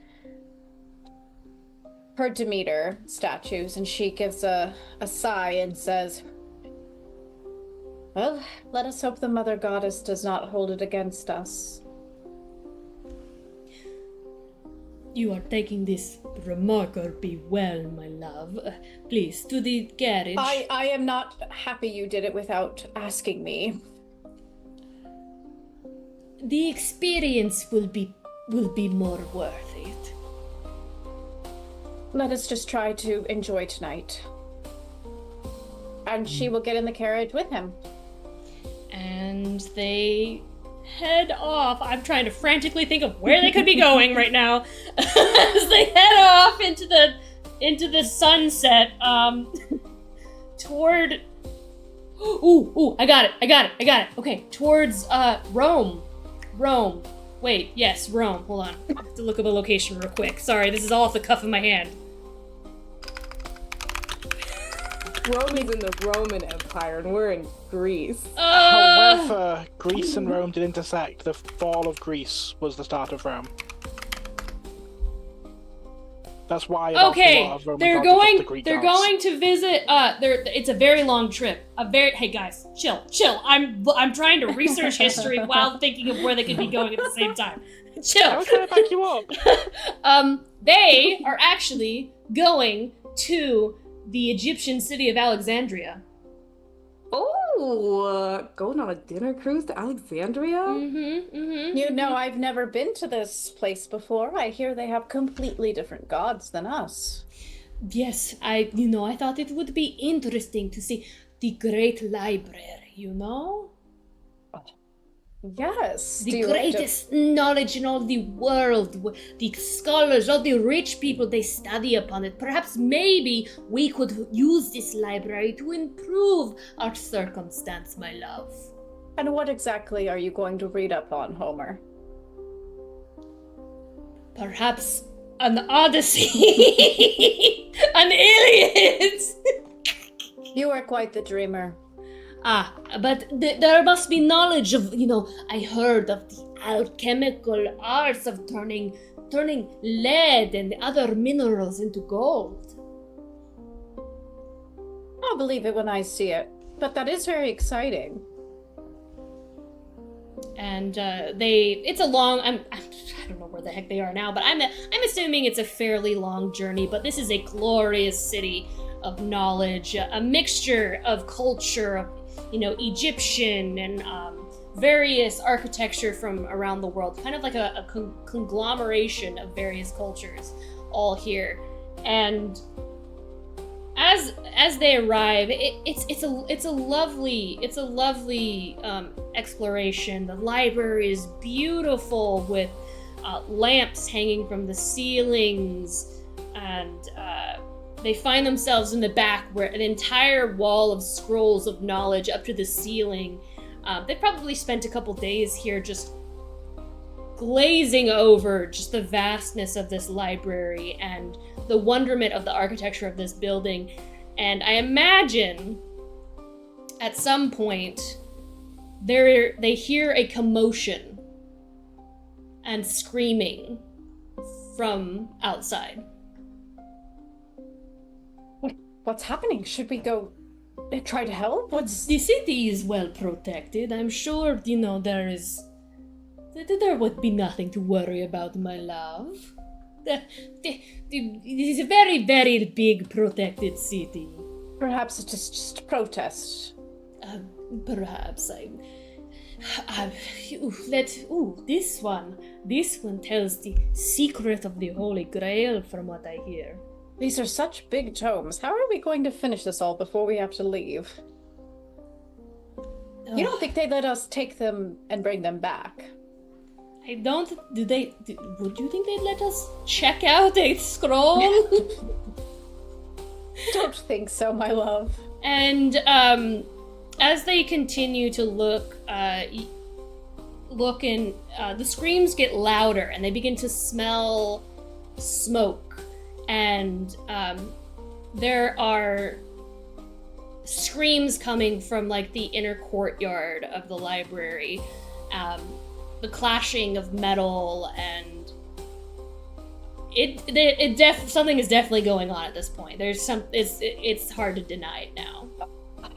her Demeter statues, and she gives a sigh and says, well, let us hope the Mother Goddess does not hold it against us. You are taking this remarkably well, my love. Please, to the carriage. I am not happy you did it without asking me. The experience will be more worth it. Let us just try to enjoy tonight. And she will get in the carriage with him. And they head off. I'm trying to frantically think of where they could be going right now. As they head off into the sunset, toward Ooh, I got it. Okay, towards Rome. Wait, yes, Rome. Hold on. I have to look up a location real quick. Sorry, this is all off the cuff of my hand. Rome is in the Roman Empire, and we're in Greece. However, Greece and Rome did intersect. The fall of Greece was the start of Rome. That's why. A Okay, lot of Roman they're gods are just going. the Greek They're gods. going to visit. It's a very long trip. Hey guys, chill. I'm trying to research history while thinking of where they could be going at the same time. Chill. I was trying to back you up. They are actually going to the Egyptian city of Alexandria. Oh, going on a dinner cruise to Alexandria? You know, I've never been to this place before. I hear they have completely different gods than us. Yes, I thought it would be interesting to see the great library, Yes. The greatest knowledge in all the world. The scholars, all the rich people, they study upon it. Perhaps maybe we could use this library to improve our circumstance, my love. And what exactly are you going to read up on, Homer? Perhaps an Odyssey. An Iliad. You are quite the dreamer. But there must be knowledge of, I heard of the alchemical arts of turning lead and other minerals into gold. I'll believe it when I see it. But that is very exciting. And it's a long, I don't know where the heck they are now, but I'm assuming it's a fairly long journey, but this is a glorious city of knowledge, a mixture of culture, of Egyptian and various architecture from around the world, kind of like a conglomeration of various cultures all here. And as they arrive, it's a lovely exploration. The library is beautiful with lamps hanging from the ceilings, and they find themselves in the back where an entire wall of scrolls of knowledge up to the ceiling. They probably spent a couple days here just glazing over just the vastness of this library and the wonderment of the architecture of this building. And I imagine at some point they hear a commotion and screaming from outside. What's happening? Should we go try to help? The city is well protected. I'm sure, there would be nothing to worry about, my love. It is a very, very big protected city. Perhaps it's just a protest. Perhaps this one tells the secret of the Holy Grail, from what I hear. These are such big tomes. How are we going to finish this all before we have to leave? You don't think they'd let us take them and bring them back? I don't. Would you think they'd let us check out a scroll? Don't think so, my love. And as they continue to look in, the screams get louder, and they begin to smell smoke. And there are screams coming from like the inner courtyard of the library, the clashing of metal, and something is definitely going on at this point. It's hard to deny it now.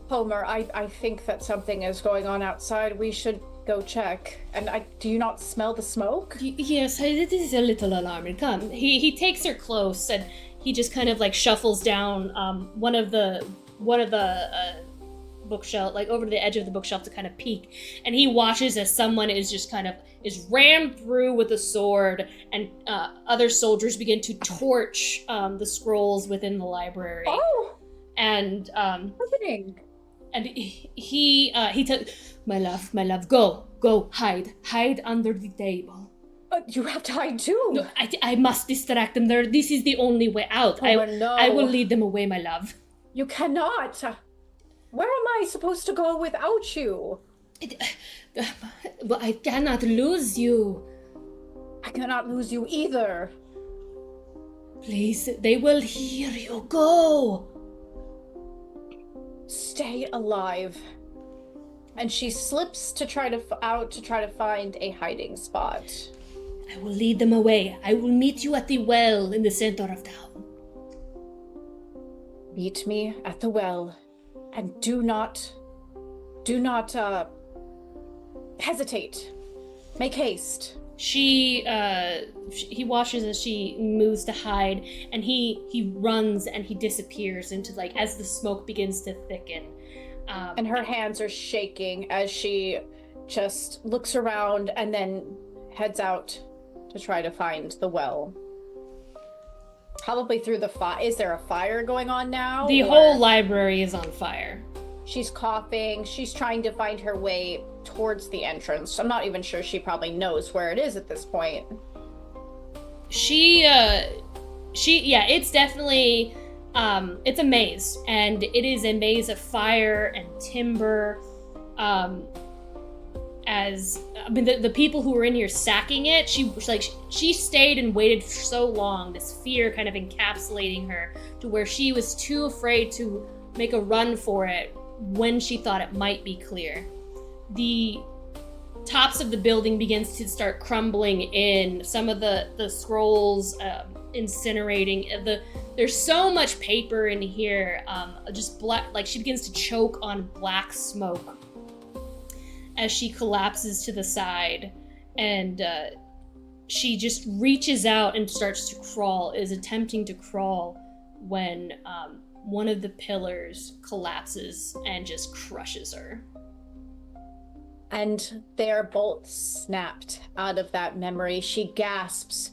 Homer, I think that something is going on outside. We should go check. And do you not smell the smoke? Yes, it is a little alarming. Come. He takes her close, and he just kind of like shuffles down one of the bookshelf, like over to the edge of the bookshelf to kind of peek, and he watches as someone is rammed through with a sword, and other soldiers begin to torch the scrolls within the library. Oh! And Happening. and he my love, go, hide under the table. You have to hide too. No, I must distract them. This is the only way out. Oh, no. I will lead them away, my love. You cannot. Where am I supposed to go without you? But I cannot lose you. I cannot lose you either. Please, they will hear you. Go. Stay alive. And she slips to try to find a hiding spot. I will lead them away. I will meet you at the well in the center of town. Meet me at the well, and do not hesitate. Make haste. He watches as she moves to hide, and he runs and he disappears into like as the smoke begins to thicken. And her hands are shaking as she just looks around and then heads out to try to find the well. Probably through the fire. Is there a fire going on now? The whole library is on fire. She's coughing. She's trying to find her way towards the entrance. I'm not even sure she probably knows where it is at this point. It's definitely, it's a maze, and it is a maze of fire and timber. The people who were in here sacking it, she stayed and waited for so long, this fear kind of encapsulating her to where she was too afraid to make a run for it when she thought it might be clear. The tops of the building begins to start crumbling in, some of the scrolls incinerating. There's so much paper in here, just black, like she begins to choke on black smoke as she collapses to the side, and she just reaches out and starts to crawl, is attempting to crawl when one of the pillars collapses and just crushes her. And they are both snapped out of that memory. She gasps.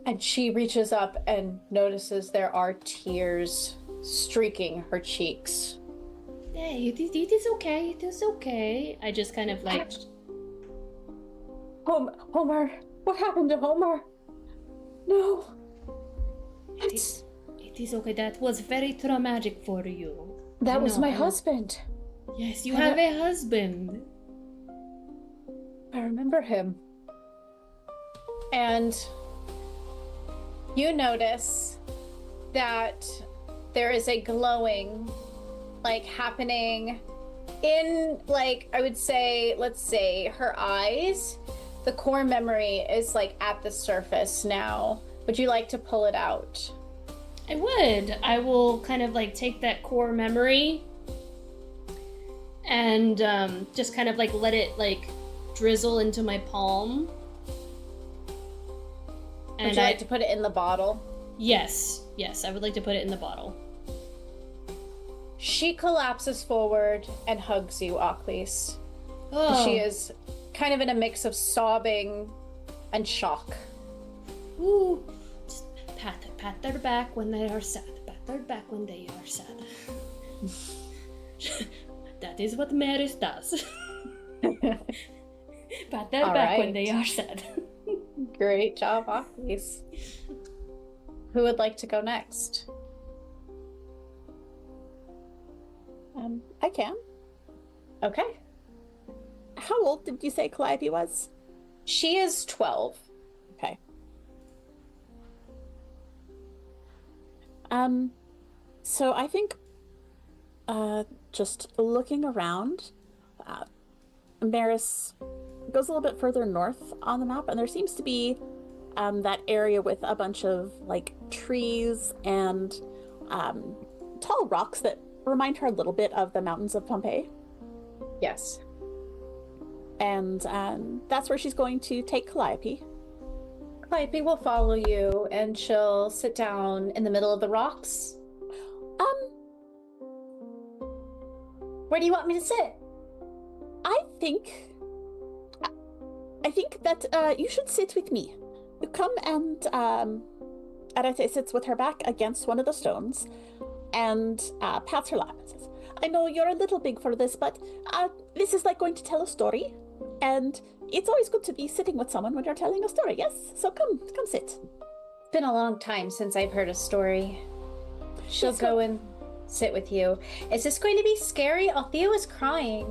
And she reaches up and notices there are tears streaking her cheeks. Hey, it is okay. It is okay. I just kind of like... Homer. What happened to Homer? No. It is okay. That was very traumatic for you. That was my husband. Yes, you have a husband. I remember him. And you notice that there is a glowing, like, happening in, like, I would say, let's say, her eyes. The core memory is, like, at the surface now. Would you like to pull it out? I would. I will kind of, like, take that core memory and just kind of, like, let it, like, drizzle into my palm. And would you like to put it in the bottle? Yes, I would like to put it in the bottle. She collapses forward and hugs you, Achlys. Oh. She is kind of in a mix of sobbing and shock. Ooh. Just pat their back when they are sad. Pat their back when they are sad. That is what Maris does. Pat their back when they are sad. Great job, Achlys. Who would like to go next? I can. Okay. How old did you say Calliope was? She is 12. Okay. So I think Just looking around, Maris goes a little bit further north on the map, and there seems to be that area with a bunch of like trees and tall rocks that remind her a little bit of the mountains of Pompeii. Yes. And that's where she's going to take Calliope. Calliope will follow you, and she'll sit down in the middle of the rocks. Where do you want me to sit? I think that you should sit with me. You come and Arete sits with her back against one of the stones and pats her lap and says, I know you're a little big for this, but this is like going to tell a story. And it's always good to be sitting with someone when you're telling a story, yes? So come sit. It's been a long time since I've heard a story. She'll go and sit with you. Is this going to be scary? Althea was crying.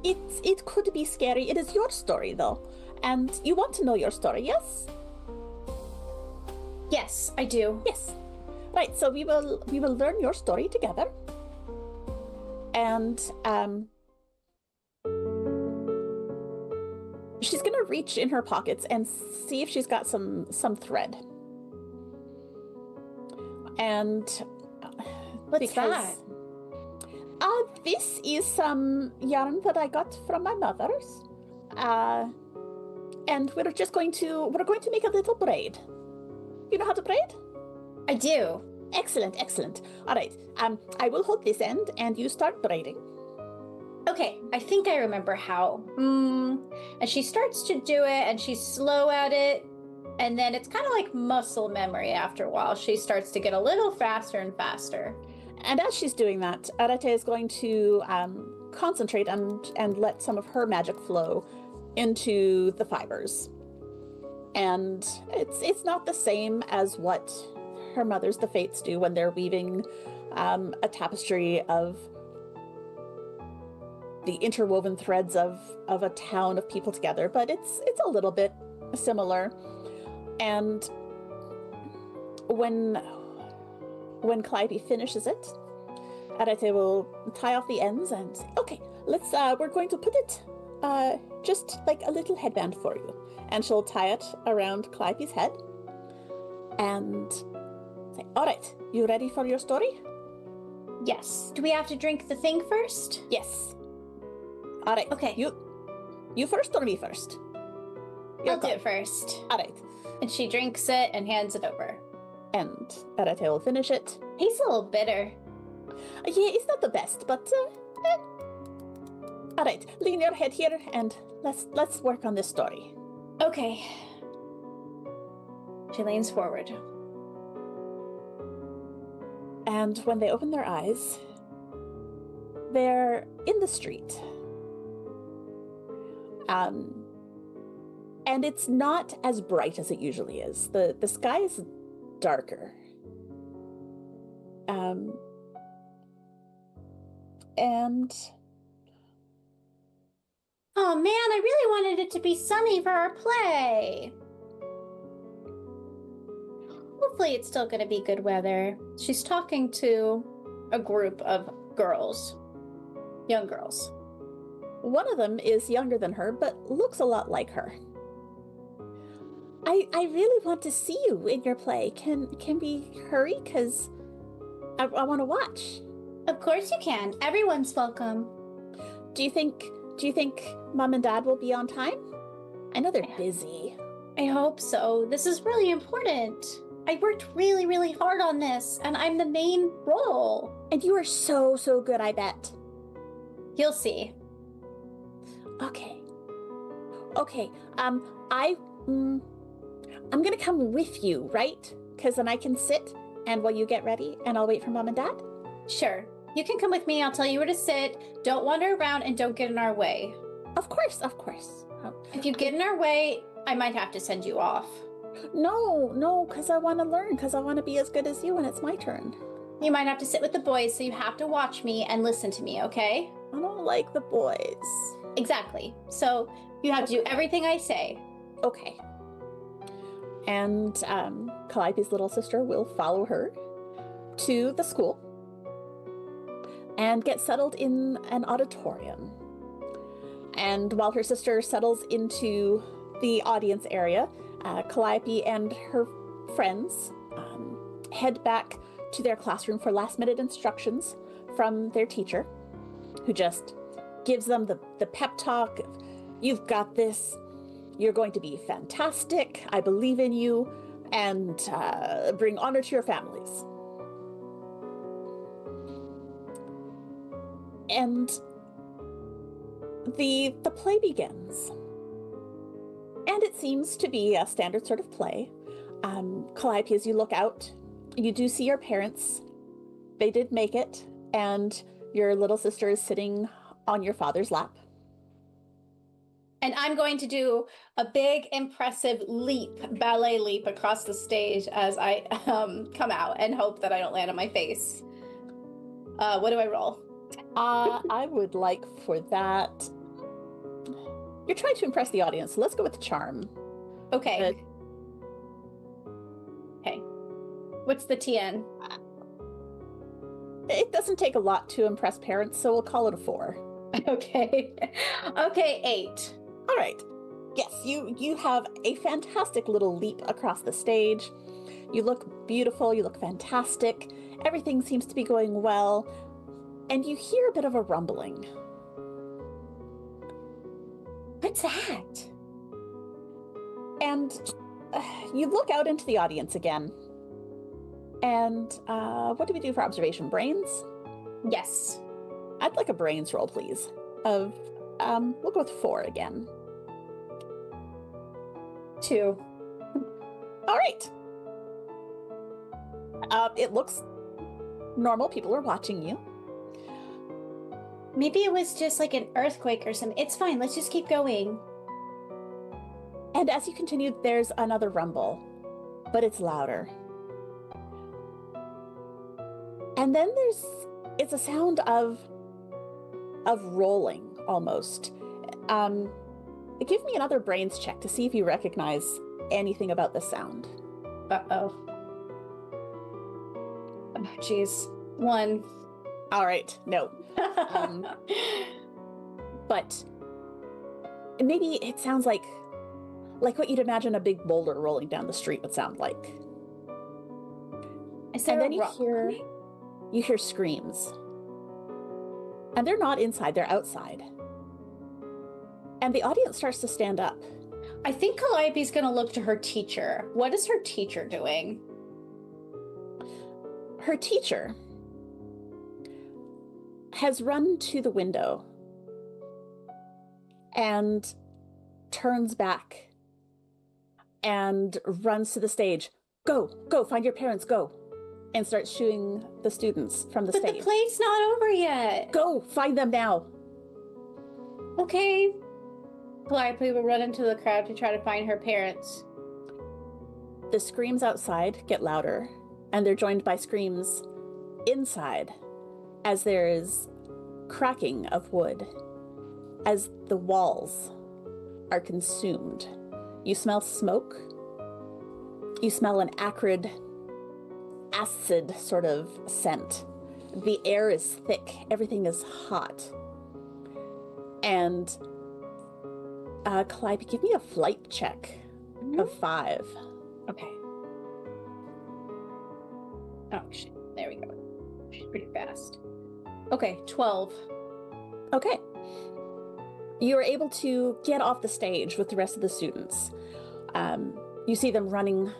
It could be scary. It is your story, though. And you want to know your story, yes? Yes, I do. Yes. Right, so we will learn your story together. And she's gonna reach in her pockets and see if she's got some thread. And what's that? This is some yarn that I got from my mother's. And we're going to make a little braid. You know how to braid? I do. Excellent. All right. I will hold this end and you start braiding. Okay, I think I remember how. And she starts to do it, and she's slow at it, and then it's kind of like muscle memory after a while. She starts to get a little faster and faster. And as she's doing that, Arete is going to concentrate and let some of her magic flow into the fibers. And it's not the same as what her mother's the Fates do when they're weaving a tapestry of the interwoven threads of a town of people together, but it's a little bit similar. And when Calliope finishes it, Arete will tie off the ends and say, okay, we're going to put it just like a little headband for you. And she'll tie it around Calliope's head and say, all right, you ready for your story? Yes. Do we have to drink the thing first? Yes. All right. Okay. You first or me first? I'll do it first. All right. And she drinks it and hands it over. And Arete will finish it. He's a little bitter. Yeah, it's not the best, but all right, lean your head here and let's work on this story. Okay. She leans forward. And when they open their eyes, they're in the street. And it's not as bright as it usually is. The sky is darker. And oh man, I really wanted it to be sunny for our play. Hopefully it's still going to be good weather. She's talking to a group of girls. Young girls. one of them is younger than her, but looks a lot like her. I really want to see you in your play. Can we hurry? Because I want to watch. Of course you can. Everyone's welcome. Do you think Mom and Dad will be on time? I know they're busy. I hope so. This is really important. I worked really, really hard on this, and I'm the main role. And you are so good, I bet. You'll see. Okay. I'm gonna come with you, right? Because then I can sit, and while you get ready, and I'll wait for Mom and Dad? Sure. You can come with me. I'll tell you where to sit. Don't wander around and don't get in our way. Of course. If you get in our way, I might have to send you off. No, because I want to learn, because I want to be as good as you when it's my turn. You might have to sit with the boys, so you have to watch me and listen to me, okay? I don't like the boys. Exactly. So you have to do everything I say. Okay. And Calliope's little sister will follow her to the school. and get settled in an auditorium. And while her sister settles into the audience area, Calliope and her friends head back to their classroom for last-minute instructions from their teacher, who just gives them the pep talk of, "You've got this. You're going to be fantastic. I believe in you, and bring honor to your families." And the play begins. And it seems to be a standard sort of play. Calliope, as you look out, you do see your parents. They did make it, and your little sister is sitting on your father's lap. And I'm going to do a big, impressive leap, ballet leap across the stage as I come out and hope that I don't land on my face. What do I roll? I would like for that. You're trying to impress the audience, so let's go with charm. Okay. Okay. What's the TN? It doesn't take a lot to impress parents, so we'll call it a 4. Okay. Okay, 8. All right. Yes, you have a fantastic little leap across the stage. You look beautiful, you look fantastic. Everything seems to be going well. And you hear a bit of a rumbling. What's that? And you look out into the audience again. And what do we do for observation? Brains? Yes. I'd like a brains roll, please. We'll go with 4 again. 2. All right. It looks normal. People are watching you. Maybe it was just like an earthquake or something. It's fine. Let's just keep going. And as you continue, there's another rumble, but it's louder. And then it's a sound of rolling almost. Give me another brains check to see if you recognize anything about the sound. Uh-oh. Oh, jeez. 1. All right, no. But maybe it sounds like what you'd imagine a big boulder rolling down the street would sound like. Is there And then a rock coming? you hear screams. And they're not inside, they're outside. And the audience starts to stand up. I think Calliope's gonna look to her teacher. What is her teacher doing? Her teacher has run to the window and turns back and runs to the stage. Go, find your parents, go. And starts shooing the students from the But stage. the play's not over yet. Go, find them now. Okay. Calliope will run into the crowd to try to find her parents. The screams outside get louder, and they're joined by screams inside as there is cracking of wood, as the walls are consumed. You smell smoke. You smell an acrid, acid sort of scent. The air is thick. Everything is hot. And Calliope, give me a flight check of 5. Okay. Oh, shit. There we go. She's pretty fast. Okay, 12. Okay. You are able to get off the stage with the rest of the students. You see them running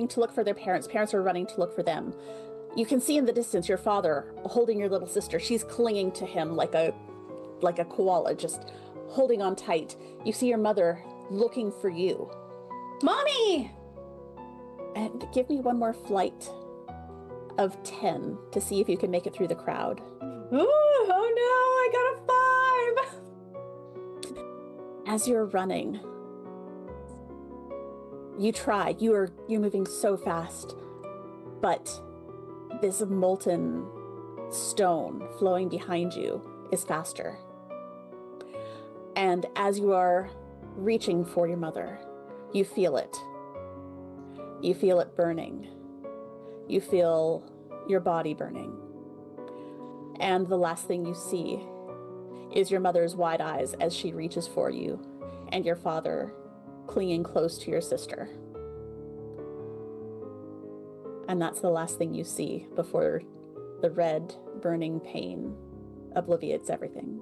to look for their parents. Parents are running to look for them. You can see in the distance your father holding your little sister. She's clinging to him like a koala, just holding on tight. You see your mother looking for you. Mommy! And give me one more flight of 10 to see if you can make it through the crowd. Ooh, oh no, I got a 5! As you're running, you try. You're moving so fast, but this molten stone flowing behind you is faster. And as you are reaching for your mother, you feel it. You feel it burning. You feel your body burning. And the last thing you see is your mother's wide eyes as she reaches for you, and your father clinging close to your sister. And that's the last thing you see before the red, burning pain obliviates everything.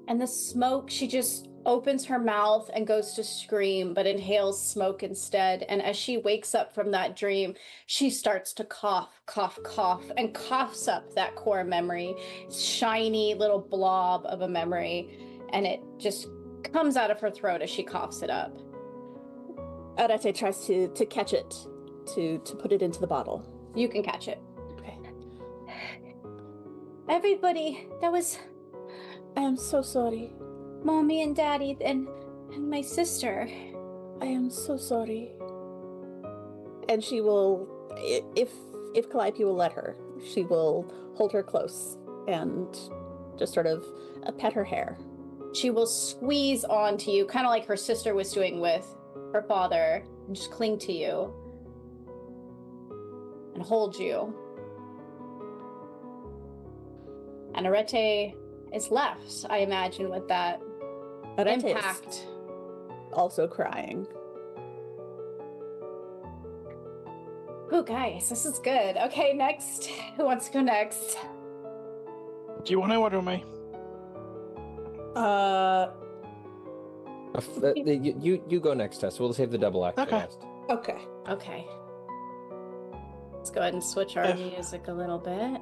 And the smoke, she just opens her mouth and goes to scream, but inhales smoke instead. And as she wakes up from that dream, she starts to cough, cough, cough, and coughs up that core memory, shiny little blob of a memory. And it just comes out of her throat as she coughs it up. Arete tries to catch it, to put it into the bottle. You can catch it. Okay. Everybody, that was I am so sorry. Mommy and Daddy and my sister. I am so sorry. And she will, if Calliope will let her, she will hold her close and just sort of pet her hair. She will squeeze onto you, kind of like her sister was doing with her father, and just cling to you and hold you. And Arete is left, I imagine, with that Arete impact. is also crying. Oh, guys, this is good. Okay, next. Who wants to go next? Do you want to order me? You go next, Tess. We'll save the double act for Okay. last. Okay. Okay. Let's go ahead and switch our If- music a little bit.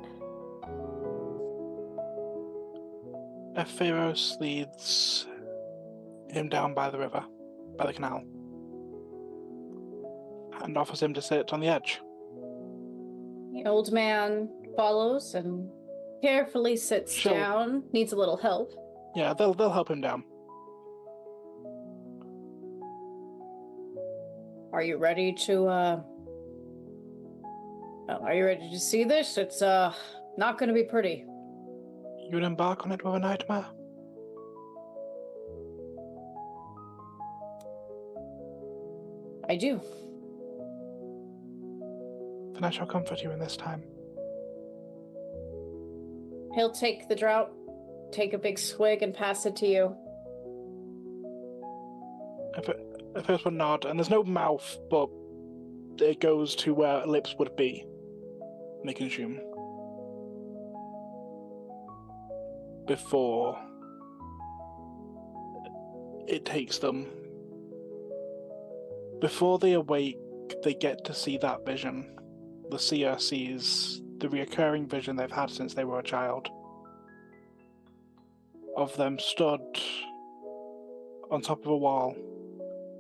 Epheros leads him down by the river, by the canal, and offers him to sit on the edge. The old man follows and carefully sits Sure. down. Needs a little help. Yeah, they'll help him down. Are you ready to are you ready to see this? It's not gonna be pretty. You would embark on it with a nightmare? I do. Then I shall comfort you in this time. He'll take the draught, take a big swig, and pass it to you. Epheros will nod, and there's no mouth, but it goes to where lips would be. And they consume. Before it takes them. Before they awake, they get to see that vision. The seer sees the reoccurring vision they've had since they were a child. Of them stood on top of a wall,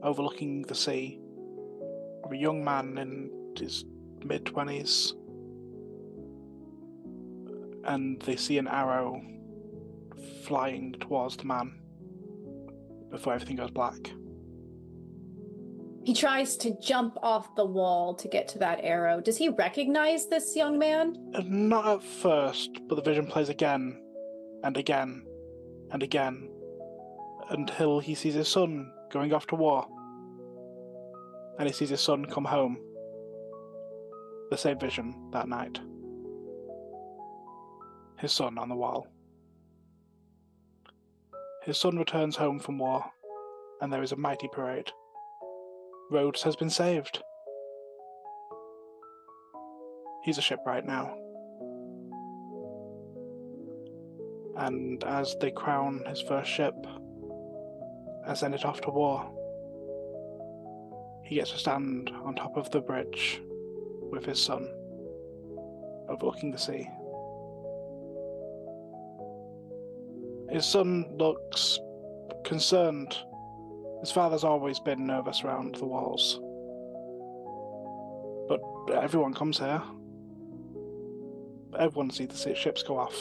overlooking the sea, of a young man in his mid-20s. And they see an arrow flying towards the man before everything goes black. He tries to jump off the wall to get to that arrow. Does he recognize this young man? Not at first, but the vision plays again and again and again until he sees his son going off to war. And he sees his son come home. The same vision that night. His son on the wall. His son returns home from war, and there is a mighty parade. Rhodes has been saved. He's a shipwright now. And as they crown his first ship and send it off to war, he gets to stand on top of the bridge with his son, overlooking the sea. His son looks concerned. His father's always been nervous around the walls. But everyone comes here. Everyone sees the ships go off.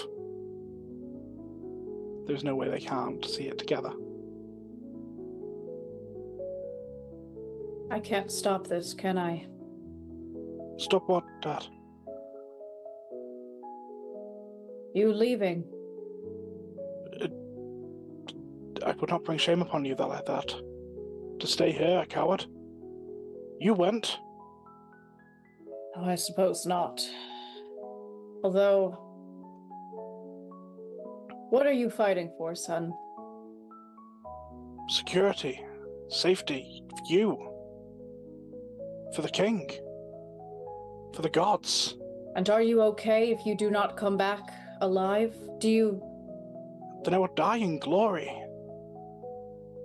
There's no way they can't see it together. I can't stop this, can I? Stop what, Dad? You leaving? I would not bring shame upon you like that. To stay here, a coward. You went. Oh, I suppose not. Although, What are you fighting for, son? Security, safety, you. For the king. For the gods. And are you okay if you do not come back alive? Then I will die in glory.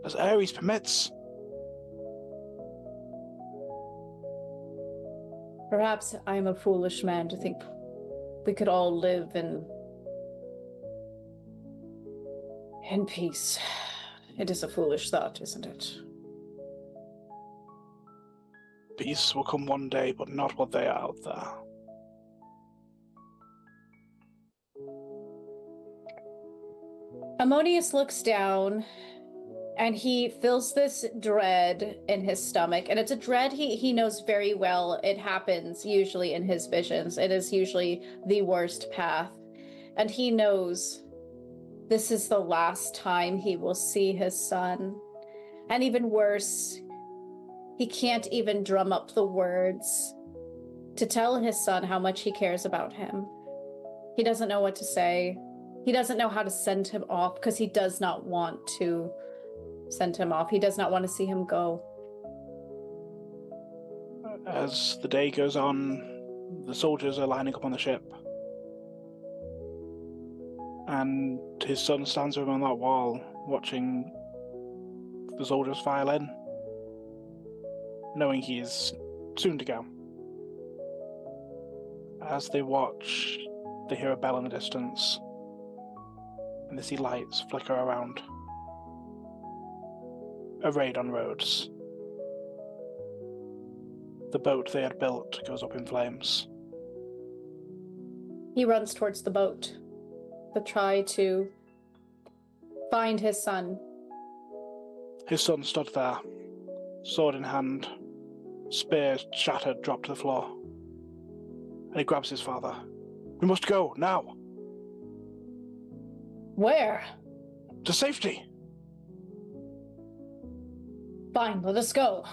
As Ares permits. Perhaps I am a foolish man to think we could all live in peace. It is a foolish thought, isn't it? Peace will come one day, but not while they are out there. Ammonius looks down and he feels this dread in his stomach. And it's a dread he knows very well. It happens usually in his visions. It is usually the worst path. And he knows this is the last time he will see his son. And even worse, he can't even drum up the words to tell his son how much he cares about him. He doesn't know what to say. He doesn't know how to send him off because he does not want to send him off. He does not want to see him go. As the day goes on, the soldiers are lining up on the ship. And his son stands over on that wall, watching the soldiers file in, knowing he is soon to go. As they watch, they hear a bell in the distance, and they see lights flicker around. A raid on Rhodes. The boat they had built goes up in flames. He runs towards the boat to try to find his son. His son stood there, sword in hand, spear shattered, dropped to the floor. And he grabs his father. We must go, now! Where? To safety! Fine, let us go.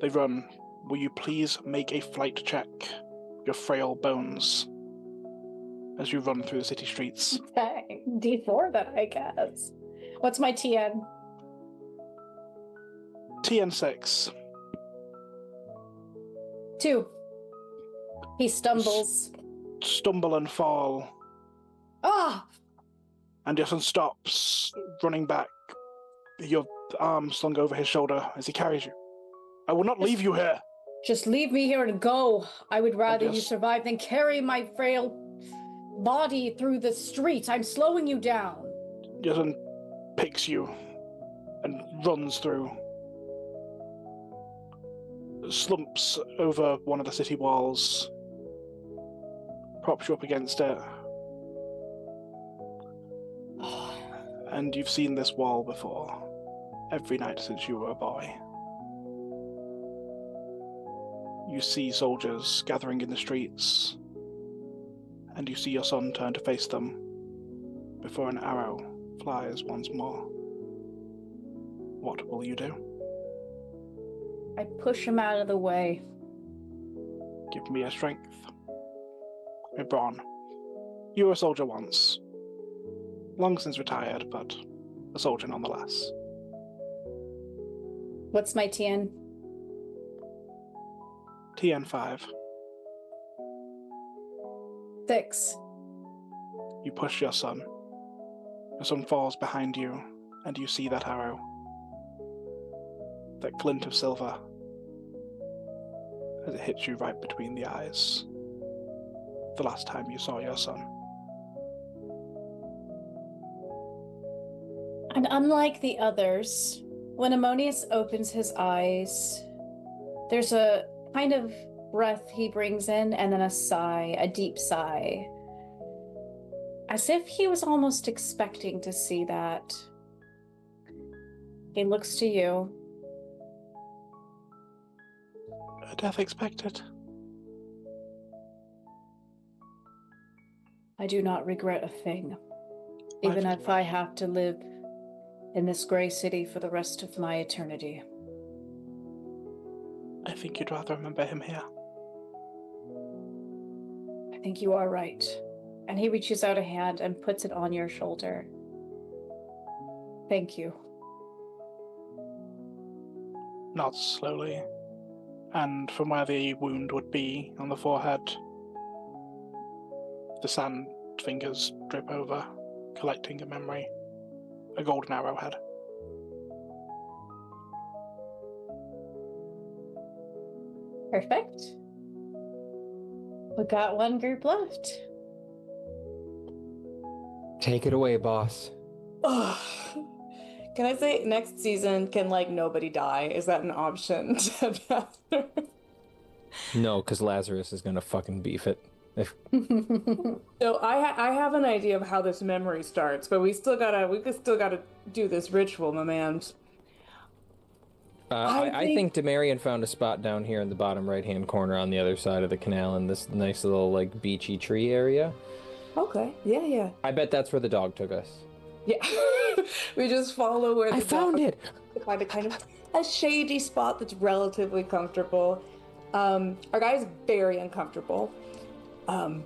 They run. Will you please make a flight check? Your frail bones. As you run through the city streets. Dang, D4 then, I guess. What's my TN? TN6. 2. He stumbles. Stumble and fall. Ah! And your son stops, running back, your arm slung over his shoulder as he carries you. I will not leave you here. Just leave me here and go. I would rather you just- survive than carry my frail body through the streets. I'm slowing you down. Your son picks you and runs through. Slumps over one of the city walls. Props you up against it. And you've seen this wall before. Every night since you were a boy. You see soldiers gathering in the streets, and you see your son turn to face them before an arrow flies once more. What will you do? I push him out of the way. Give me a strength. A brawn. You were a soldier once. Long since retired, but a soldier nonetheless. What's my TN? TN5. 6. You push your son. Your son falls behind you, and you see that arrow. That glint of silver. As it hits you right between the eyes. The last time you saw your son. And unlike the others, when Ammonius opens his eyes, there's a kind of breath he brings in and then a sigh, a deep sigh. As if he was almost expecting to see that. He looks to you. A death expected. I do not regret a thing. Neither Even do if I have to live in this gray city for the rest of my eternity. I think you'd rather remember him here. I think you are right. And he reaches out a hand and puts it on your shoulder. Thank you. Nods slowly. And from where the wound would be on the forehead, the sand fingers drip over, collecting a memory. A golden arrowhead. Perfect. We got one group left. Take it away, boss. Ugh. Can I say next season, can like nobody die? Is that an option? No, because Lazarus is gonna fucking beef it. If... So I have an idea of how this memory starts, but we still gotta do this ritual, my man. I think Demarion found a spot down here in the bottom right-hand corner on the other side of the canal in this nice little like beachy tree area. Okay. Yeah. I bet that's where the dog took us. Yeah. We just follow where I found it. to find a kind of a shady spot that's relatively comfortable. Our guy's very uncomfortable. I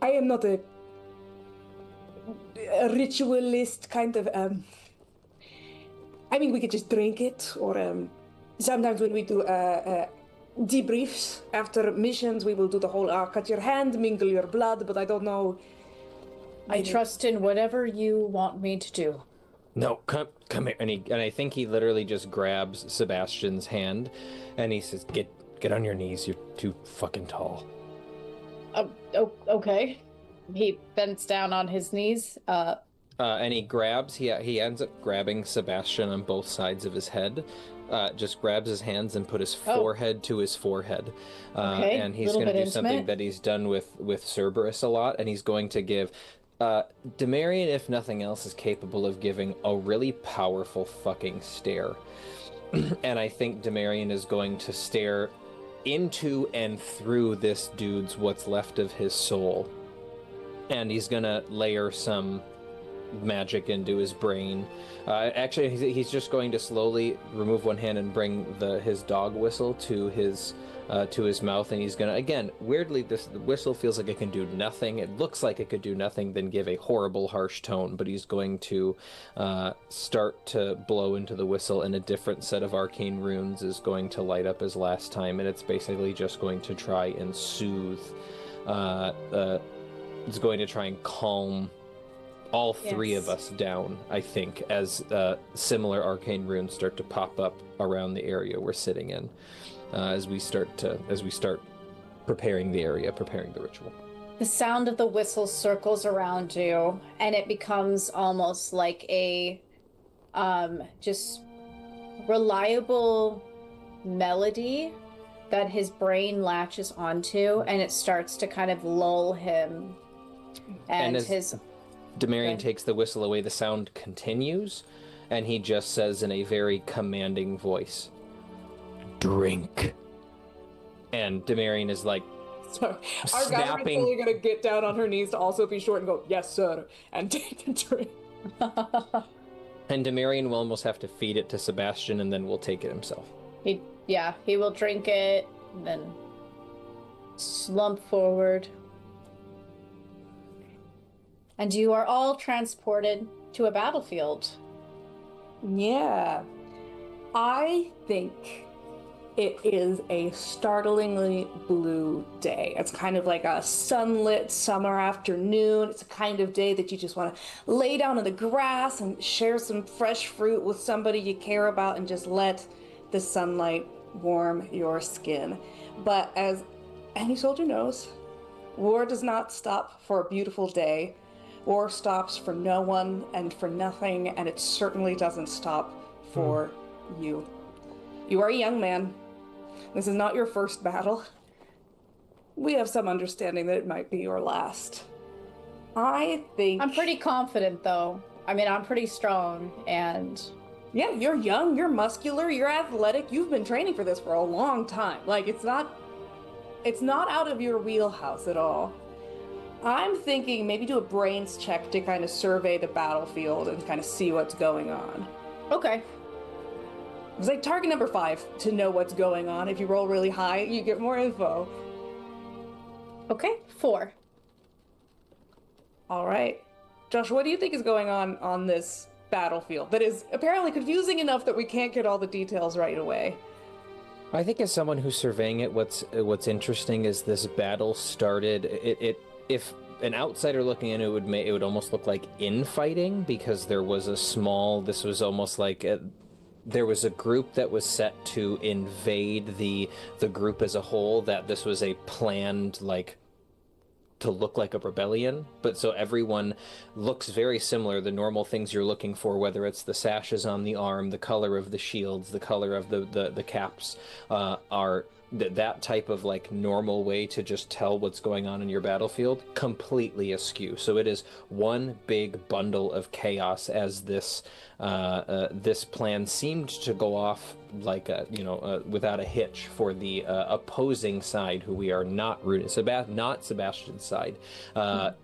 am not a ritualist kind of. I mean, we could just drink it, or sometimes when we do debriefs after missions, we will do the whole cut your hand, mingle your blood. But I don't know. I trust in whatever you want me to do. No, come here. And I think he literally just grabs Sebastian's hand, and he says, "Get on your knees. You're too fucking tall." Okay. He bends down on his knees. And he ends up grabbing Sebastian on both sides of his head. Just grabs his hands and put his forehead to his forehead. Okay. And he's going to do something that he's done with Cerberus a lot, and he's going to give... Demarion, if nothing else, is capable of giving a really powerful fucking stare. And I think Demarion is going to stare into and through this dude's what's left of his soul. And he's going to layer some magic into his brain. Actually, he's just going to slowly remove one hand and bring his dog whistle to his mouth, and he's gonna, again, weirdly, the whistle feels like it can do nothing. It looks like it could do nothing, then give a horrible, harsh tone, but he's going to start to blow into the whistle, and a different set of arcane runes is going to light up as last time, and it's basically just going to try and soothe, it's going to try and calm all three of us down, I think, as similar arcane runes start to pop up around the area we're sitting in, as we start preparing the area, preparing the ritual. The sound of the whistle circles around you, and it becomes almost like a just reliable melody that his brain latches onto, and it starts to kind of lull him. And his Demarion takes the whistle away, the sound continues, and he just says in a very commanding voice, "Drink." And Demarion is like, sorry, our guy is totally gonna get down on her knees to also be short and go, "Yes, sir," and take the drink. And Demarion will almost have to feed it to Sebastian, and then will take it himself. He will drink it, and then slump forward. And you are all transported to a battlefield. Yeah. I think it is a startlingly blue day. It's kind of like a sunlit summer afternoon. It's a kind of day that you just want to lay down in the grass and share some fresh fruit with somebody you care about and just let the sunlight warm your skin. But as any soldier knows, war does not stop for a beautiful day. War stops for no one and for nothing, and it certainly doesn't stop for you. You are a young man. This is not your first battle. We have some understanding that it might be your last. I think... I'm pretty confident, though. I mean, I'm pretty strong, and... Yeah, you're young, you're muscular, you're athletic. You've been training for this for a long time. Like, it's not out of your wheelhouse at all. I'm thinking maybe do a brains check to kind of survey the battlefield and kind of see what's going on. Okay. It's like target number 5 to know what's going on. If you roll really high, you get more info. Okay, 4. All right. Josh, what do you think is going on this battlefield that is apparently confusing enough that we can't get all the details right away? I think as someone who's surveying it, what's interesting is this battle started. If an outsider looking in, it would almost look like infighting, because there was a small. This was almost like there was a group that was set to invade the group as a whole. That this was a planned, like, to look like a rebellion, but so everyone looks very similar. The normal things you're looking for, whether it's the sashes on the arm, the color of the shields, the color of the caps, are that type of like normal way to just tell what's going on in your battlefield, completely askew. So it is one big bundle of chaos as this this plan seemed to go off like without a hitch for the opposing side, who we are not rooting. Not Sebastian's side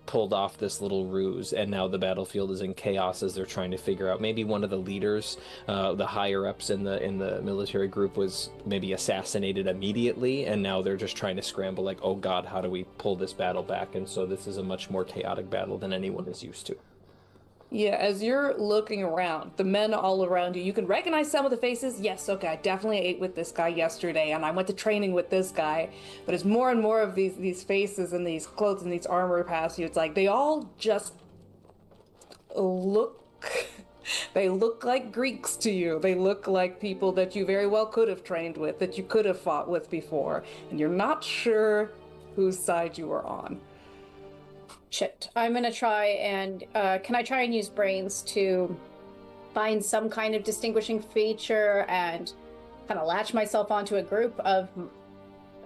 pulled off this little ruse, and now the battlefield is in chaos as they're trying to figure out. Maybe one of the leaders, the higher ups in the military group, was maybe assassinated immediately, and now they're just trying to scramble. Like, oh God, how do we pull this battle back? And so this is a much more chaotic battle than anyone is used to. Yeah, as you're looking around, the men all around you, you can recognize some of the faces. Yes, okay, I definitely ate with this guy yesterday, and I went to training with this guy. But as more and more of these faces and these clothes and these armor pass you, it's like they all just look... They look like Greeks to you. They look like people that you very well could have trained with, that you could have fought with before, and you're not sure whose side you are on. Shit. I'm gonna try and can I try and use brains to find some kind of distinguishing feature and kind of latch myself onto a group of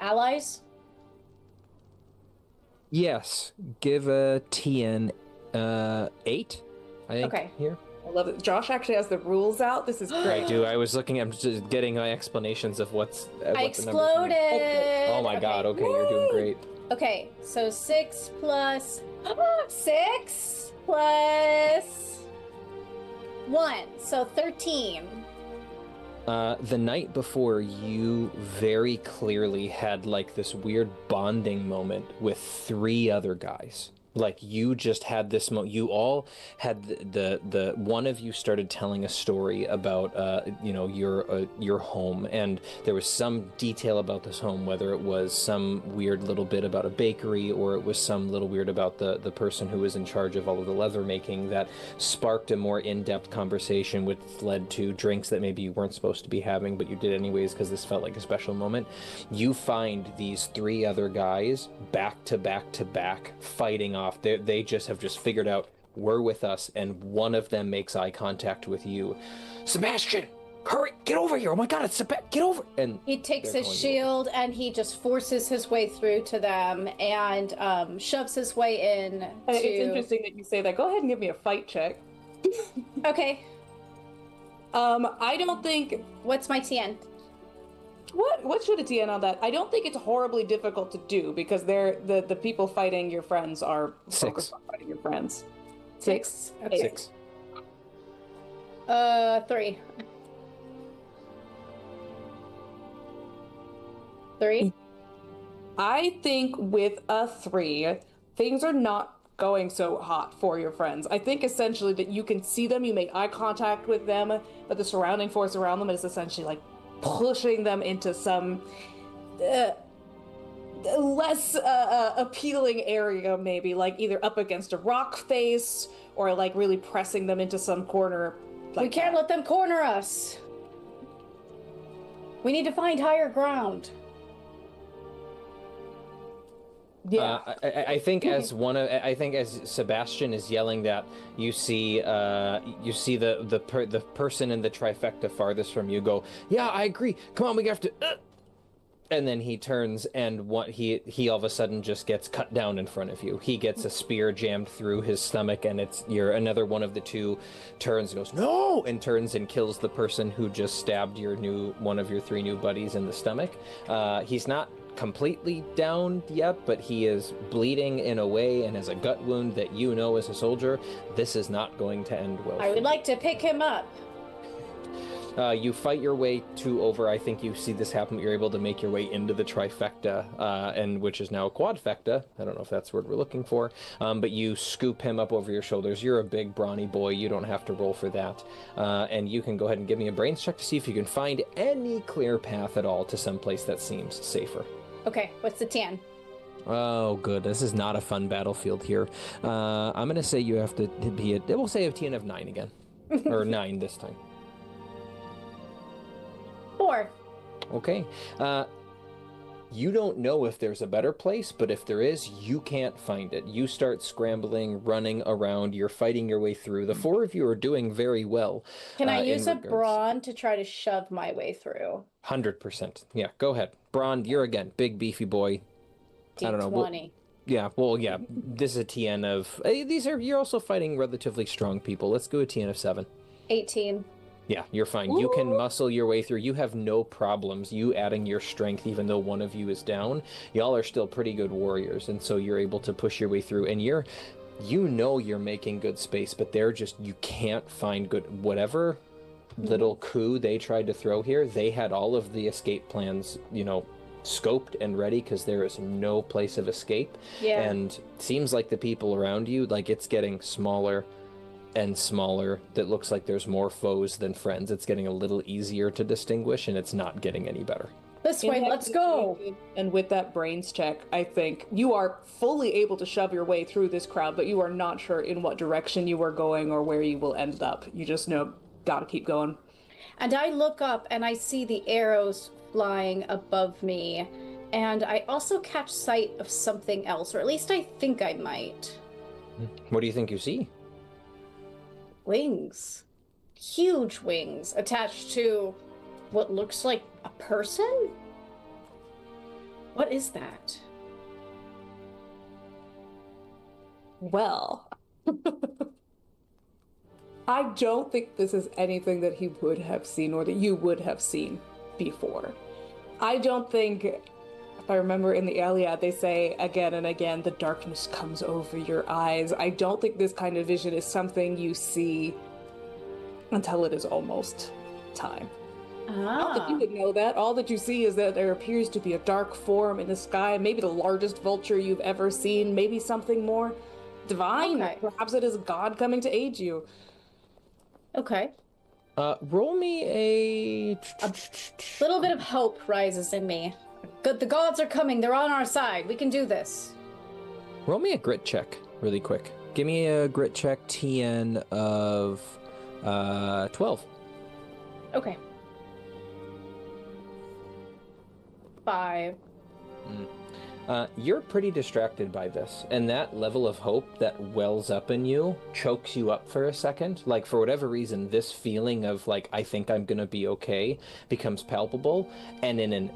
allies? Yes, give a TN 8, I think. Okay. Here. I love it. Josh actually has the rules out. This is great. I do. I was looking. I'm just getting my explanations of what's. I exploded. Oh my God. Okay, you're doing great. Okay, so 6 plus 6 plus 1, so 13. The night before, you very clearly had like this weird bonding moment with 3 other guys. Like, you just had this you all had the one of you started telling a story about your home, and there was some detail about this home, whether it was some weird little bit about a bakery or it was some little weird about the person who was in charge of all of the leather making, that sparked a more in-depth conversation, which led to drinks that maybe you weren't supposed to be having, but you did anyways because this felt like a special moment. You find these 3 other guys back to back to back fighting off. They just have figured out we're with us, and one of them makes eye contact with you. Sebastian, hurry, get over here! Oh my God, it's Sebastian, get over! And he takes his shield and he just forces his way through to them and shoves his way in. It's interesting that you say that. Go ahead and give me a fight check. Okay. I don't think. What's my TN? What should a TN on that? I don't think it's horribly difficult to do, because they're the people fighting your friends are 6. focused on fighting your friends. 6? Okay. 6. 3. 3? I think with a 3, things are not going so hot for your friends. I think essentially that you can see them, you make eye contact with them, but the surrounding force around them is essentially like pushing them into some less appealing area, maybe like either up against a rock face or like really pressing them into some corner. Like we can't let them corner us. We need to find higher ground. Yeah, I think as Sebastian is yelling that, you see the person in the trifecta farthest from you go, yeah, I agree. Come on, we have to. And then he turns, and he all of a sudden just gets cut down in front of you. He gets a spear jammed through his stomach, and another one of the 2 turns and goes, no, and turns and kills the person who just stabbed one of your 3 new buddies in the stomach. He's not completely down yet, but he is bleeding in a way and has a gut wound that as a soldier, this is not going to end well. I would like to pick him up. You fight your way to over. I think you see this happen. But you're able to make your way into the trifecta, and which is now a quadfecta. I don't know if that's the word we're looking for. But you scoop him up over your shoulders. You're a big brawny boy. You don't have to roll for that. And you can go ahead and give me a brains check to see if you can find any clear path at all to some place that seems safer. Okay, what's the tan? Oh, good. This is not a fun battlefield here. I'm going to say you have to be we'll say a TN of 9 again. Or 9 this time. 4. Okay. You don't know if there's a better place, but if there is, you can't find it. You start scrambling, running around, you're fighting your way through. The 4 of you are doing very well. Can I use a brawn to try to shove my way through? 100%. Yeah, go ahead. Braun, you're again, big beefy boy. I don't know. D20. Yeah, this is a TN of... you're also fighting relatively strong people. Let's go a TN of 7. 18. Yeah, you're fine. You can muscle your way through. You have no problems. You adding your strength, even though one of you is down. Y'all are still pretty good warriors, and so you're able to push your way through. And you're making good space, but they're just, you can't find good... Whatever little coup they tried to throw here, they had all of the escape plans, scoped and ready, because there is no place of escape. Yeah. And it seems like the people around you, it's getting smaller and smaller. That looks like there's more foes than friends. It's getting a little easier to distinguish, and it's not getting any better. This way, let's go. And with that brains check, I think you are fully able to shove your way through this crowd, but you are not sure in what direction you are going or where you will end up. You just know, gotta keep going. And I look up and I see the arrows flying above me, and I also catch sight of something else, or at least I think I might. What do you think you see? Wings. Huge wings attached to what looks like a person? What is that? Well, I don't think this is anything that he would have seen or that you would have seen before. I don't think, if I remember in the Iliad, they say again and again, the darkness comes over your eyes. I don't think this kind of vision is something you see until it is almost time. Not that you would know that. All that you see is that there appears to be a dark form in the sky, maybe the largest vulture you've ever seen, maybe something more divine. Okay. Perhaps it is God coming to aid you. Okay. Roll me a Little bit of hope rises in me. Good, the gods are coming. They're on our side. We can do this. Roll me a grit check really quick. Give me a grit check TN of 12. Okay. 5. You're pretty distracted by this, and that level of hope that wells up in you chokes you up for a second. For whatever reason, this feeling of I think I'm gonna be okay becomes palpable, and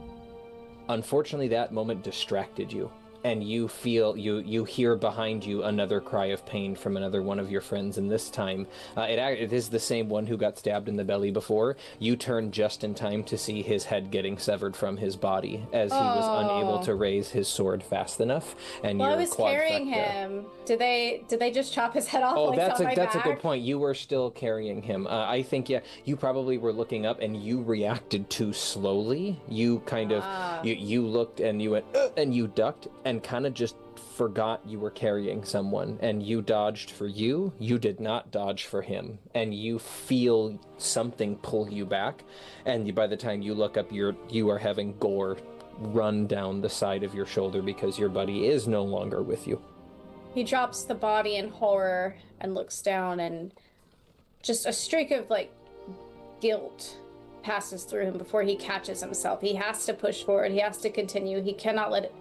unfortunately that moment distracted you. And you feel, you hear behind you another cry of pain from another one of your friends, and this time, it is the same one who got stabbed in the belly before. You turn just in time to see his head getting severed from his body, as he was unable to raise his sword fast enough. And I was carrying him. Did they just chop his head off? Oh, that's a good point. You were still carrying him. I think, you probably were looking up, and you reacted too slowly. You kind of, you looked, and you went, and you ducked, and kind of just forgot you were carrying someone, and you dodged for you did not dodge for him, and you feel something pull you back, and by the time you look up, you are having gore run down the side of your shoulder because your buddy is no longer with you. He drops the body in horror and looks down, and just a streak of guilt passes through him before he catches himself. He has to push forward. He has to continue. He cannot let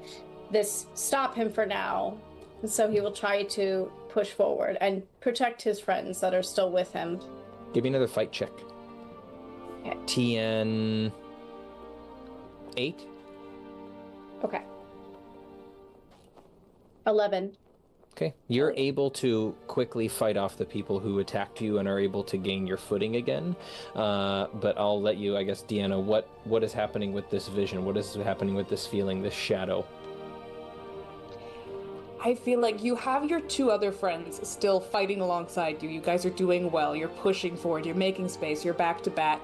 this stop him for now. And so he will try to push forward and protect his friends that are still with him. Give me another fight check. Okay. TN 8. Okay. 11. Okay. You're able to quickly fight off the people who attacked you and are able to gain your footing again. But I'll let you, I guess, Deanna, what is happening with this vision? What is happening with this feeling, this shadow? I feel like you have your 2 other friends still fighting alongside you. You guys are doing well. You're pushing forward. You're making space. You're back to back.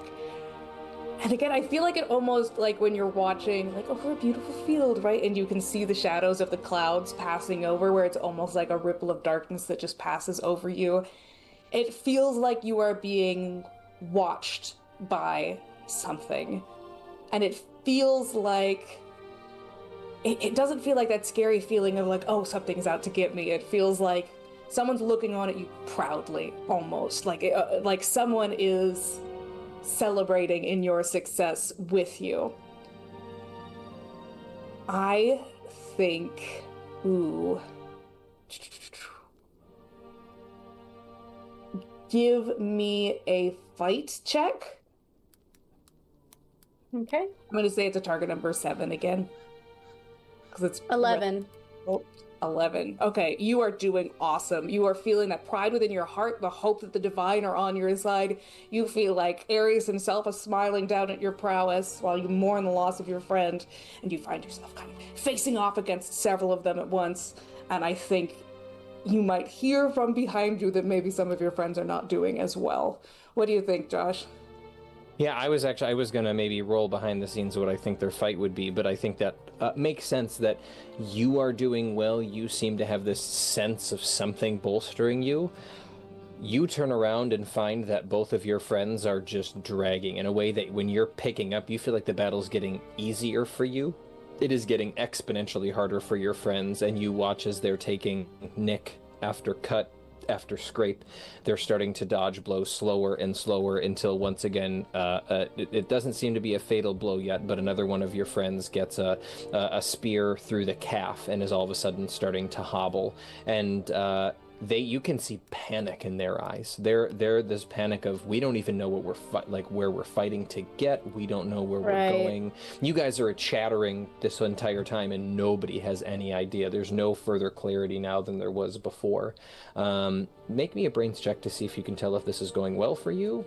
And again, I feel like it almost like when you're watching like over a beautiful field, right? And you can see the shadows of the clouds passing over, where it's almost like a ripple of darkness that just passes over you. It feels like you are being watched by something. And it feels like it doesn't feel like that scary feeling of like, oh, something's out to get me. It feels like someone's looking on at you proudly, almost like someone is celebrating in your success with you. I think, give me a fight check. Okay. I'm going to say it's a target number 7 again. Because it's 11. 11. Okay, you are doing awesome. You are feeling that pride within your heart, the hope that the divine are on your side. You feel like Ares himself is smiling down at your prowess while you mourn the loss of your friend. And you find yourself kind of facing off against several of them at once. And I think you might hear from behind you that maybe some of your friends are not doing as well. What do you think, Josh? Yeah, I was gonna maybe roll behind the scenes what I think their fight would be, but I think that makes sense that you are doing well. You seem to have this sense of something bolstering you. You turn around and find that both of your friends are just dragging in a way that when you're picking up, you feel like the battle's getting easier for you. It is getting exponentially harder for your friends, and you watch as they're taking nick after cut after scrape. They're starting to dodge blows slower and slower until once again it doesn't seem to be a fatal blow yet, but another one of your friends gets a spear through the calf and is all of a sudden starting to hobble, and you can see panic in their eyes. They're this panic of, we don't even know what where we're fighting to get. We don't know where we're going. You guys are chattering this entire time and nobody has any idea. There's no further clarity now than there was before. Make me a brains check to see if you can tell if this is going well for you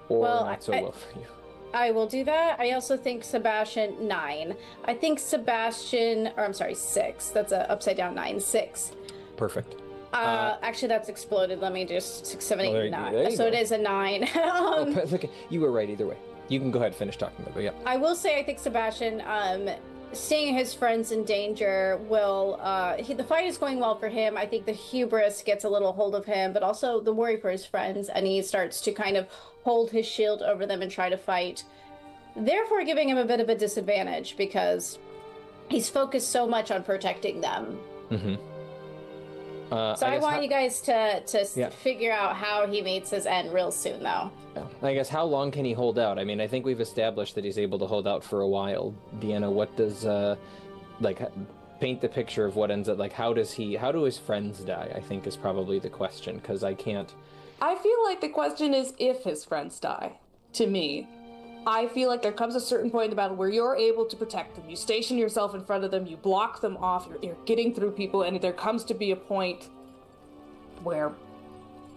or not so well for you. I will do that. I also think Sebastian 9. I think Sebastian, or I'm sorry, 6. That's a upside down 9. 6. Perfect. Actually, that's exploded. Let me just 6, 7, 8, Well, 9. So go. it is a 9. Okay. You were right either way. You can go ahead and finish talking about it. Yeah. I will say, I think Sebastian, seeing his friends in danger will, the fight is going well for him. I think the hubris gets a little hold of him, but also the worry for his friends, and he starts to kind of hold his shield over them and try to fight, therefore giving him a bit of a disadvantage because he's focused so much on protecting them. Mm-hmm. So I want you guys to figure out how he meets his end real soon, though. I guess, how long can he hold out? I mean, I think we've established that he's able to hold out for a while. Deanna, what does, paint the picture of what ends up, how do his friends die, I think is probably the question, because I can't... I feel like the question is if his friends die, to me. I feel like there comes a certain point in the battle where you're able to protect them. You station yourself in front of them, you block them off, you're getting through people, and there comes to be a point where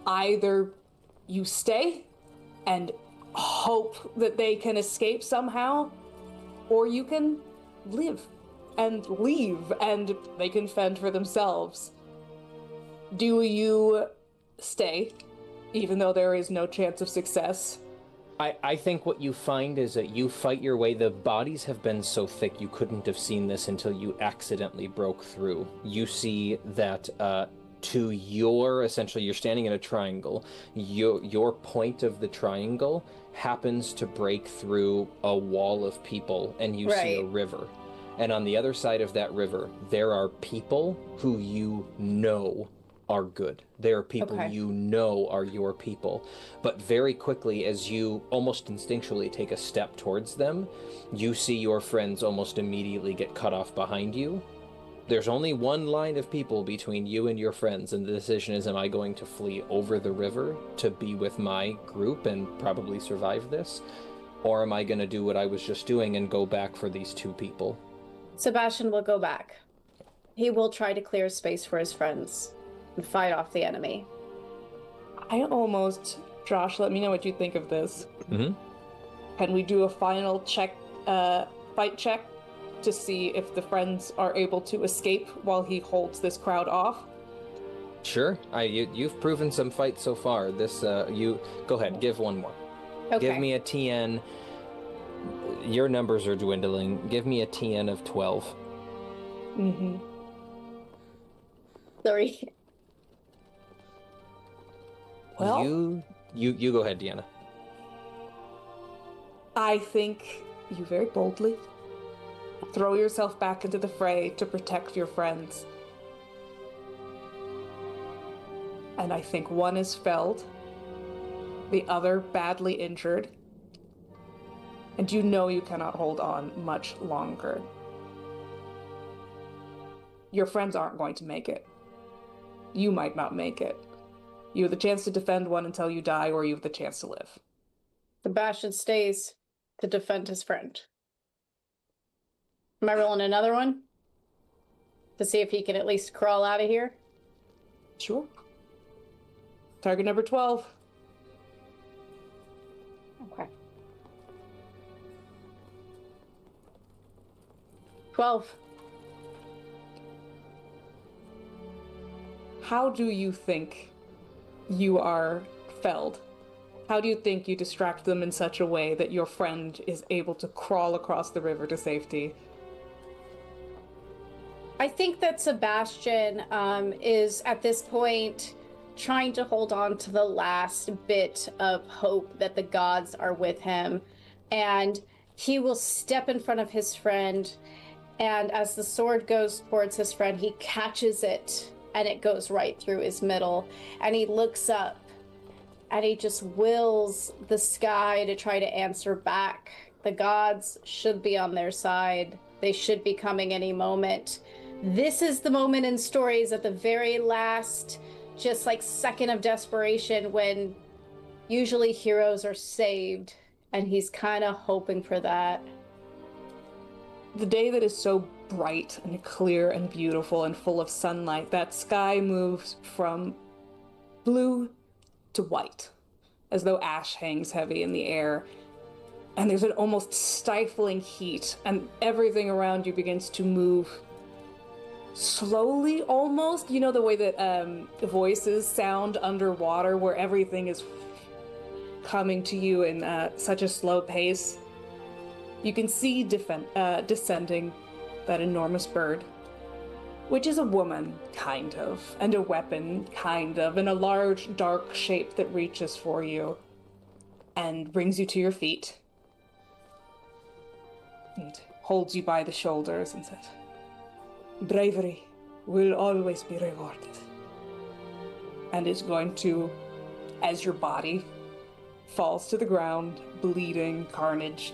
either you stay and hope that they can escape somehow, or you can live and leave and they can fend for themselves. Do you stay, even though there is no chance of success? I think what you find is that you fight your way. The bodies have been so thick you couldn't have seen this until you accidentally broke through. You see that to your, essentially, you're standing in a triangle. Your point of the triangle happens to break through a wall of people, and you see a river. And on the other side of that river, there are people who you know are good. There are people you know are your people. But very quickly, as you almost instinctually take a step towards them, you see your friends almost immediately get cut off behind you. There's only one line of people between you and your friends, and the decision is, am I going to flee over the river to be with my group and probably survive this? Or am I going to do what I was just doing and go back for these two people? Sebastian will go back. He will try to clear space for his friends and fight off the enemy. Josh, let me know what you think of this. Mm-hmm. Can we do a final check, fight check, to see if the friends are able to escape while he holds this crowd off? Sure. You've proven some fights so far. You go ahead, give one more. Okay. Give me a TN. your numbers are dwindling. Give me a TN of 12. Mm-hmm. 3. Well, You go ahead, Deanna. I think you very boldly throw yourself back into the fray to protect your friends. And I think one is felled, the other badly injured, and you know you cannot hold on much longer. Your friends aren't going to make it. You might not make it. You have the chance to defend one until you die, or you have the chance to live. Sebastian stays to defend his friend. Am I rolling another one? To see if he can at least crawl out of here? Sure. Target number 12. Okay. 12. How do you think you are felled? How do you think you distract them in such a way that your friend is able to crawl across the river to safety? I think that Sebastian is at this point trying to hold on to the last bit of hope that the gods are with him. And he will step in front of his friend. And as the sword goes towards his friend, he catches it and it goes right through his middle. And he looks up and he just wills the sky to try to answer back. The gods should be on their side. They should be coming any moment. This is the moment in stories at the very last, just like second of desperation, when usually heroes are saved, and he's kind of hoping for that. The day that is so bright and clear and beautiful and full of sunlight, that sky moves from blue to white, as though ash hangs heavy in the air. And there's an almost stifling heat, and everything around you begins to move slowly, almost. You know the way that voices sound underwater, where everything is coming to you in such a slow pace. You can see descending that enormous bird, which is a woman, kind of, and a weapon, kind of, and a large, dark shape that reaches for you and brings you to your feet and holds you by the shoulders and says, "Bravery will always be rewarded." And is going to, as your body falls to the ground, bleeding, carnage,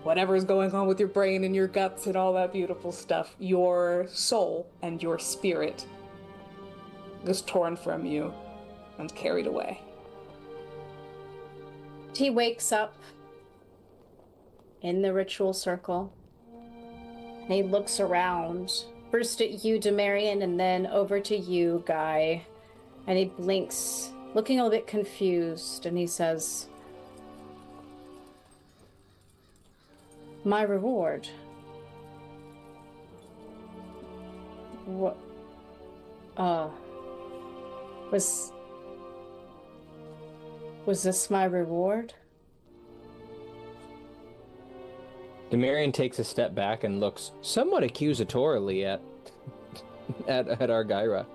whatever is going on with your brain and your guts and all that beautiful stuff, your soul and your spirit is torn from you and carried away. He wakes up in the ritual circle, and he looks around, first at you, Demarion, and then over to you, Guy, and he blinks, looking a little bit confused, and he says, "My reward? What? Was this my reward?" Demarion takes a step back and looks somewhat accusatorily at Argyra.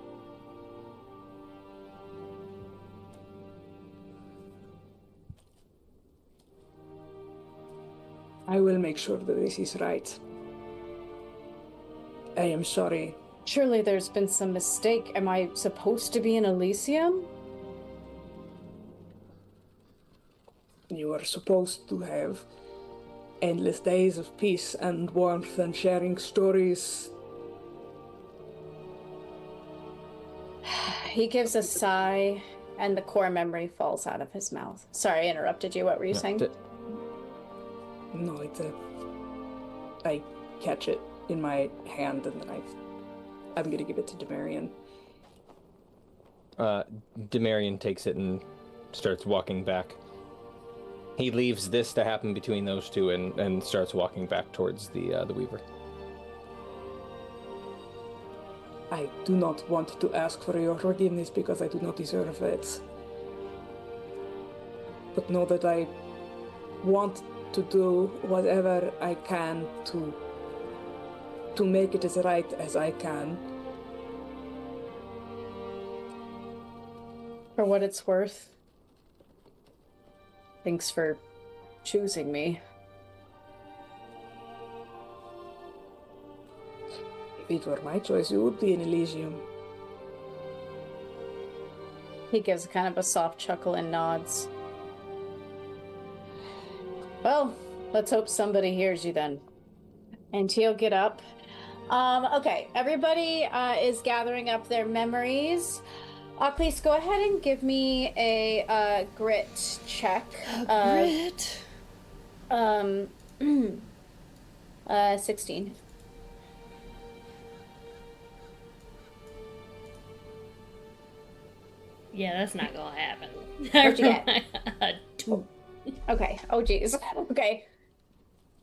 I will make sure that this is right. I am sorry. Surely there's been some mistake. Am I supposed to be in Elysium? You are supposed to have endless days of peace and warmth and sharing stories. He gives a sigh, and the core memory falls out of his mouth. Sorry, I interrupted you. What were you saying? No, I catch it in my hand and then I'm gonna give it to Demarion. Demarion takes it and starts walking back. He leaves this to happen between those two and starts walking back towards the Weaver. I do not want to ask for your forgiveness because I do not deserve it. But know that I want to do whatever I can to make it as right as I can. For what it's worth, thanks for choosing me. If it were my choice, you would be in Elysium. He gives kind of a soft chuckle and nods. Well, let's hope somebody hears you then. And he'll get up. Okay, everybody is gathering up their memories. Achlys, go ahead and give me a grit check. Grit. 16. Yeah, that's not gonna happen. What'd you get? 2. Okay. Oh, geez. Okay.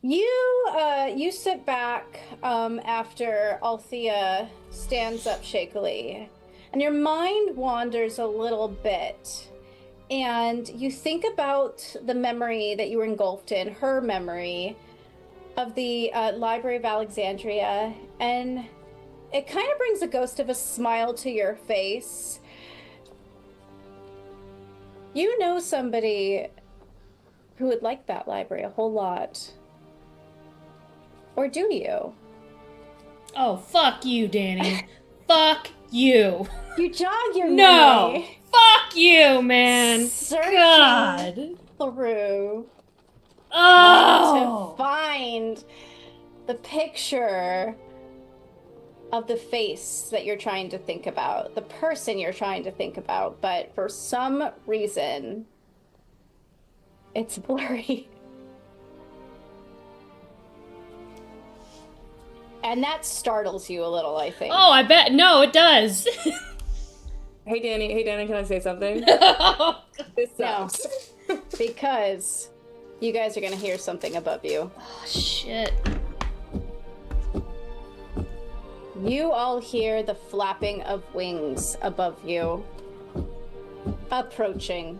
You sit back after Althea stands up shakily, and your mind wanders a little bit, and you think about the memory that you were engulfed in, her memory of the Library of Alexandria, and it kind of brings a ghost of a smile to your face. You know somebody who would like that library a whole lot. Or do you? Oh, fuck you, Danny. Fuck you. You jog your No. memory Fuck you, man. Searching God. through Oh. to find the picture of the face that you're trying to think about, the person you're trying to think about, but for some reason, it's blurry. And that startles you a little, I think. Oh, I bet. No, it does. Hey Danny, can I say something? This No. sucks. Because you guys are gonna hear something above you. Oh, shit. You all hear the flapping of wings above you. Approaching.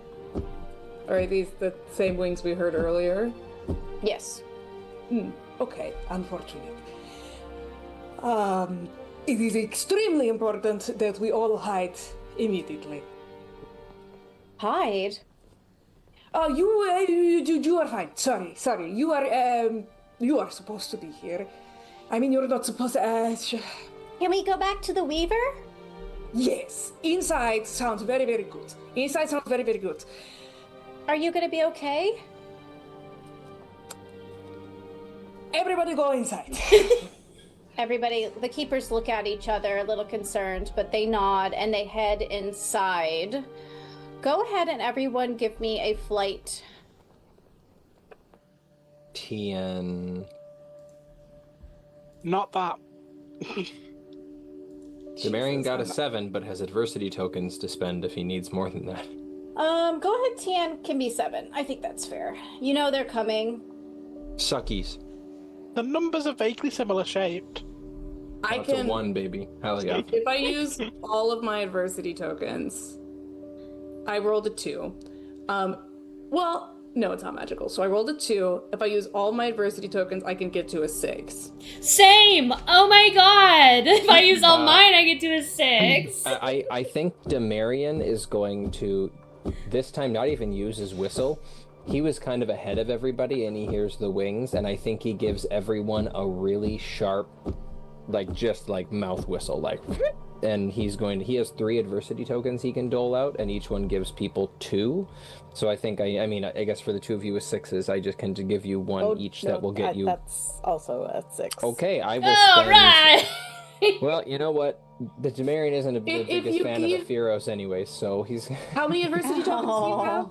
Are these the same wings we heard earlier? Yes. Okay, unfortunate. It is extremely important that we all hide immediately. Hide? Oh, you are fine. Sorry. You are supposed to be here. I mean, you're not supposed to. Can we go back to the Weaver? Yes, inside sounds very, very good. Inside sounds very, very good. Are you gonna be okay? Everybody go inside. Everybody, the keepers look at each other a little concerned, but they nod and they head inside. Go ahead and everyone give me a flight. Tien. Not that. Demarion got a 7, but has adversity tokens to spend if he needs more than that. Go ahead, Tian can be 7. I think that's fair. You know they're coming. Suckies. The numbers are vaguely similar shaped. I That's a can. 1, baby. Hell yeah. If I use all of my adversity tokens, I rolled a 2. Well, no, it's not magical. So I rolled a 2. If I use all my adversity tokens, I can get to a 6. Same. Oh my god. If I use all mine, I get to a 6. I think Demarion is going to, this time, not even use his whistle. He was kind of ahead of everybody, and he hears the wings, and I think he gives everyone a really sharp, just mouth whistle, and he has 3 adversity tokens he can dole out, and each one gives people 2. So I think, I guess for the 2 of you with 6s, I just can give you 1 each that will get you. That's also a 6. Okay, I will All spend. right. Well, you know what? The Demarion isn't the If biggest you fan give- of the Phyros anyway, so he's. How many adversity tokens do you have?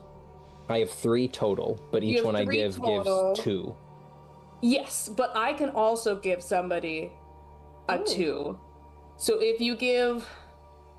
I have 3 total, but You each have one I 3 give total. gives 2. Yes, but I can also give somebody a 2. So if you give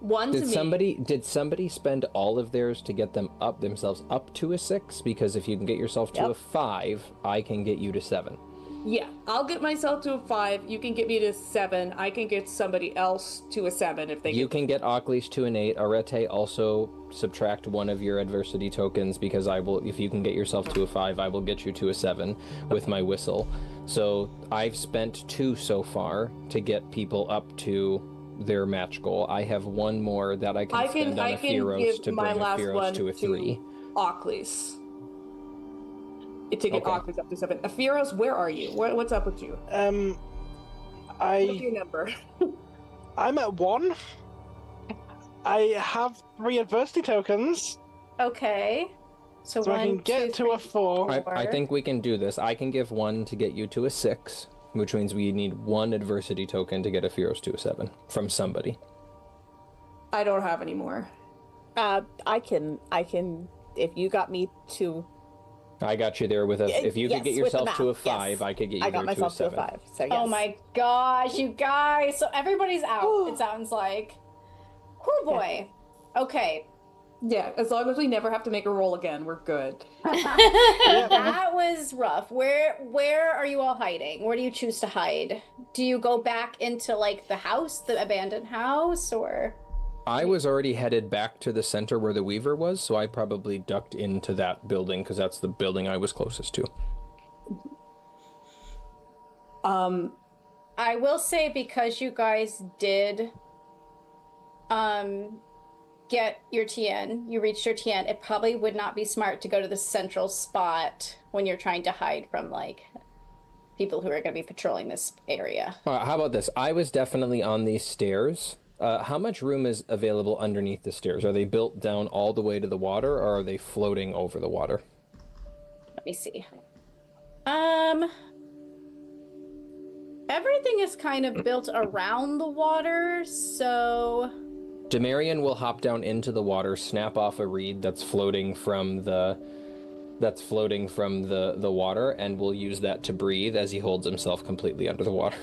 1 to me. Did somebody spend all of theirs to get themselves up to a 6? Because if you can get yourself to a 5, I can get you to 7. Yeah, I'll get myself to a 5. You can get me to 7. I can get somebody else to a 7 if they You can get Achlys to an 8. Arete, also subtract one of your adversity tokens because I will. If you can get yourself to a 5, I will get you to a 7 with my whistle. So I've spent 2 so far to get people up to their match goal. I have one more that I can spend on I a can Feros give to my bring a last Feros one to a 3. Achlys. To get Okay. Achlys up to 7. Afiros, where are you? What's up with you? What's your number? I'm at 1. I have 3 adversity tokens, Okay. So so I can get to a 4. I think we can do this. I can give 1 to get you to a 6, which means we need 1 adversity token to get a Feros to a 7 from somebody. I don't have any more. I can. If you got me to, I got you there with a. If you could get yes, with the yourself to a math, 5, yes. I could get you I there got myself to a to 7. a 5. So yes. Oh my gosh, you guys. So everybody's out, it sounds like. Oh boy. Okay. Yeah, as long as we never have to make a roll again, we're good. That was rough. Where are you all hiding? Where do you choose to hide? Do you go back into like the house, the abandoned house, or I was already headed back to the center where the Weaver was, so I probably ducked into that building because that's the building I was closest to. I will say because you guys did get your TN, you reached your TN, it probably would not be smart to go to the central spot when you're trying to hide from like people who are going to be patrolling this area. How about this? I was definitely on these stairs. How much room is available underneath the stairs? Are they built down all the way to the water, or are they floating over the water? Let me see. Everything is kind of built around the water, so Demarion will hop down into the water, snap off a reed that's floating from the water, and will use that to breathe as he holds himself completely under the water.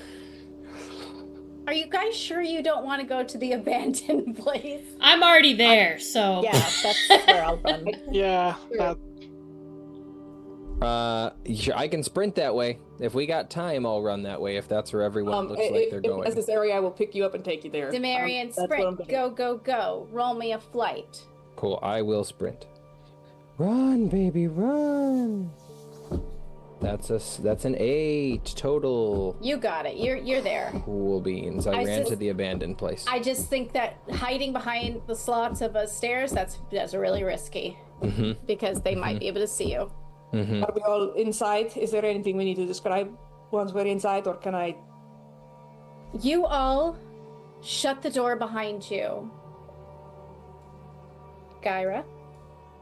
are you guys sure you don't want to go to the abandoned place? I'm already there, so Yeah, that's where I'll run. Yeah, that, I can sprint that way. If we got time, I'll run that way. If that's where everyone looks like they're going. If necessary, I will pick you up and take you there. Demarion, That's what I'm sprint, gonna go, go, go. Roll me a flight. Cool. I will sprint. Run, baby, run. That's an 8 total. You got it. You're there. Cool beans. I ran just- to the abandoned place. I just think that hiding behind the slots of stairs, that's really risky. Because they might be able to see you. Are we all inside? Is there anything we need to describe once we're inside, or can I? You all shut the door behind you. Gyra?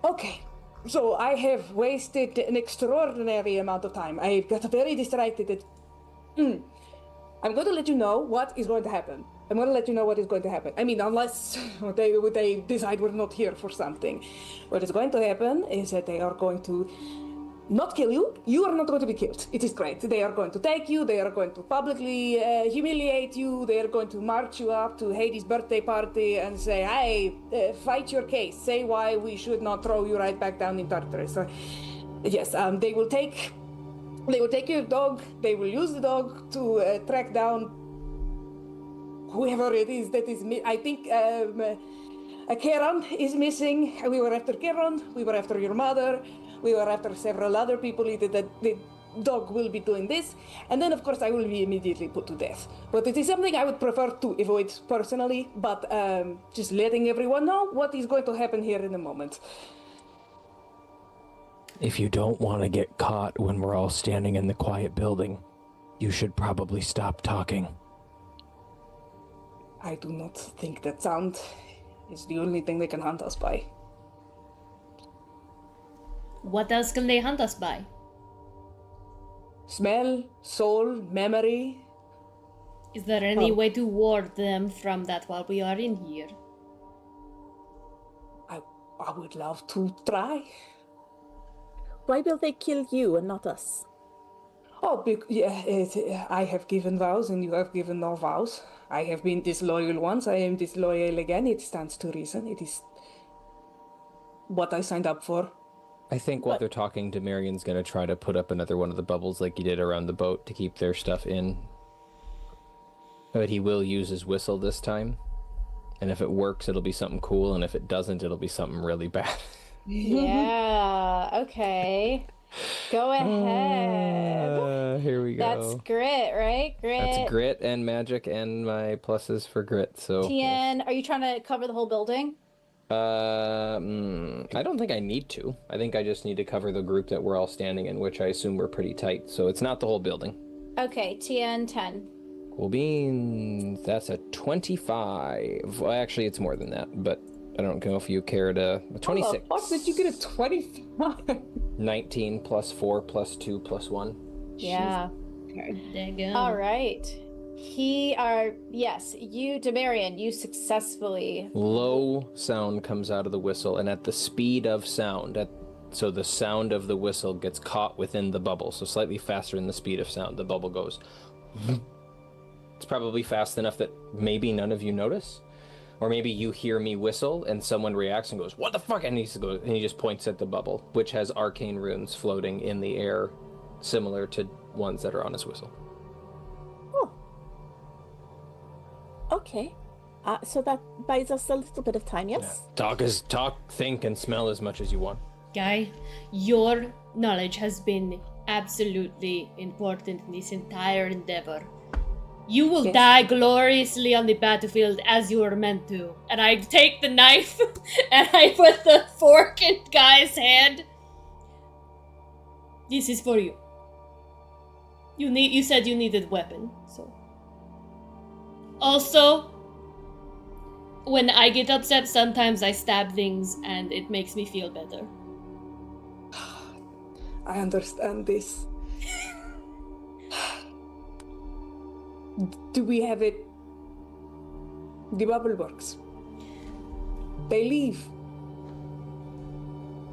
Okay. So I have wasted an extraordinary amount of time. I got very distracted. I'm going to let you know what is going to happen. I'm going to let you know what is going to happen. I mean, unless they decide we're not here for something. What is going to happen is that they are going to not kill you. You are not going to be killed. It is great. They are going to take you. They are going to publicly humiliate you. They are going to march you up to Hades' birthday party and say, hey, fight your case. Say why we should not throw you right back down in Tartarus. So, yes, they will take your dog. They will use the dog to track down whoever it is that is. I think Keran is missing. We were after Keran. We were after your mother. We were after several other people. The dog will be doing this. And then, of course, I will be immediately put to death. But it is something I would prefer to avoid personally. But just letting everyone know what is going to happen here in a moment. If you don't want to get caught when we're all standing in the quiet building, you should probably stop talking. I do not think that sound is the only thing they can hunt us by. what else can they hunt us by? Smell, soul, memory. Is there any way to ward them from that while we are in here? I would love to try. Why will they kill you and not us? Oh, I have given vows and you have given no vows. I have been disloyal once, I am disloyal again. It stands to reason. It is what I signed up for. I think while they're talking, Demarion's gonna try to put up another one of the bubbles like he did around the boat to keep their stuff in. But he will use his whistle this time. And if it works, it'll be something cool, and if it doesn't, it'll be something really bad. Yeah, okay. Go ahead. Here we go. That's grit, right? Grit. That's grit and magic and my pluses for grit, so... Tien, are you trying to cover the whole building? I don't think I need to. I think I just need to cover the group that we're all standing in, which I assume we're pretty tight, so it's not the whole building. Okay, Tien, 10. Cool beans. That's a 25. Well, actually, it's more than that, but I don't know if you care to... 26. How the fuck did you get a 25? 19 plus 4 plus 2 plus 1. Yeah. There you go. All right. Yes, you, Demarion, you successfully... Low sound comes out of the whistle, and at the speed of sound, so the sound of the whistle gets caught within the bubble, so slightly faster than the speed of sound. The bubble goes... It's probably fast enough that maybe none of you notice. Or maybe you hear me whistle and someone reacts and goes, "What the fuck?" And he just points at the bubble, which has arcane runes floating in the air, similar to ones that are on his whistle. Oh. Okay. So that buys us a little bit of time, yes? Talk, think, and smell as much as you want. Guy, your knowledge has been absolutely important in this entire endeavor. You will die gloriously on the battlefield as you were meant to. And I take the knife and I put the fork in Guy's hand. This is for you. You said you needed weapon, so. Also, when I get upset, sometimes I stab things and it makes me feel better. I understand this. Do we have it? The bubble works. They leave.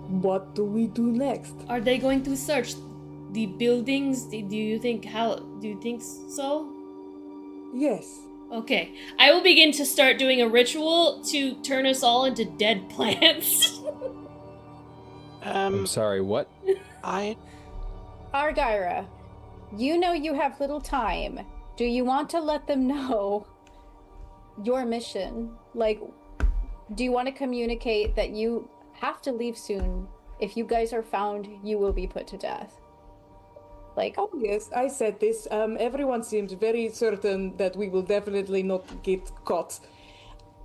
What do we do next? Are they going to search the buildings? Do you think so? Yes. Okay. I will begin to start doing a ritual to turn us all into dead plants. I'm sorry, what? Argyra, you know you have little time. Do you want to let them know your mission? Like, do you want to communicate that you have to leave soon? If you guys are found, you will be put to death. Like, Oh yes, I said this. Everyone seems very certain that we will definitely not get caught.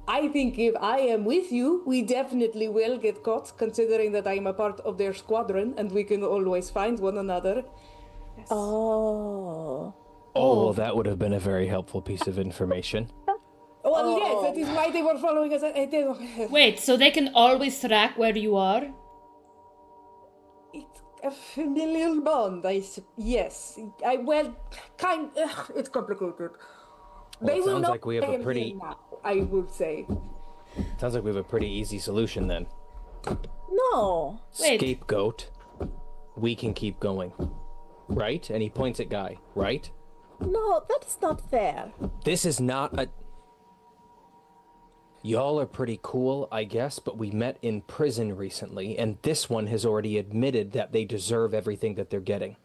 I think if I am with you, we definitely will get caught, considering that I am a part of their squadron and we can always find one another. Oh. Oh, well, that would have been a very helpful piece of information. Well, yes, that is why they were following us. Wait, so they can always track where you are? It's a familial bond, yes. It's complicated. Well, it will sounds not like we have a I am pretty- here now, I would say. Sounds like we have a pretty easy solution then. No. Wait. Scapegoat. We can keep going. Right? And he points at Guy, right? No, that is not fair. This is not a... Y'all are pretty cool, I guess, but we met in prison recently, and this one has already admitted that they deserve everything that they're getting.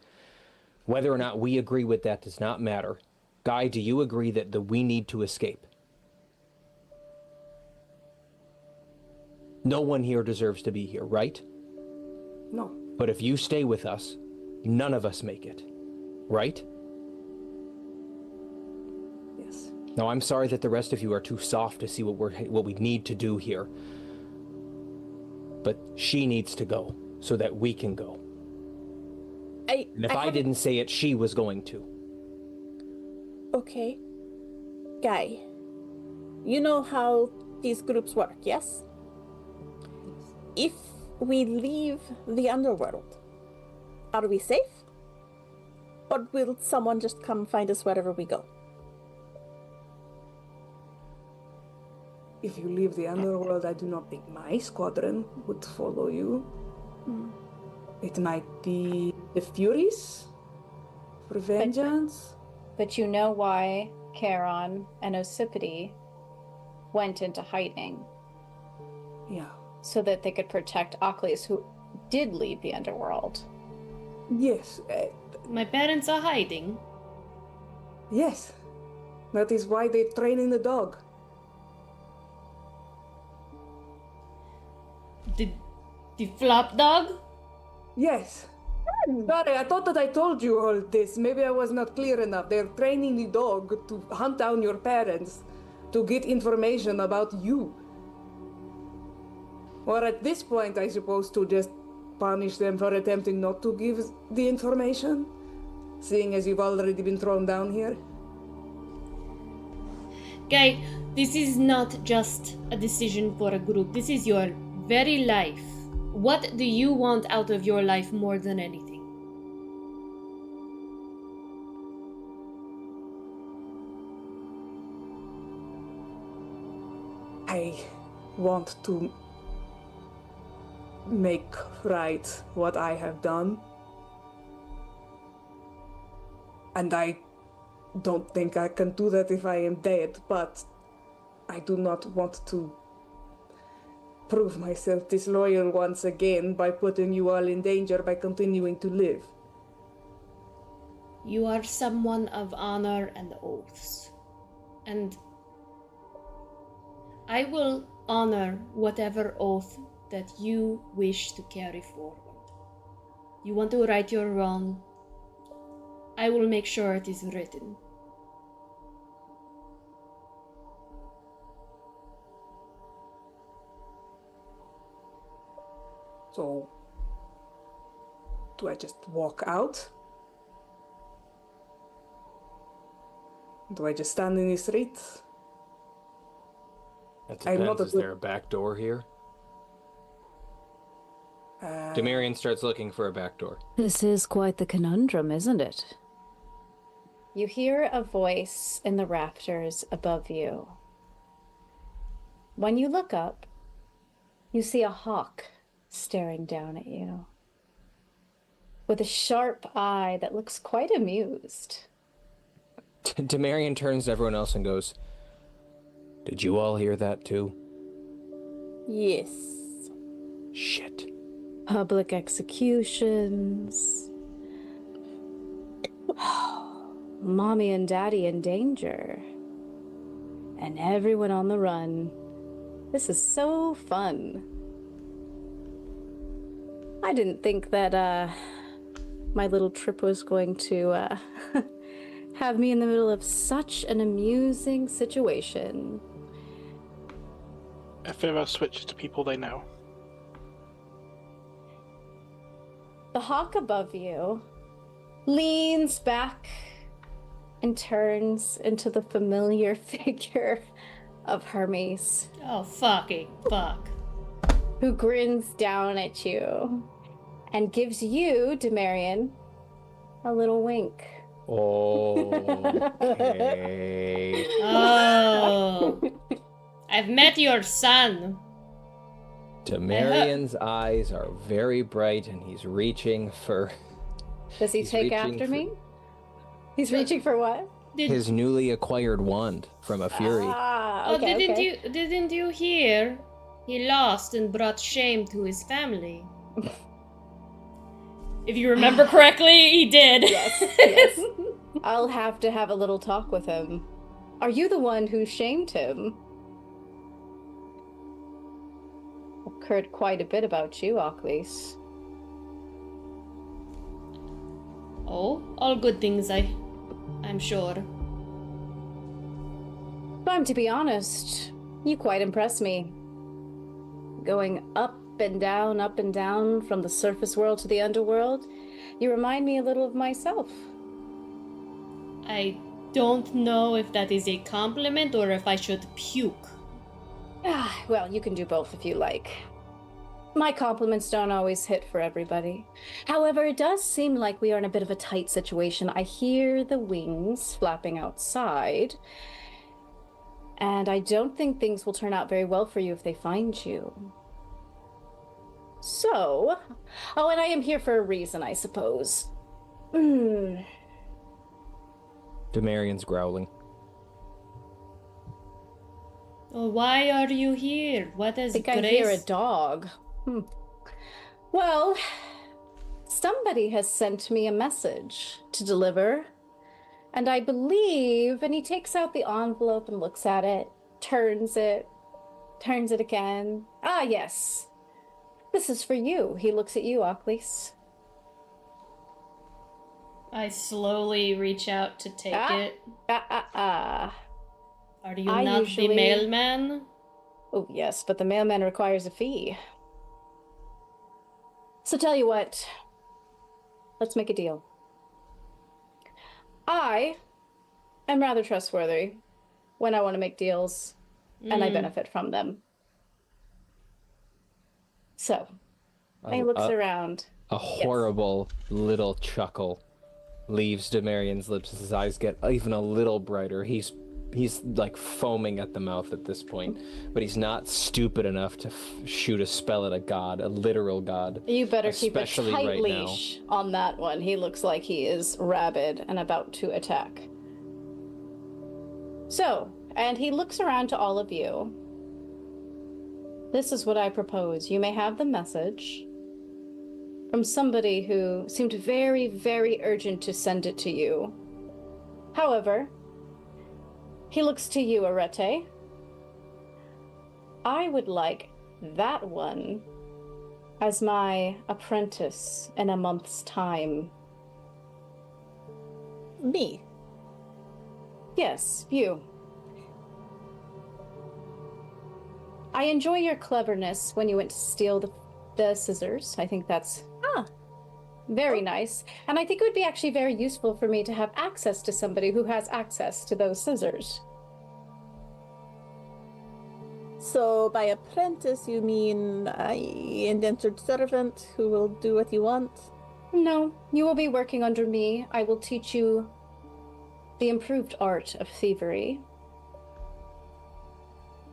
Whether or not we agree with that does not matter. Guy, do you agree that we need to escape? No one here deserves to be here, right? No. But if you stay with us, none of us make it, right? Yes. Now, I'm sorry that the rest of you are too soft to see what we need to do here. But she needs to go so that we can go. And if I didn't say it, she was going to. Okay. Guy, you know how these groups work, yes? If we leave the underworld, are we safe? Or will someone just come find us wherever we go? If you leave the underworld, I do not think my squadron would follow you. It might be the Furies for vengeance. but you know why Charon and Ossipity went into hiding. Yeah. So that they could protect Achlys, who did leave the underworld. Yes, My parents are hiding. yes. That is why they're training the dog. The flop dog? Yes. Sorry, I thought that I told you all this. Maybe I was not clear enough. They're training the dog to hunt down your parents, to get information about you. Or at this point, I suppose to just punish them for attempting not to give the information, seeing as you've already been thrown down here. Guy, this is not just a decision for a group. This is your very life. What do you want out of your life more than anything? I want to make right what I have done. And I don't think I can do that if I am dead, but I do not want to prove myself disloyal once again by putting you all in danger by continuing to live. You are someone of honor and oaths. And I will honor whatever oath that you wish to carry forward. You want to right your wrong. I will make sure it is written. So, do I just walk out? Do I just stand in the street? That I'm not depends. a Is good- there a back door here? Demarion starts looking for a back door. This is quite the conundrum, isn't it? You hear a voice in the rafters above you. When you look up, you see a hawk staring down at you with a sharp eye that looks quite amused. Demarion turns to everyone else and goes, "Did you all hear that too?" Yes. Shit. Public executions. Mommy and Daddy in danger. And everyone on the run. This is so fun. I didn't think that my little trip was going to have me in the middle of such an amusing situation. Ephira switches to people they know. The hawk above you leans back and turns into the familiar figure of Hermes, Oh, fucking fuck. who grins down at you and gives you, Demarion, a little wink. Okay. Oh. I've met your son. Demarion's eyes are very bright, and he's reaching for Does he He's take reaching after for- me? He's reaching for what? his newly acquired wand from a Fury. Ah, Oh, okay, okay. didn't you hear? He lost and brought shame to his family. If you remember correctly, he did. Yes, yes. I'll have to have a little talk with him. Are you the one who shamed him? I've heard quite a bit about you, Achlys. Oh, all good things, I'm sure. But I'm to be honest, you quite impress me. Going up and down from the surface world to the underworld, you remind me a little of myself. I don't know if that is a compliment or if I should puke. Ah, well, you can do both if you like. My compliments don't always hit for everybody. However, it does seem like we are in a bit of a tight situation. I hear the wings flapping outside, and I don't think things will turn out very well for you if they find you. So, oh, and I am here for a reason, I suppose. Demarion's growling. Oh, why are you here? What I is think I Grace? hear a dog. Well, somebody has sent me a message to deliver. And I believe, and he takes out the envelope and looks at it, turns it again. Ah, yes. This is for you. He looks at you, Achlys. I slowly reach out to take it. Are you I not usually- the mailman? Oh, yes, but the mailman requires a fee. So tell you what, let's make a deal. I am rather trustworthy when I want to make deals, and I benefit from them. So, he looks around. A horrible little chuckle leaves Demarion's lips as his eyes get even a little brighter. He's like foaming at the mouth at this point, but he's not stupid enough to shoot a spell at a god, a literal god. You better keep a especially tight right now. leash on that one. He looks like he is rabid and about to attack. So, and he looks around to all of you. This is what I propose. You may have the message from somebody who seemed very, very urgent to send it to you. However, he looks to you, Arete. I would like that one as my apprentice in a month's time. Me. Yes, you. I enjoy your cleverness when you went to steal the scissors. I think that's very nice. And I think it would be actually very useful for me to have access to somebody who has access to those scissors. So by apprentice, you mean an indentured servant who will do what you want? No, you will be working under me. I will teach you the improved art of thievery.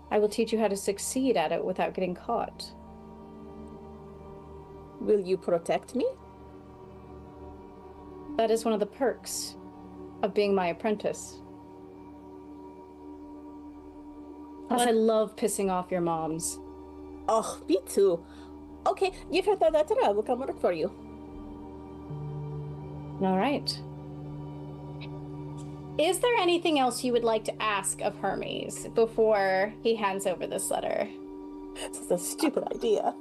I will teach you how to succeed at it without getting caught. Will you protect me? That is one of the perks of being my apprentice. Plus, I love pissing off your moms. Oh, me too. Okay, you've heard that. I will come work for you. All right. Is there anything else you would like to ask of Hermes before he hands over this letter? This is a stupid idea.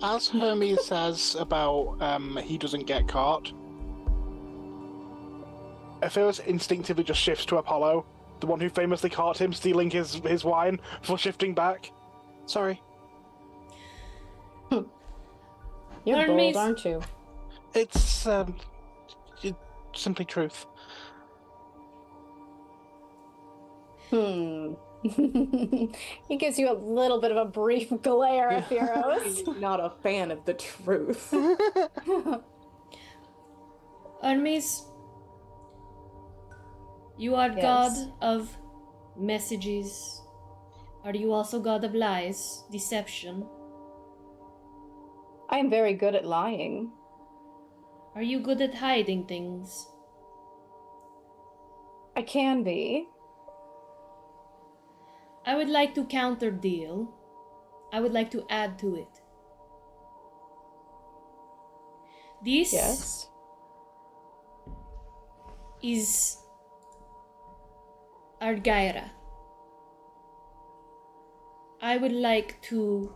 As Hermes says about he doesn't get caught, Ephirus instinctively just shifts to Apollo, the one who famously caught him stealing his wine for shifting back. Sorry. You're Hermes- bold, aren't you? It's simply truth. He gives you a little bit of a brief glare at Heroes. Not a fan of the truth. Hermes, you are Yes. god of messages. Are you also god of lies, deception? I am very good at lying. Are you good at hiding things? I can be. I would like to counter deal. I would like to add to it. This Yes. is Argyra. I would like to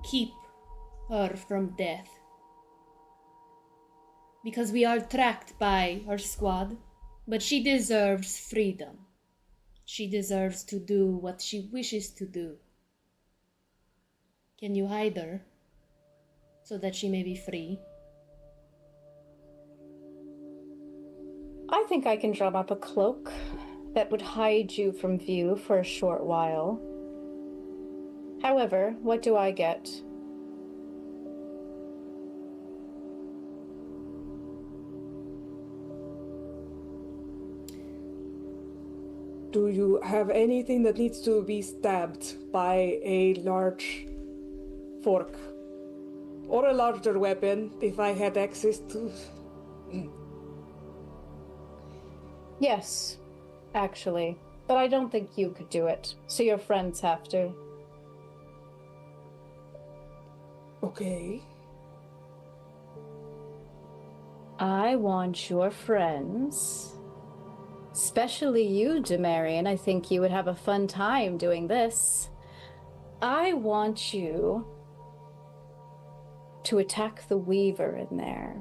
keep her from death. Because we are tracked by her squad, but she deserves freedom. She deserves to do what she wishes to do. Can you hide her so that she may be free? I think I can drum up a cloak that would hide you from view for a short while. However, what do I get? Do you have anything that needs to be stabbed by a large fork? Or a larger weapon, if I had access to... Yes, actually. But I don't think you could do it, so your friends have to. Okay. I want your friends, especially you, Demarion. I think you would have a fun time doing this. I want you to attack the Weaver in there.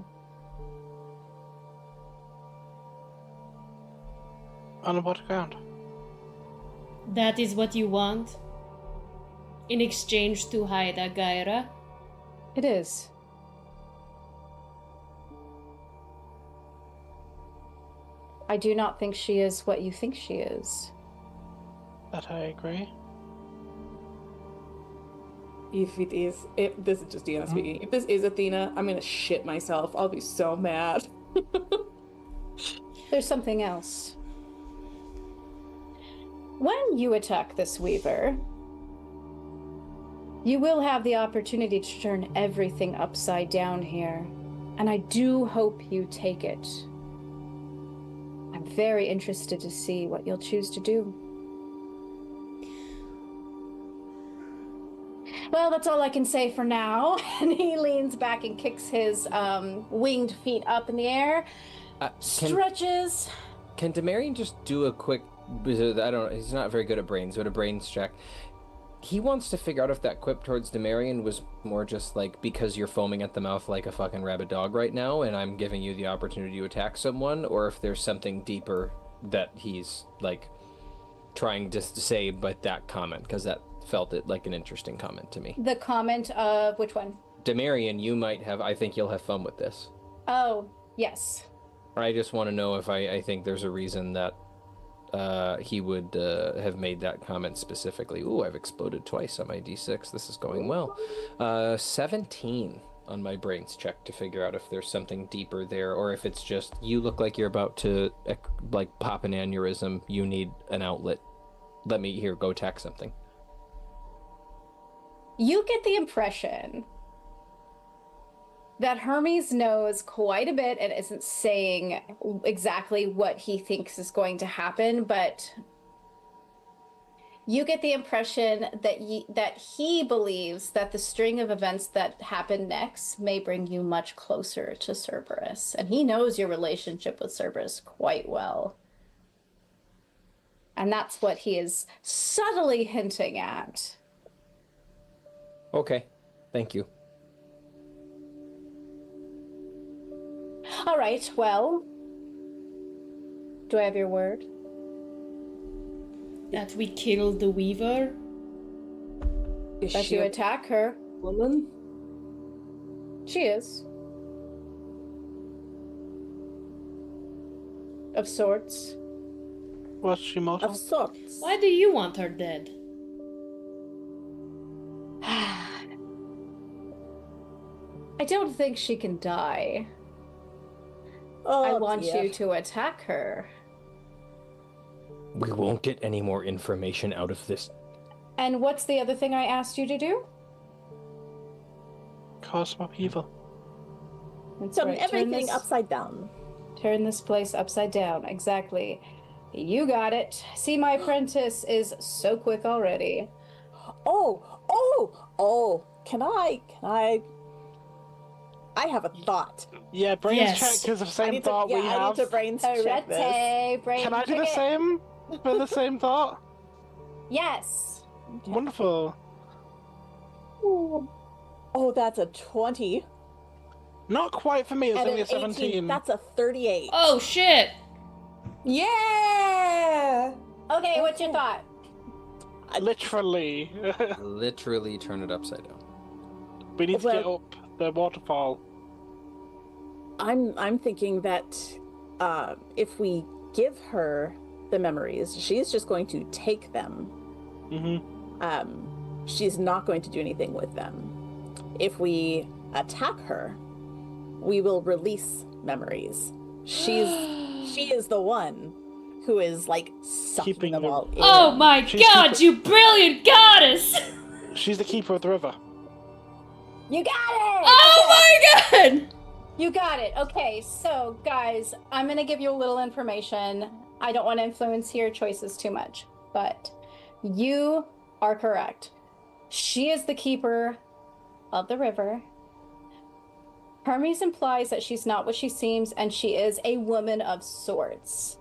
On what ground? That is what you want? In exchange to hide Agaira? It is. I do not think she is what you think she is. That I agree. If this is just Deanna speaking, if this is Athena, I'm gonna shit myself. I'll be so mad. There's something else. When you attack this Weaver, you will have the opportunity to turn everything upside down here, and I do hope you take it. I'm very interested to see what you'll choose to do. Well, that's all I can say for now. And he leans back and kicks his winged feet up in the air, stretches. Can Demarion just do a quick? I don't know. He's not very good at brains, but a brains check. He wants to figure out if that quip towards Demarion was more just like because you're foaming at the mouth like a fucking rabid dog right now, and I'm giving you the opportunity to attack someone, or if there's something deeper that he's like trying just to say by that comment, because that felt it like an interesting comment to me. The comment of which one? Demarion, you might have. I think you'll have fun with this. Oh, yes. I just want to know if I think there's a reason that he would have made that comment specifically. Ooh, I've exploded twice on my D6. This is going well. 17 on my brains check to figure out if there's something deeper there, or if it's just you look like you're about to like pop an aneurysm. You need an outlet. Let me here go attack something. You get the impression that Hermes knows quite a bit and isn't saying exactly what he thinks is going to happen, but you get the impression that he believes that the string of events that happen next may bring you much closer to Cerberus, and he knows your relationship with Cerberus quite well. And that's what he is subtly hinting at. Okay, thank you. All right, well, do I have your word? That we killed the Weaver? Is That she you a attack her? woman? She is. Of sorts. Was she mortal? Of sorts. Why do you want her dead? I don't think she can die. Oh, I want dear. you to attack her. We won't get any more information out of this. And what's the other thing I asked you to do? Cause some upheaval. That's Turn right, everything upside down. Turn this place upside down, exactly. You got it. See, my apprentice is so quick already. Can I have a thought. Yeah, brains Yes. check is the I same need thought we I have. need to brains check this. Arete, brain Can I do the ticket. same for the same thought? Yes. Wonderful. Ooh. Oh, that's a 20. Not quite for me, it's And only an a 17. That's a 38. Oh shit! Yeah! Okay, what's your thought? Literally. Literally turn it upside down. We need to get up the waterfall. I'm thinking that if we give her the memories, she's just going to take them. Mm-hmm. She's not going to do anything with them. If we attack her, we will release memories. She is the one who is like sucking Keeping them them. all in. Oh my She's god, keep- you brilliant goddess! She's the keeper of the river. You got it! Oh my god! You got it. Okay, so guys, I'm gonna give you a little information. I don't want to influence your choices too much, but you are correct. She is the keeper of the river. Hermes implies that she's not what she seems, and she is a woman of sorts.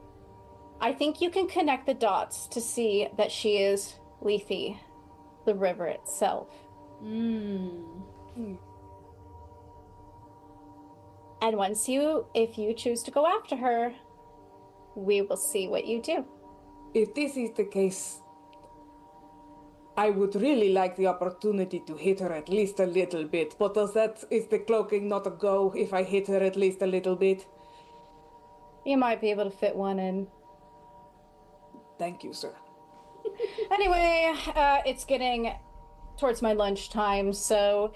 I think you can connect the dots to see that she is Lethe, the river itself. And if you choose to go after her, we will see what you do. If this is the case, I would really like the opportunity to hit her at least a little bit. But is the cloaking not a go if I hit her at least a little bit? You might be able to fit one in. Thank you, sir. Anyway, it's getting towards my lunchtime, so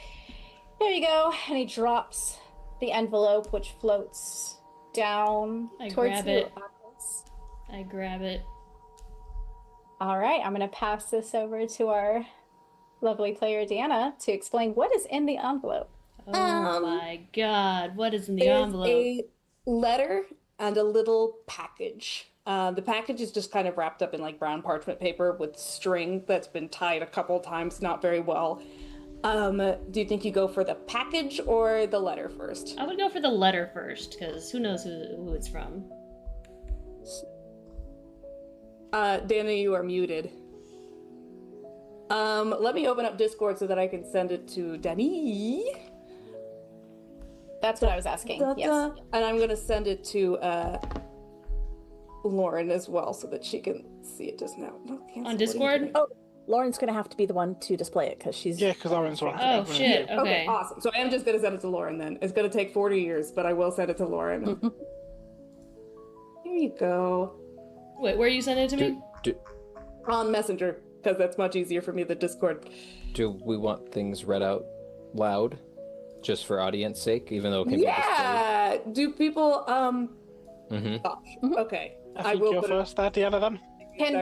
there you go. And he drops the envelope, which floats down I towards grab you, it. Achlys. I grab it. All right, I'm going to pass this over to our lovely player, Deanna, to explain what is in the envelope. Oh my god, what is in the There's envelope? a letter and a little package. The package is just kind of wrapped up in like brown parchment paper with string that's been tied a couple times, not very well. Do you think you go for the package or the letter first? I would go for the letter first, because who knows who it's from. Dana, you are muted. Let me open up Discord so that I can send it to Danny. That's what I was asking. Yes. And I'm gonna send it to Lauren as well so that she can see it just now. No, cancel. On What are you Discord? doing? Oh, Lauren's gonna have to be the one to display it because she's. Yeah, because Lauren's one. Oh shit, Okay, okay. awesome. So I am just gonna send it to Lauren then. It's gonna take 40 years, but I will send it to Lauren. Here you go. Wait, where you sending it to me? On Messenger, because that's much easier for me than Discord. Do we want things read out loud, just for audience sake, even though it can be Yeah. Do people displayed? Okay. I think you're first there, Deanna, then.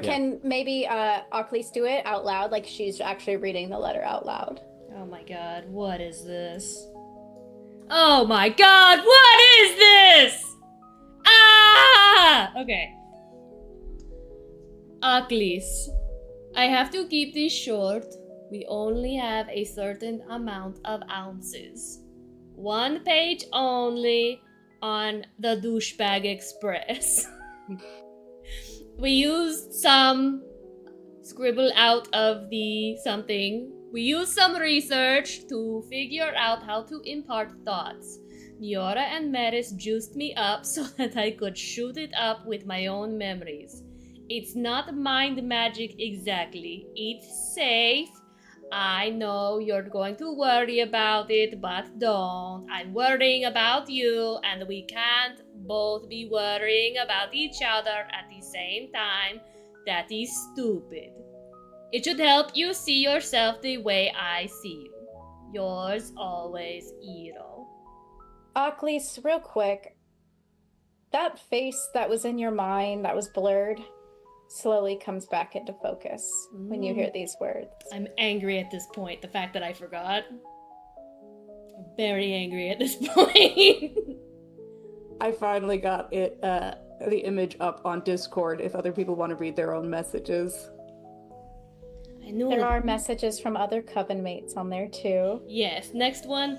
Can maybe Achlys do it out loud, like she's actually reading the letter out loud? Oh my god, what is this? Oh my god, what is this? Ah! Okay. Achlys, I have to keep this short. We only have a certain amount of ounces. 1 page only on the Douchebag Express. We used some scribble out of the something. We used some research to figure out how to impart thoughts. Niora and Maris juiced me up so that I could shoot it up with my own memories. It's not mind magic exactly. It's safe. I know you're going to worry about it, but don't. I'm worrying about you, and we can't both be worrying about each other at the same time. That is stupid. It should help you see yourself the way I see you. Yours always, Iro. Achlys, real quick, that face that was in your mind that was blurred slowly comes back into focus when you hear these words. I'm angry at this point, the fact that I forgot. I'm very angry at this point. I finally got it, the image up on Discord if other people want to read their own messages. I knew There it. are messages from other coven mates on there too. Yes, next one.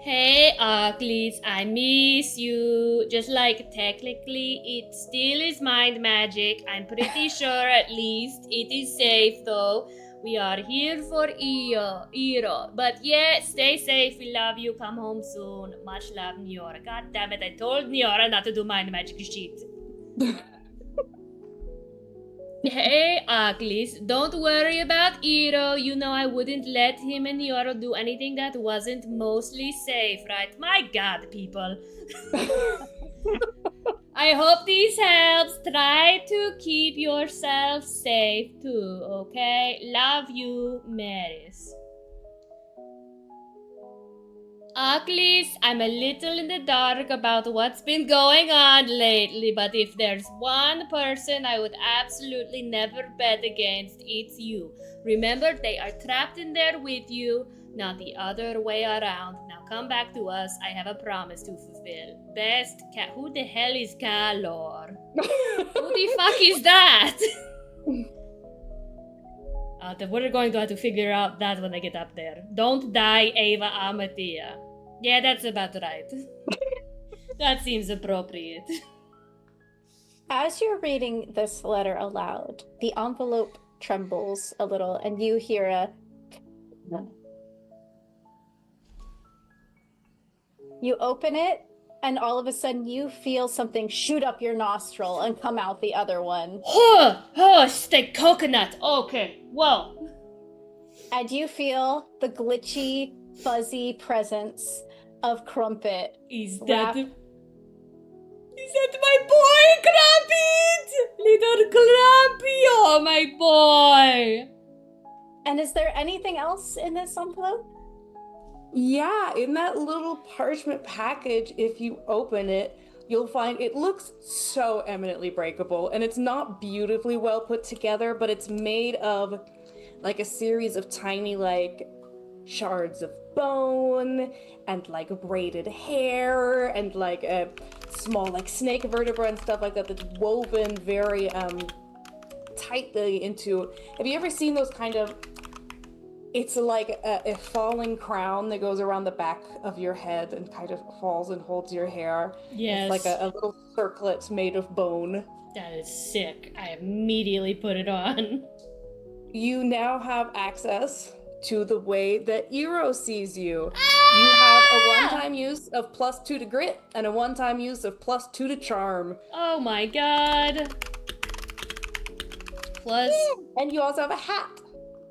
Hey, Achlys, I miss you. Just like technically, it still is mind magic. I'm pretty sure at least it is safe though. We are here for Iro. But yeah, stay safe. We love you. Come home soon. Much love, Niora. God damn it, I told Niora not to do mind magic shit. Hey, Achlys, don't worry about Iro. You know I wouldn't let him and Niora do anything that wasn't mostly safe, right? My god, people. I hope this helps. Try to keep yourself safe too, okay? Love you, Maris. Achlys, I'm a little in the dark about what's been going on lately, but if there's one person I would absolutely never bet against, it's you. Remember, they are trapped in there with you, not the other way around. Now come back to us. I have a promise to fulfill. Best cat. Who the hell is Kalor? Who the fuck is that? We're going to have to figure out that when I get up there. Don't die, Ava Amatia. Yeah, that's about right. That seems appropriate. As you're reading this letter aloud, the envelope trembles a little, and you hear a. You open it, and all of a sudden you feel something shoot up your nostril and come out the other one. Steak coconut. Okay, whoa. And you feel the glitchy, fuzzy presence of Crumpet. Is Wrap- that my boy, Crumpet? Little Crumpy, oh my boy. And is there anything else in this envelope? Yeah, in that little parchment package, if you open it, you'll find it looks so eminently breakable, and it's not beautifully well put together, but it's made of like a series of tiny like shards of bone and like braided hair and like a small like snake vertebra and stuff like that that's woven very tightly into. Have you ever seen those kind of, it's like a falling crown that goes around the back of your head and kind of falls and holds your hair? Yes. It's like a little circlet made of bone. That is sick. I immediately put it on. You now have access to the way that Eero sees you. You have a one-time use of +2 to grit and a one-time use of +2 to charm. Oh my god. Plus And you also have a hat.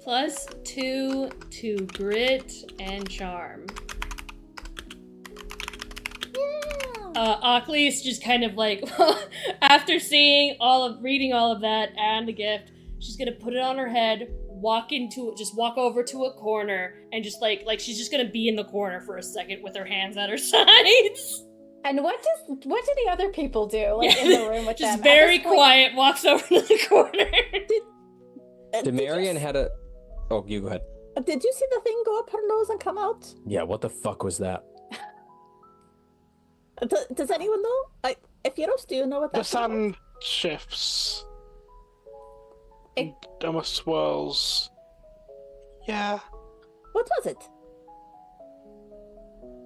+2 to grit and charm. Achlys just kind of like, after reading all of that and the gift, she's gonna put it on her head, walk over to a corner, and just like she's just gonna be in the corner for a second with her hands at her sides. And what do the other people do, like in the room with them? Just At very this point- quiet, walks over to the corner. Demarion had a. Oh, you go ahead. Did you see the thing go up her nose and come out? Yeah, what the fuck was that? Does anyone know? If Eros, do you know what The that's about? sun shifts. It- Almost swirls. Yeah. What was it?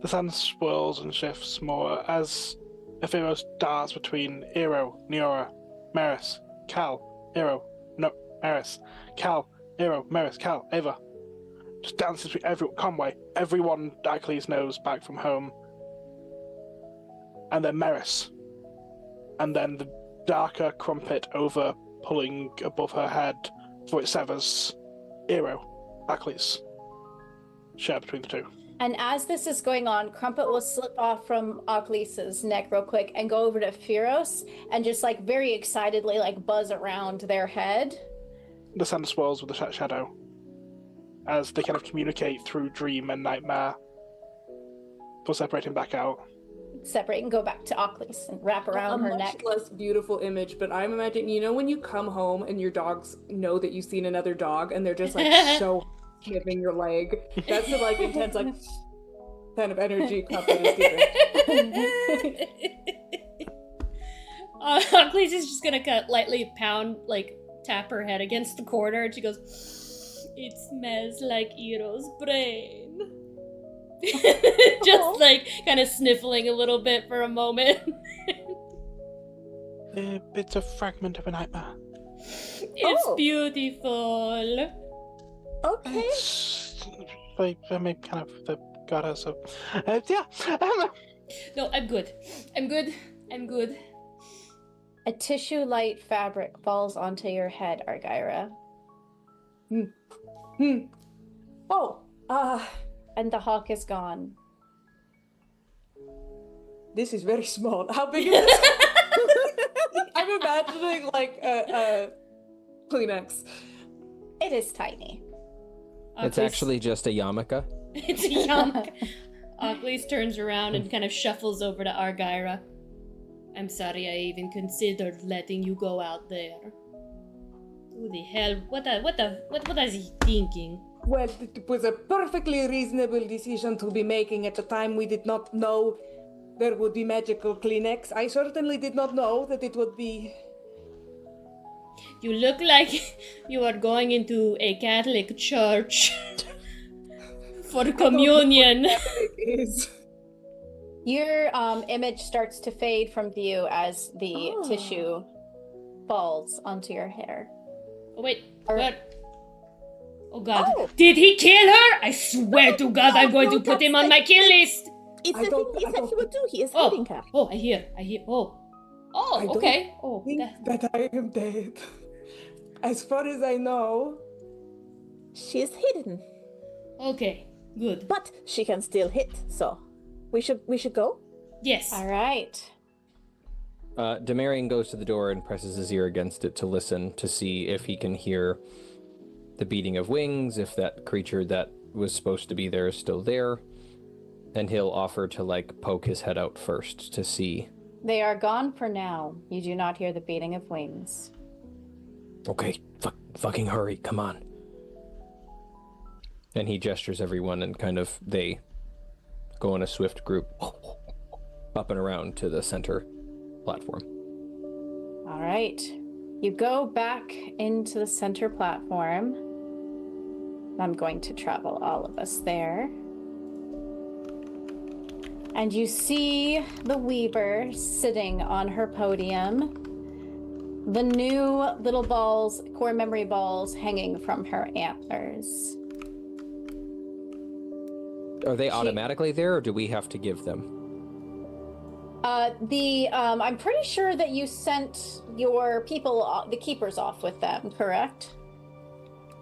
The sun swirls and shifts more as Epheros darts between Eero, Neora, Maris, Cal, Eero, no, Maris, Cal, Eero, Maris, Cal, Ava. Just dances between Conway, everyone Achlys knows back from home. And then Maris. And then the darker Crumpet over pulling above her head for it severs Eero, Achlys. Share between the two. And as this is going on, Crumpet will slip off from Achlys's neck real quick and go over to Pheros and just like very excitedly like buzz around their head. The sun swirls with the shadow as they kind of communicate through dream and nightmare before separating back out. Separate and go back to Achlys and wrap around her much neck. less beautiful image, but I'm imagining, you know, when you come home and your dogs know that you've seen another dog and they're just like so sniffing your leg. That's the like intense like kind of energy Crumpet is giving. Achlys is just gonna lightly tap her head against the corner, and she goes, "It smells like Eero's brain." Just like kind of sniffling a little bit for a moment. It's a fragment of a nightmare. It's Oh. beautiful. Okay. It's like, I mean, kind of the goddess of. Yeah. No, I'm good. I'm good. A tissue light fabric falls onto your head, Argyra. Oh, And the hawk is gone. this is very small. How big is this? I'm imagining like a Kleenex. It is tiny. It's Achlys- actually just a yarmulke. It's a yarmulke. Achlys turns around and kind of shuffles over to Argyra. I'm sorry I even considered letting you go out there. Who the hell? What is he thinking? Well, it was a perfectly reasonable decision to be making at the time. We did not know there would be magical Kleenex. I certainly did not know that it would be. You look like you are going into a Catholic church for communion. It is. Your image starts to fade from view as the Oh. tissue falls onto your hair. Oh, wait. Or- What? Oh god. Oh. Did he kill her? I swear to god I'm going to put him on my kill list! It's I the don't- thing he I said don't he would do. He is Oh, hiding her. oh, I hear. Oh. I Oh, don't okay. Oh, think that, that I am dead. As far as I know. She is hidden, okay. Good. but she can still hit. So, we should go. Yes. All right. Demarion goes to the door and presses his ear against it to listen to see if he can hear the beating of wings, if that creature that was supposed to be there is still there. And he'll offer to, like, poke his head out first to see. They are gone for now. You do not hear the beating of wings. Okay, fucking hurry, come on. And he gestures everyone and kind of, they go in a swift group up and around to the center platform. All right. You go back into the center platform. I'm going to travel all of us there. And you see the Weaver sitting on her podium. The new little balls, core memory balls, hanging from her antlers. Are they automatically there, or do we have to give them? I'm pretty sure that you sent your people, the keepers, off with them, correct?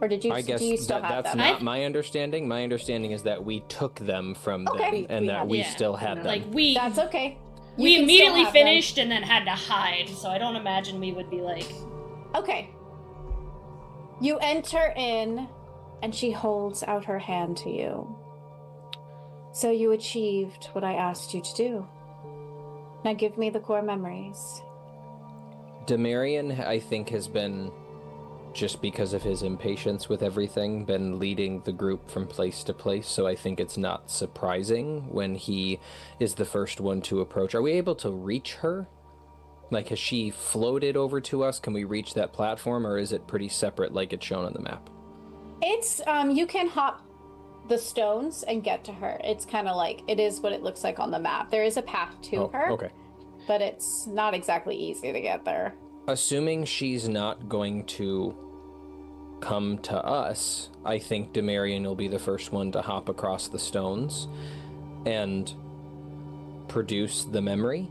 Or did you? I guess do you still have that's them? not my understanding. My understanding is that we took them from Okay. them, and We that had we them. still had them. Like, we That's okay. You we can still immediately have them. finished and then had to hide, so I don't imagine we would be like... Okay. You enter in, and she holds out her hand to you. So you achieved what I asked you to do. Now give me the core memories. Demarion, I think, has been, just because of his impatience with everything, been leading the group from place to place, so I think it's not surprising when he is the first one to approach. Are we able to reach her? Like, has she floated over to us? Can we reach that platform, or is it pretty separate like it's shown on the map? It's, you can hop the stones and get to her. It's kind of like, it is what it looks like on the map. There is a path to her, Okay. but it's not exactly easy to get there. Assuming she's not going to come to us, I think Demarion will be the first one to hop across the stones and produce the memory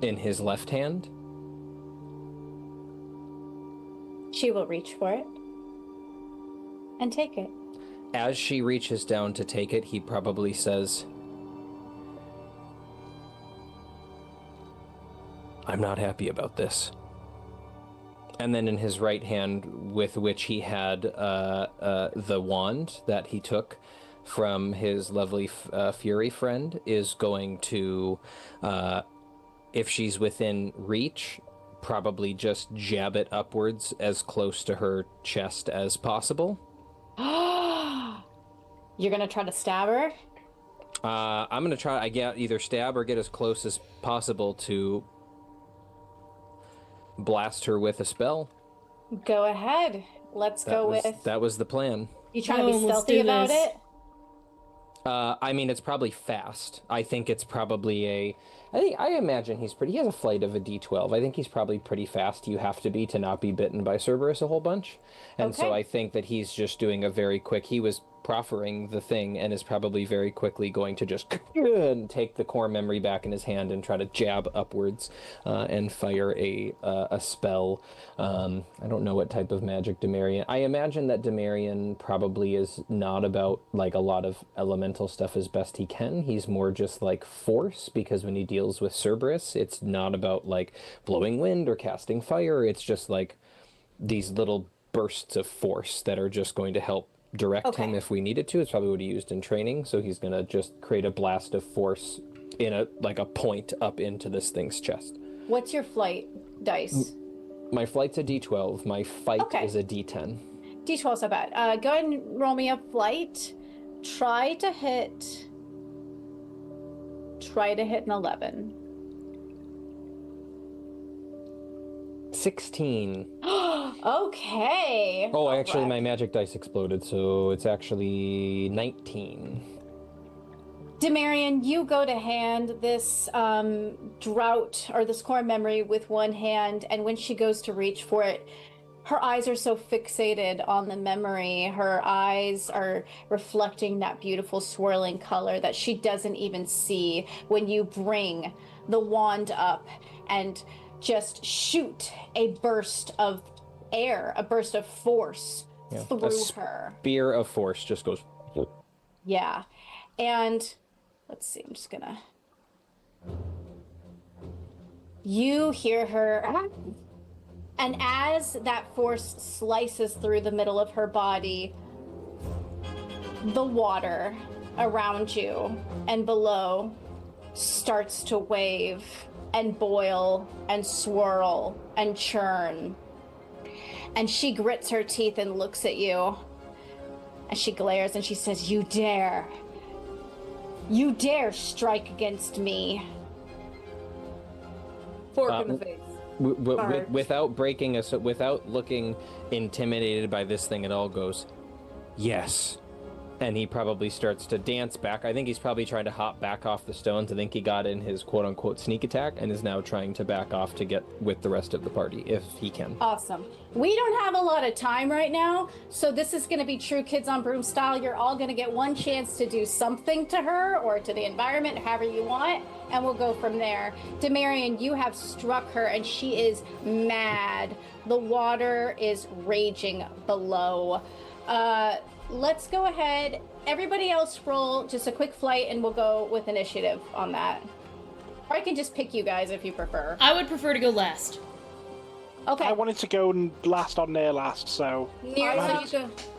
in his left hand. She will reach for it and take it. As she reaches down to take it, he probably says, "I'm not happy about this." And then in his right hand, with which he had the wand that he took from his lovely Fury friend, is going to, if she's within reach, probably just jab it upwards as close to her chest as possible. You're gonna try to stab her? I'm going to try, either stab or get as close as possible to blast her with a spell. Go ahead. Let's go with. That was the plan. You trying to be Oh, let's stealthy do about this. it? I mean, it's probably fast. I think it's probably I imagine he has a flight of a D12. I think he's probably pretty fast. You have to be to not be bitten by Cerberus a whole bunch. And so Okay. I think that he's just doing a very quick, he was proffering the thing and is probably very quickly going to just and take the core memory back in his hand and try to jab upwards and fire a spell. I don't know what type of magic Demarion. I imagine that Demarion probably is not about like a lot of elemental stuff as best he can. He's more just like force, because when he deals with Cerberus, it's not about like blowing wind or casting fire. It's just like these little bursts of force that are just going to help direct him Okay. if we needed to. It's probably what he used in training, so he's gonna just create a blast of force in a point up into this thing's chest. What's your flight dice? My flight's a D12. My fight Okay. is a D10. D12's not bad. Go ahead and roll me a flight. Try to hit an 11. 16. Okay. My magic dice exploded, so it's actually 19. Demarion, you go to hand this drought or this core memory with one hand, and when she goes to reach for it, her eyes are so fixated on the memory. Her eyes are reflecting that beautiful swirling color that she doesn't even see when you bring the wand up and just shoot a burst of air, a burst of force through her. Spear of force just goes. Yeah. And let's see, I'm just gonna. You hear her. And as that force slices through the middle of her body, the water around you and below starts to wave and boil and swirl and churn. And she grits her teeth and looks at you. And she glares and she says, You dare strike against me. Fork in the face. Without breaking us, without looking intimidated by this thing at all, goes, yes. And he probably starts to dance back. I think he's probably trying to hop back off the stones. I think he got in his quote-unquote sneak attack and is now trying to back off to get with the rest of the party, if he can. Awesome. We don't have a lot of time right now, so this is going to be true Kids on Broom style. You're all going to get one chance to do something to her or to the environment, however you want, and we'll go from there. Demarion, you have struck her, and she is mad. The water is raging below. Let's go ahead. Everybody else roll just a quick flight, and we'll go with initiative on that. Or I can just pick you guys if you prefer. I would prefer to go last. Okay. I wanted to go last on near last, so...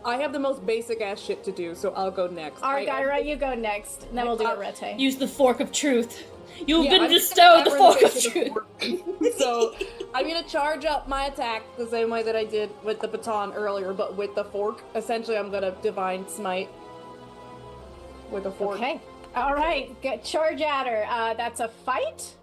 I have the most basic ass shit to do, so I'll go next. Argyra, you go next, and then we'll do Arete. Use the fork of truth. You've Yeah, been bestowed the fork of really truth. So I'm gonna charge up my attack the same way that I did with the baton earlier, but with the fork. Essentially, I'm gonna divine smite with a fork. Okay. All right. Charge at her. That's a fight.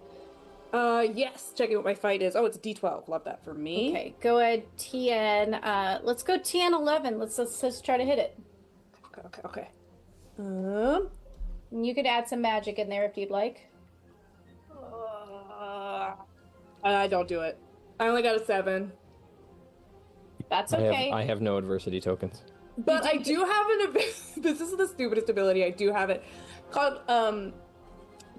Yes. Checking what my fight is. Oh, it's a D12. Love that for me. Okay. Go ahead, TN. Let's go TN 11. Let's try to hit it. Okay. You could add some magic in there if you'd like. I don't do it. I only got a 7. That's okay. I have no adversity tokens. But I do have an ability. This is the stupidest ability. I do have it called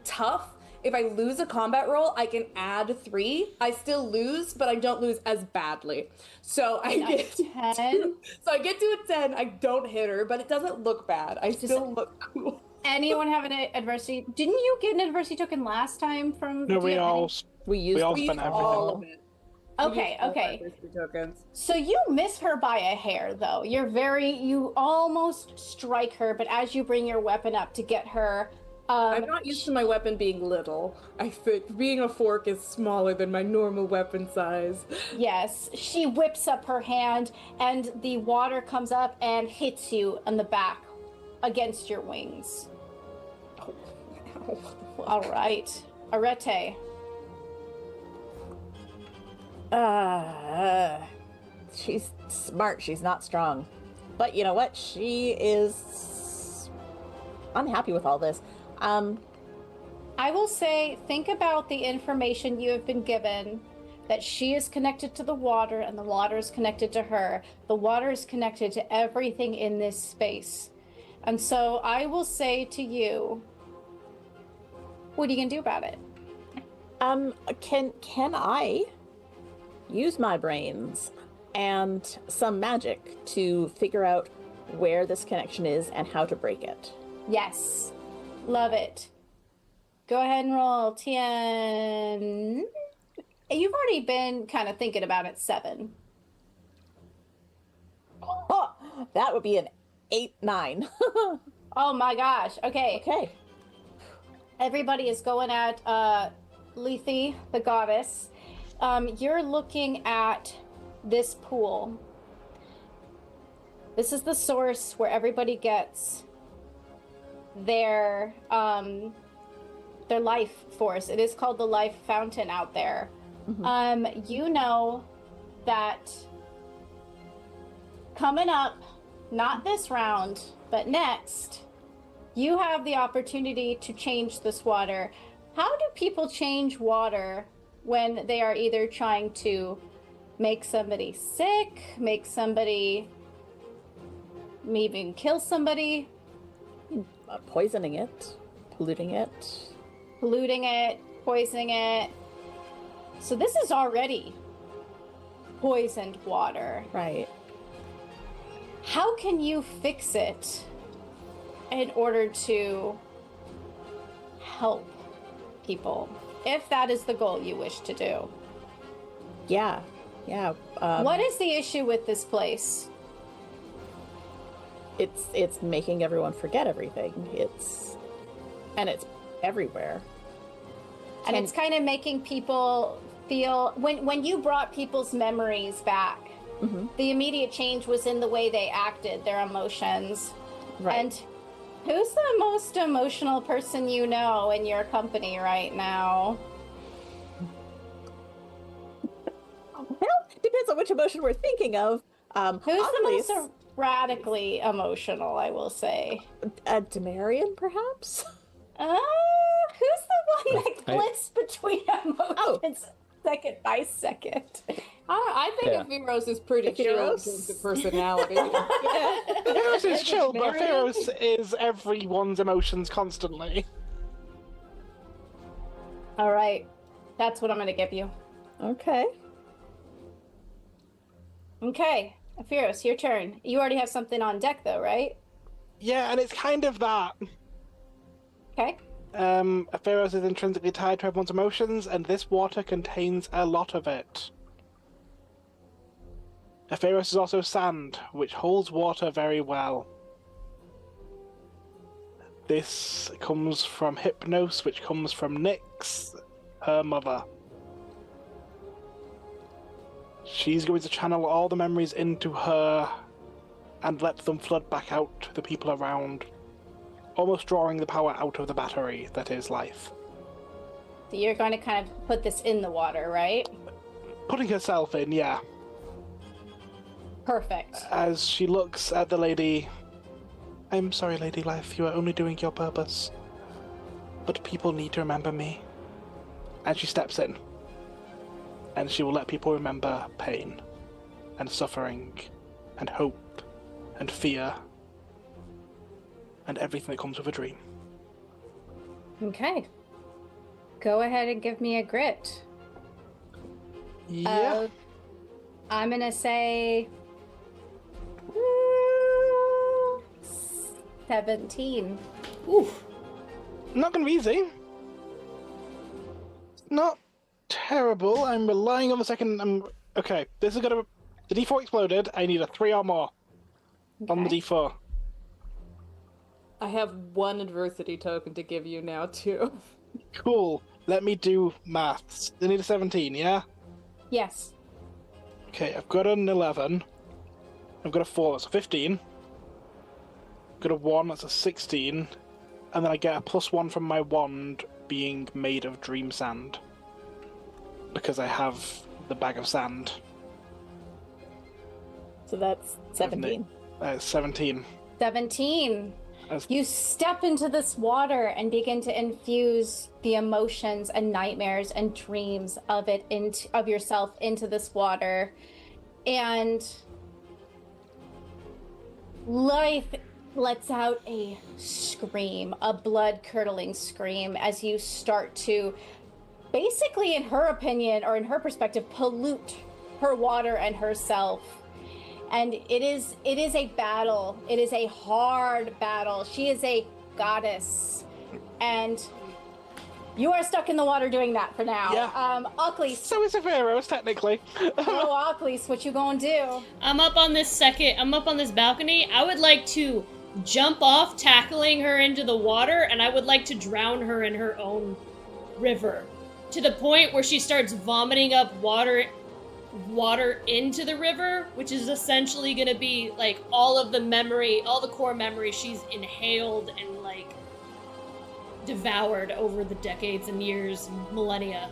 Tough. If I lose a combat roll, I can add 3. I still lose, but I don't lose as badly. So I get 10. So I get to a 10. I don't hit her, but it doesn't look bad. I still look cool. Anyone have an adversity? Didn't you get an adversity token last time from? No, we all We all We spent used all of everything. it. Okay. Adversity tokens. So you miss her by a hair, though. You almost strike her, but as you bring your weapon up to get her, I'm not used to my weapon being little. I think being a fork is smaller than my normal weapon size. yes, she whips up her hand, and the water comes up and hits you on the back against your wings. All right, Arete. She's smart. She's not strong. But you know what? She is unhappy with all this. I will say, think about the information you have been given, that she is connected to the water and the water is connected to her. The water is connected to everything in this space. And so I will say to you, what are you going to do about it? Can I use my brains and some magic to figure out where this connection is and how to break it? Yes. Love it. Go ahead and roll 10. You've already been kind of thinking about it, 7. Oh, that would be an 8, 9. Oh my gosh. Okay. Okay. Everybody is going at Lethe, the goddess. You're looking at this pool. This is the source where everybody gets their life force. It is called the life fountain out there. Mm-hmm. You know that coming up, not this round, but next, you have the opportunity to change this water. How do people change water when they are either trying to make somebody sick, make somebody, maybe even kill somebody? Poisoning it, polluting it. Polluting it, poisoning it. So this is already poisoned water. Right. How can you fix it in order to help people, if that is the goal you wish to do? Yeah. What is the issue with this place? It's making everyone forget everything. It's everywhere. And it's kind of making people feel, when you brought people's memories back, the immediate change was in the way they acted, their emotions. Right. And who's the most emotional person you know in your company right now? Well, depends on which emotion we're thinking of. Who's the Achlys, most radically emotional, I will say? Demarian, perhaps? Who's the one that I- flits between emotions second by second? I think Yeah. Epheiros is pretty chill in Epheiros? terms of personality. Theros is chill, but Marion? Theros is everyone's emotions constantly. All right, that's what I'm going to give you. Okay. Okay, Aphiros, your turn. You already have something on deck, though, right? Yeah, and it's kind of that. Okay. Theros is intrinsically tied to everyone's emotions, and this water contains a lot of it. Theros is also sand, which holds water very well. This comes from Hypnos, which comes from Nyx, her mother. She's going to channel all the memories into her and let them flood back out to the people around, almost drawing the power out of the battery that is life. So you're going to kind of put this in the water, right? Putting herself in, yeah. Perfect. As she looks at the lady, I'm sorry, Lady Life, you are only doing your purpose. But people need to remember me. And she steps in. And she will let people remember pain, and suffering, and hope, and fear, and everything that comes with a dream. Okay. Go ahead and give me a grit. Yeah. I'm going to say 17. Oof. Not gonna be easy. Not terrible. I'm relying on the second. Okay, this is gonna. The D4 exploded. I need a 3 or more on the Okay. D4. I have one adversity token to give you now, too. Cool. Let me do maths. I need a 17, yeah? Yes. Okay, I've got an 11. I've got a 4, that's a 15. I've got a 1, that's a 16. And then I get a +1 from my wand being made of dream sand. Because I have the bag of sand. So that's 17. 17. 17. As- You step into this water and begin to infuse the emotions and nightmares and dreams of it of yourself into this water. And life lets out a scream, a blood-curdling scream, as you start to basically, in her opinion, or in her perspective, pollute her water and herself. And it is a battle. It is a hard battle. She is a goddess. And you are stuck in the water doing that for now. Yeah. Achlys. So is Epheiros, technically. Oh, Achlys, what you gonna do? I'm up on this balcony. I would like to jump off, tackling her into the water, and I would like to drown her in her own river. To the point where she starts vomiting up water into the river, which is essentially gonna be like all the core memory she's inhaled and like devoured over the decades and years, millennia.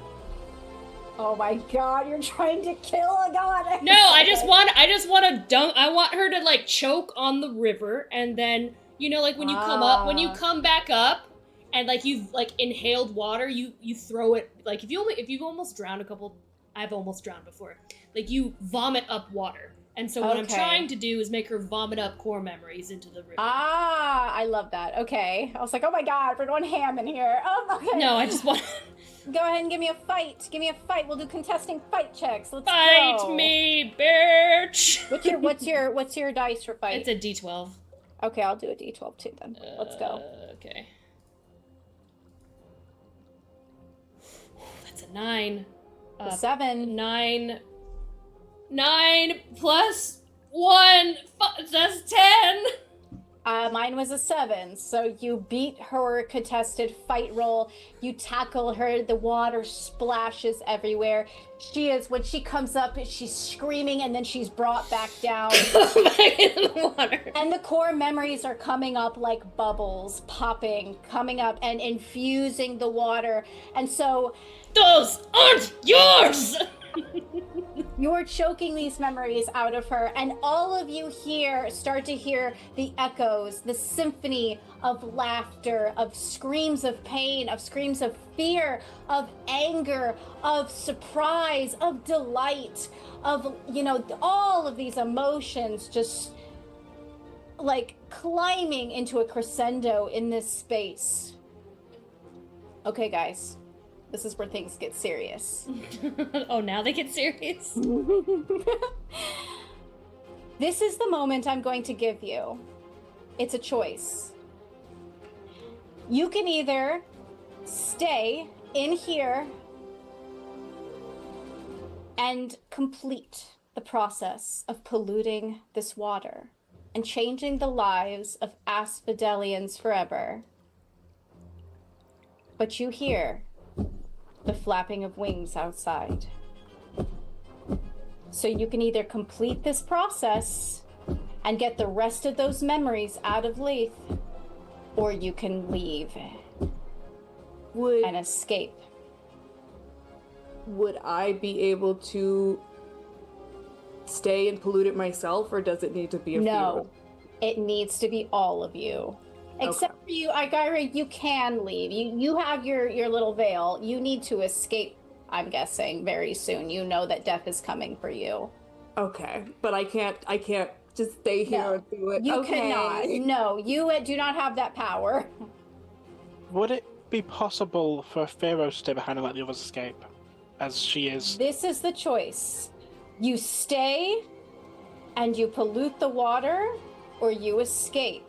Oh my god, you're trying to kill a goddess. No, I just want to dunk. I want her to like choke on the river and then You know, like when you come back up, and like you've like inhaled water, you throw it like if you've almost drowned a couple. I've almost drowned before. Like you vomit up water. And so what I'm trying to do is make her vomit up core memories into the river. Ah, I love that. Okay. I was like, oh my god, we're going ham in here. Oh, okay. No, I just want... Go ahead and give me a fight. Give me a fight. We'll do contesting fight checks. Let's Fight go. me, bitch! What's your dice for fight? It's a D12. Okay, I'll do a D12 too then. Let's go. Okay. That's a 9. A 7. 9 plus 1, that's 10! Mine was a 7, so you beat her contested fight roll. You tackle her, the water splashes everywhere. When she comes up, she's screaming and then she's brought back down. Back in the water. And the core memories are coming up like bubbles, popping, coming up and infusing the water. And so... Those aren't yours! You're choking these memories out of her, and all of you here start to hear the echoes, the symphony of laughter, of screams of pain, of screams of fear, of anger, of surprise, of delight, of, all of these emotions just like climbing into a crescendo in this space. Okay, guys. This is where things get serious. Oh, now they get serious? This is the moment I'm going to give you. It's a choice. You can either stay in here and complete the process of polluting this water and changing the lives of Asphodelians forever. But you hear the flapping of wings outside. So you can either complete this process and get the rest of those memories out of Leith, or you can leave and escape. Would I be able to stay and pollute it myself, or does it need to be a No, it needs to be all of you. Except for you, Igaira, you can leave. You have your little veil. You need to escape, I'm guessing, very soon. You know that death is coming for you. Okay, but I can't just stay here and do it. You cannot. No, you do not have that power. Would it be possible for Pharaoh to stay behind and let the others escape, as she is? This is the choice. You stay and you pollute the water, or you escape.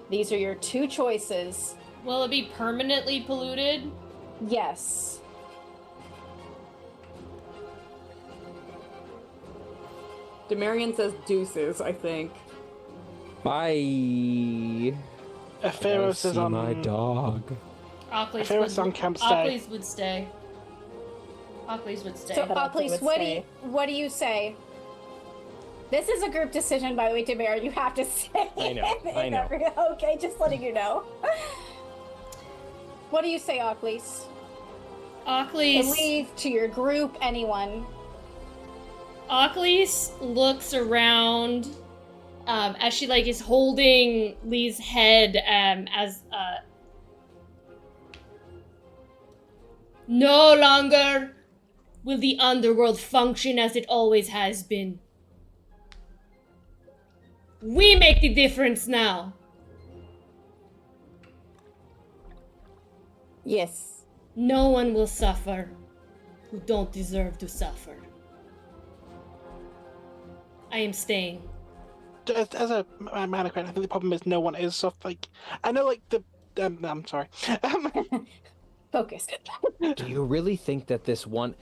These are your two choices. Will it be permanently polluted? Yes. Demarion says deuces, I think. Bye. Pharaoh says on my dog. Pharaoh's on camp stay. Achlys would stay. Achlys would stay. So, But Achlys Achlys, would what do you say? This is a group decision, by the way, Demarion. You have to say. I know. Okay, just letting you know. What do you say, Achlys? Achlys. Leave to your group, anyone. Achlys looks around as she is holding Lee's head as no longer will the underworld function as it always has been. We make the difference now. Yes. No one will suffer who don't deserve to suffer. I am staying. As a mannequin, I think the problem is no one is. So, I know, I'm sorry. Focus. Do you really think that this one...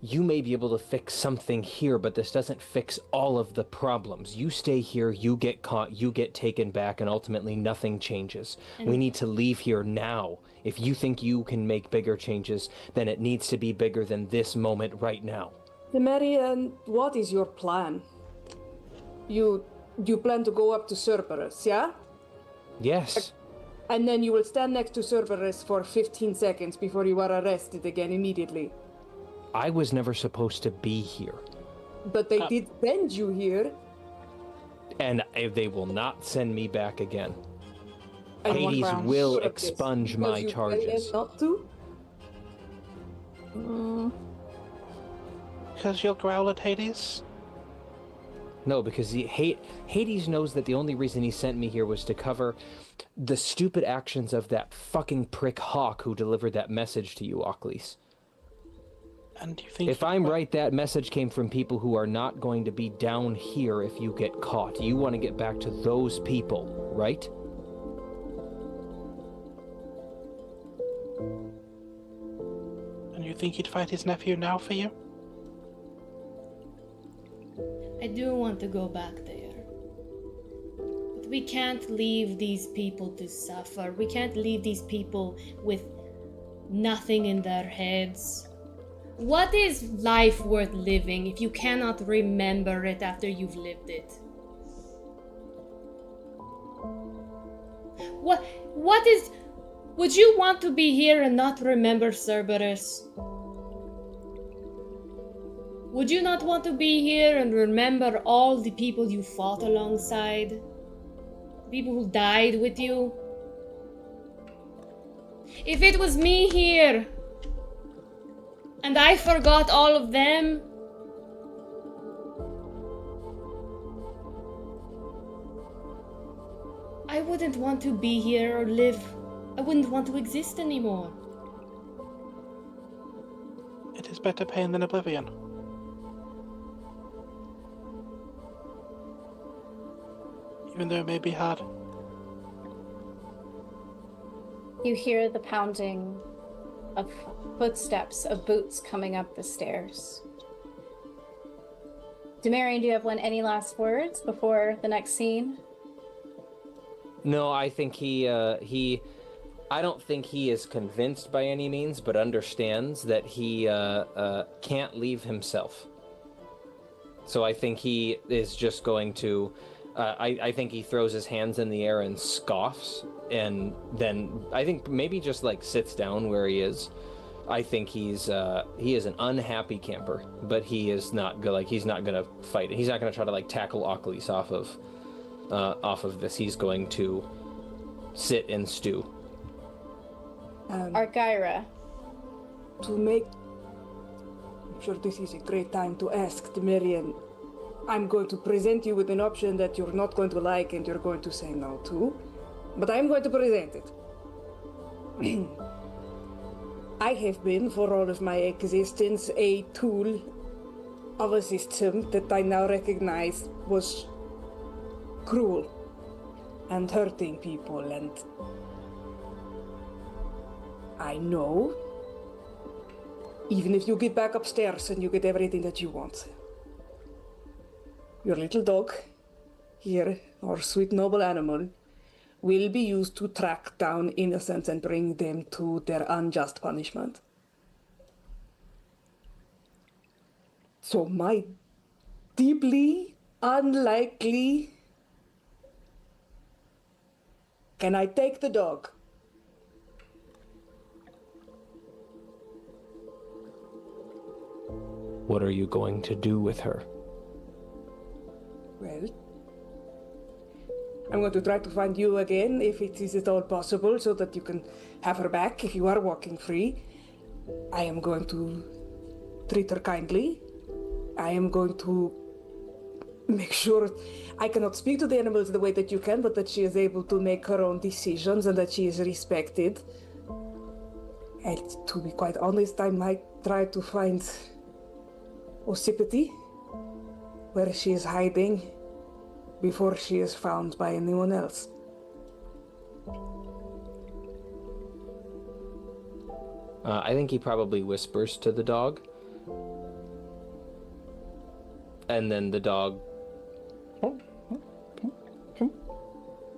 You may be able to fix something here, but this doesn't fix all of the problems. You stay here, you get caught, you get taken back, and ultimately nothing changes. We need to leave here now. If you think you can make bigger changes, then it needs to be bigger than this moment right now. Demarion, what is your plan? You plan to go up to Cerberus, yeah? Yes. And then you will stand next to Cerberus for 15 seconds before you are arrested again immediately. I was never supposed to be here. But they did send you here. And they will not send me back again. And Hades ground. will Sure of this, expunge because my you tell them charges. not to? Because you'll growl at Hades? No, because Hades knows that the only reason he sent me here was to cover the stupid actions of that fucking prick Hawk who delivered that message to you, Achlys. And do you think... If I'm right, that message came from people who are not going to be down here if you get caught. You want to get back to those people, right? And you think he'd fight his nephew now for you? I do want to go back there. But we can't leave these people to suffer. We can't leave these people with nothing in their heads. What is life worth living if you cannot remember it after you've lived it? What is... Would you want to be here and not remember Cerberus? Would you not want to be here and remember all the people you fought alongside? People who died with you? If it was me here, and I forgot all of them, I wouldn't want to be here or live. I wouldn't want to exist anymore. It is better pain than oblivion. Even though it may be hard. You hear the pounding of footsteps of boots coming up the stairs. Demarion, do you have any last words before the next scene? No, I think I don't think he is convinced by any means, but understands that he can't leave himself. So I think he is just going to... I think he throws his hands in the air and scoffs, and then I think maybe just like sits down where he is. I think he is an unhappy camper, but he is not he's not gonna fight. He's not gonna try to like tackle Achlys off of this. He's going to sit and stew. Argyra. I'm sure this is a great time to ask Demarion. I'm going to present you with an option that you're not going to like and you're going to say no to, but I'm going to present it. I have been, for all of my existence, a tool of a system that I now recognize was cruel and hurting people, and I know, even if you get back upstairs and you get everything that you want, your little dog, here, our sweet noble animal, will be used to track down innocents and bring them to their unjust punishment. So my deeply unlikely... Can I take the dog? What are you going to do with her? Well, I'm going to try to find you again, if it is at all possible, so that you can have her back if you are walking free. I am going to treat her kindly. I am going to make sure I cannot speak to the animals the way that you can, but that she is able to make her own decisions and that she is respected. And to be quite honest, I might try to find Ossipity, where she is hiding, before she is found by anyone else. I think he probably whispers to the dog. And then the dog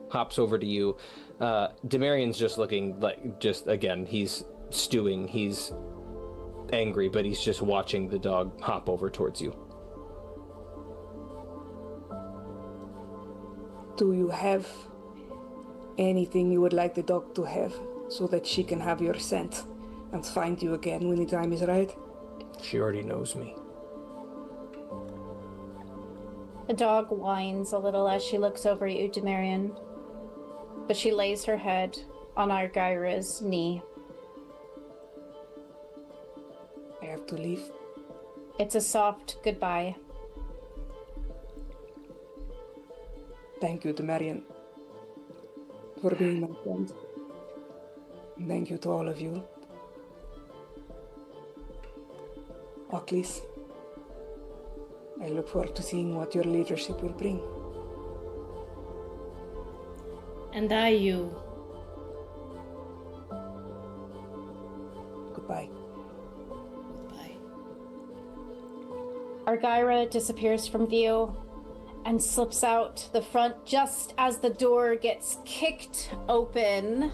hops over to you. Demarion's just looking again, he's stewing, he's angry, but he's just watching the dog hop over towards you. Do you have anything you would like the dog to have, so that she can have your scent and find you again when the time is right? She already knows me. The dog whines a little as she looks over at you, Demarion. But she lays her head on Argyra's knee. I have to leave. It's a soft goodbye. Thank you, Demarion, for being my friend. And thank you to all of you. Achlys, I look forward to seeing what your leadership will bring. And you. Goodbye. Goodbye. Argyra disappears from view and slips out the front just as the door gets kicked open.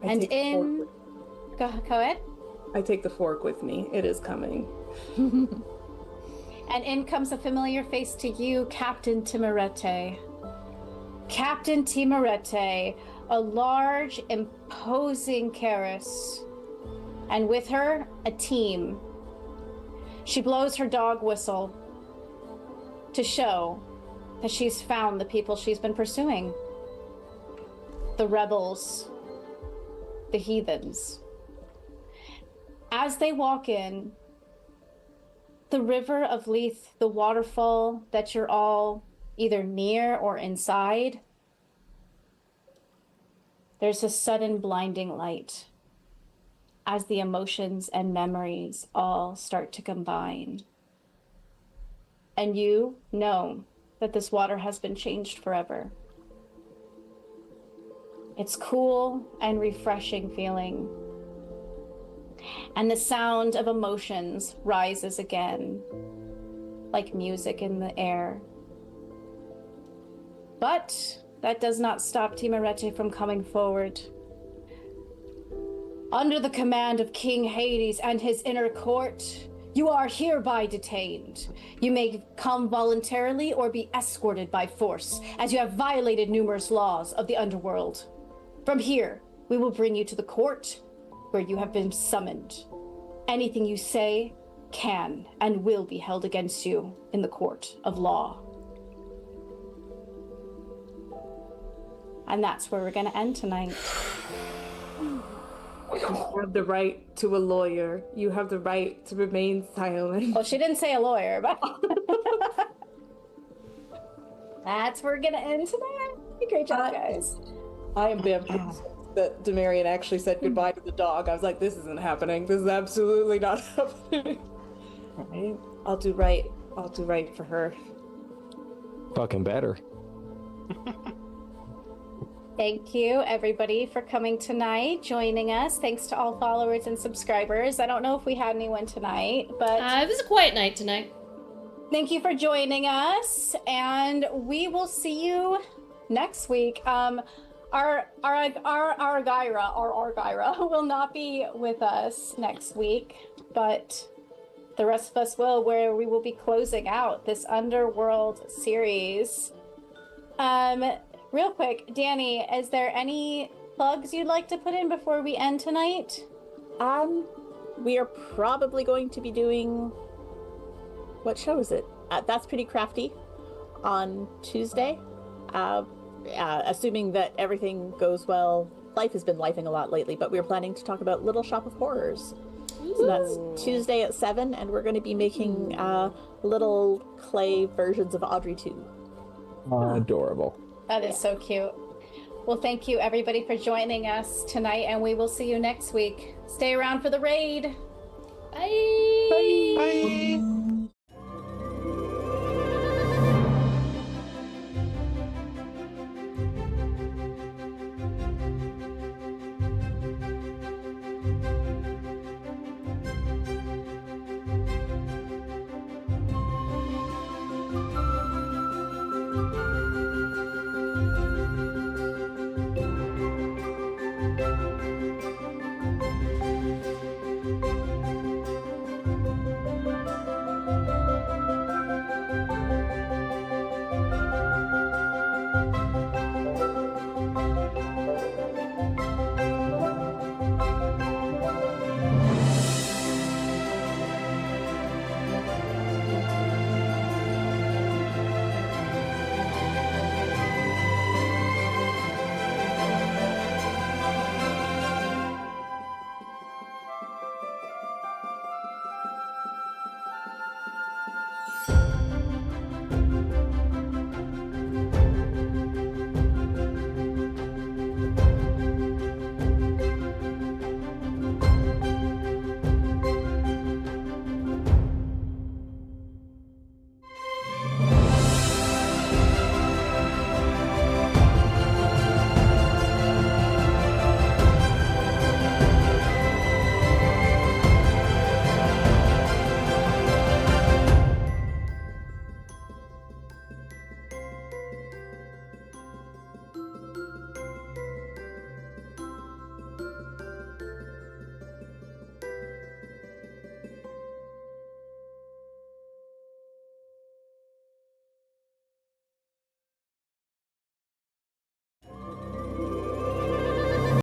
And in... Go ahead. I take the fork with me. It is coming. And in comes a familiar face to you, Captain Timarete. Captain Timarete, a large, imposing Karis. And with her, a team. She blows her dog whistle to show that she's found the people she's been pursuing. The rebels. The heathens. As they walk in, the river of Leith, the waterfall that you're all either near or inside, there's a sudden blinding light as the emotions and memories all start to combine. And you know that this water has been changed forever. It's cool and refreshing feeling. And the sound of emotions rises again, like music in the air. But that does not stop Timarete from coming forward. Under the command of King Hades and his inner court, you are hereby detained. You may come voluntarily or be escorted by force, as you have violated numerous laws of the underworld. From here, we will bring you to the court where you have been summoned. Anything you say can and will be held against you in the court of law. And that's where we're going to end tonight. You have the right to a lawyer. You have the right to remain silent. Well, she didn't say a lawyer, but that's where we're going to end tonight. Great job, guys. I am bamboozled that Demarion actually said goodbye to the dog. I was like, this isn't happening. This is absolutely not happening. Right? I'll do right. I'll do right for her. Fucking better. Thank you, everybody, for coming tonight, joining us. Thanks to all followers and subscribers. I don't know if we had anyone tonight, but It was a quiet night tonight. thank you for joining us, and we will see you next week. Our Argyra will not be with us next week, but the rest of us will, where we will be closing out this Underworld series. Real quick, Danny, is there any plugs you'd like to put in before we end tonight? We are probably going to be doing... What show is it? That's Pretty Crafty on Tuesday. Assuming that everything goes well. Life has been lifing a lot lately, but we're planning to talk about Little Shop of Horrors. So that's Tuesday at 7, and we're going to be making little clay versions of Audrey 2. Adorable. That is so cute. Well, thank you, everybody, for joining us tonight, and we will see you next week. Stay around for the raid. Bye. Bye.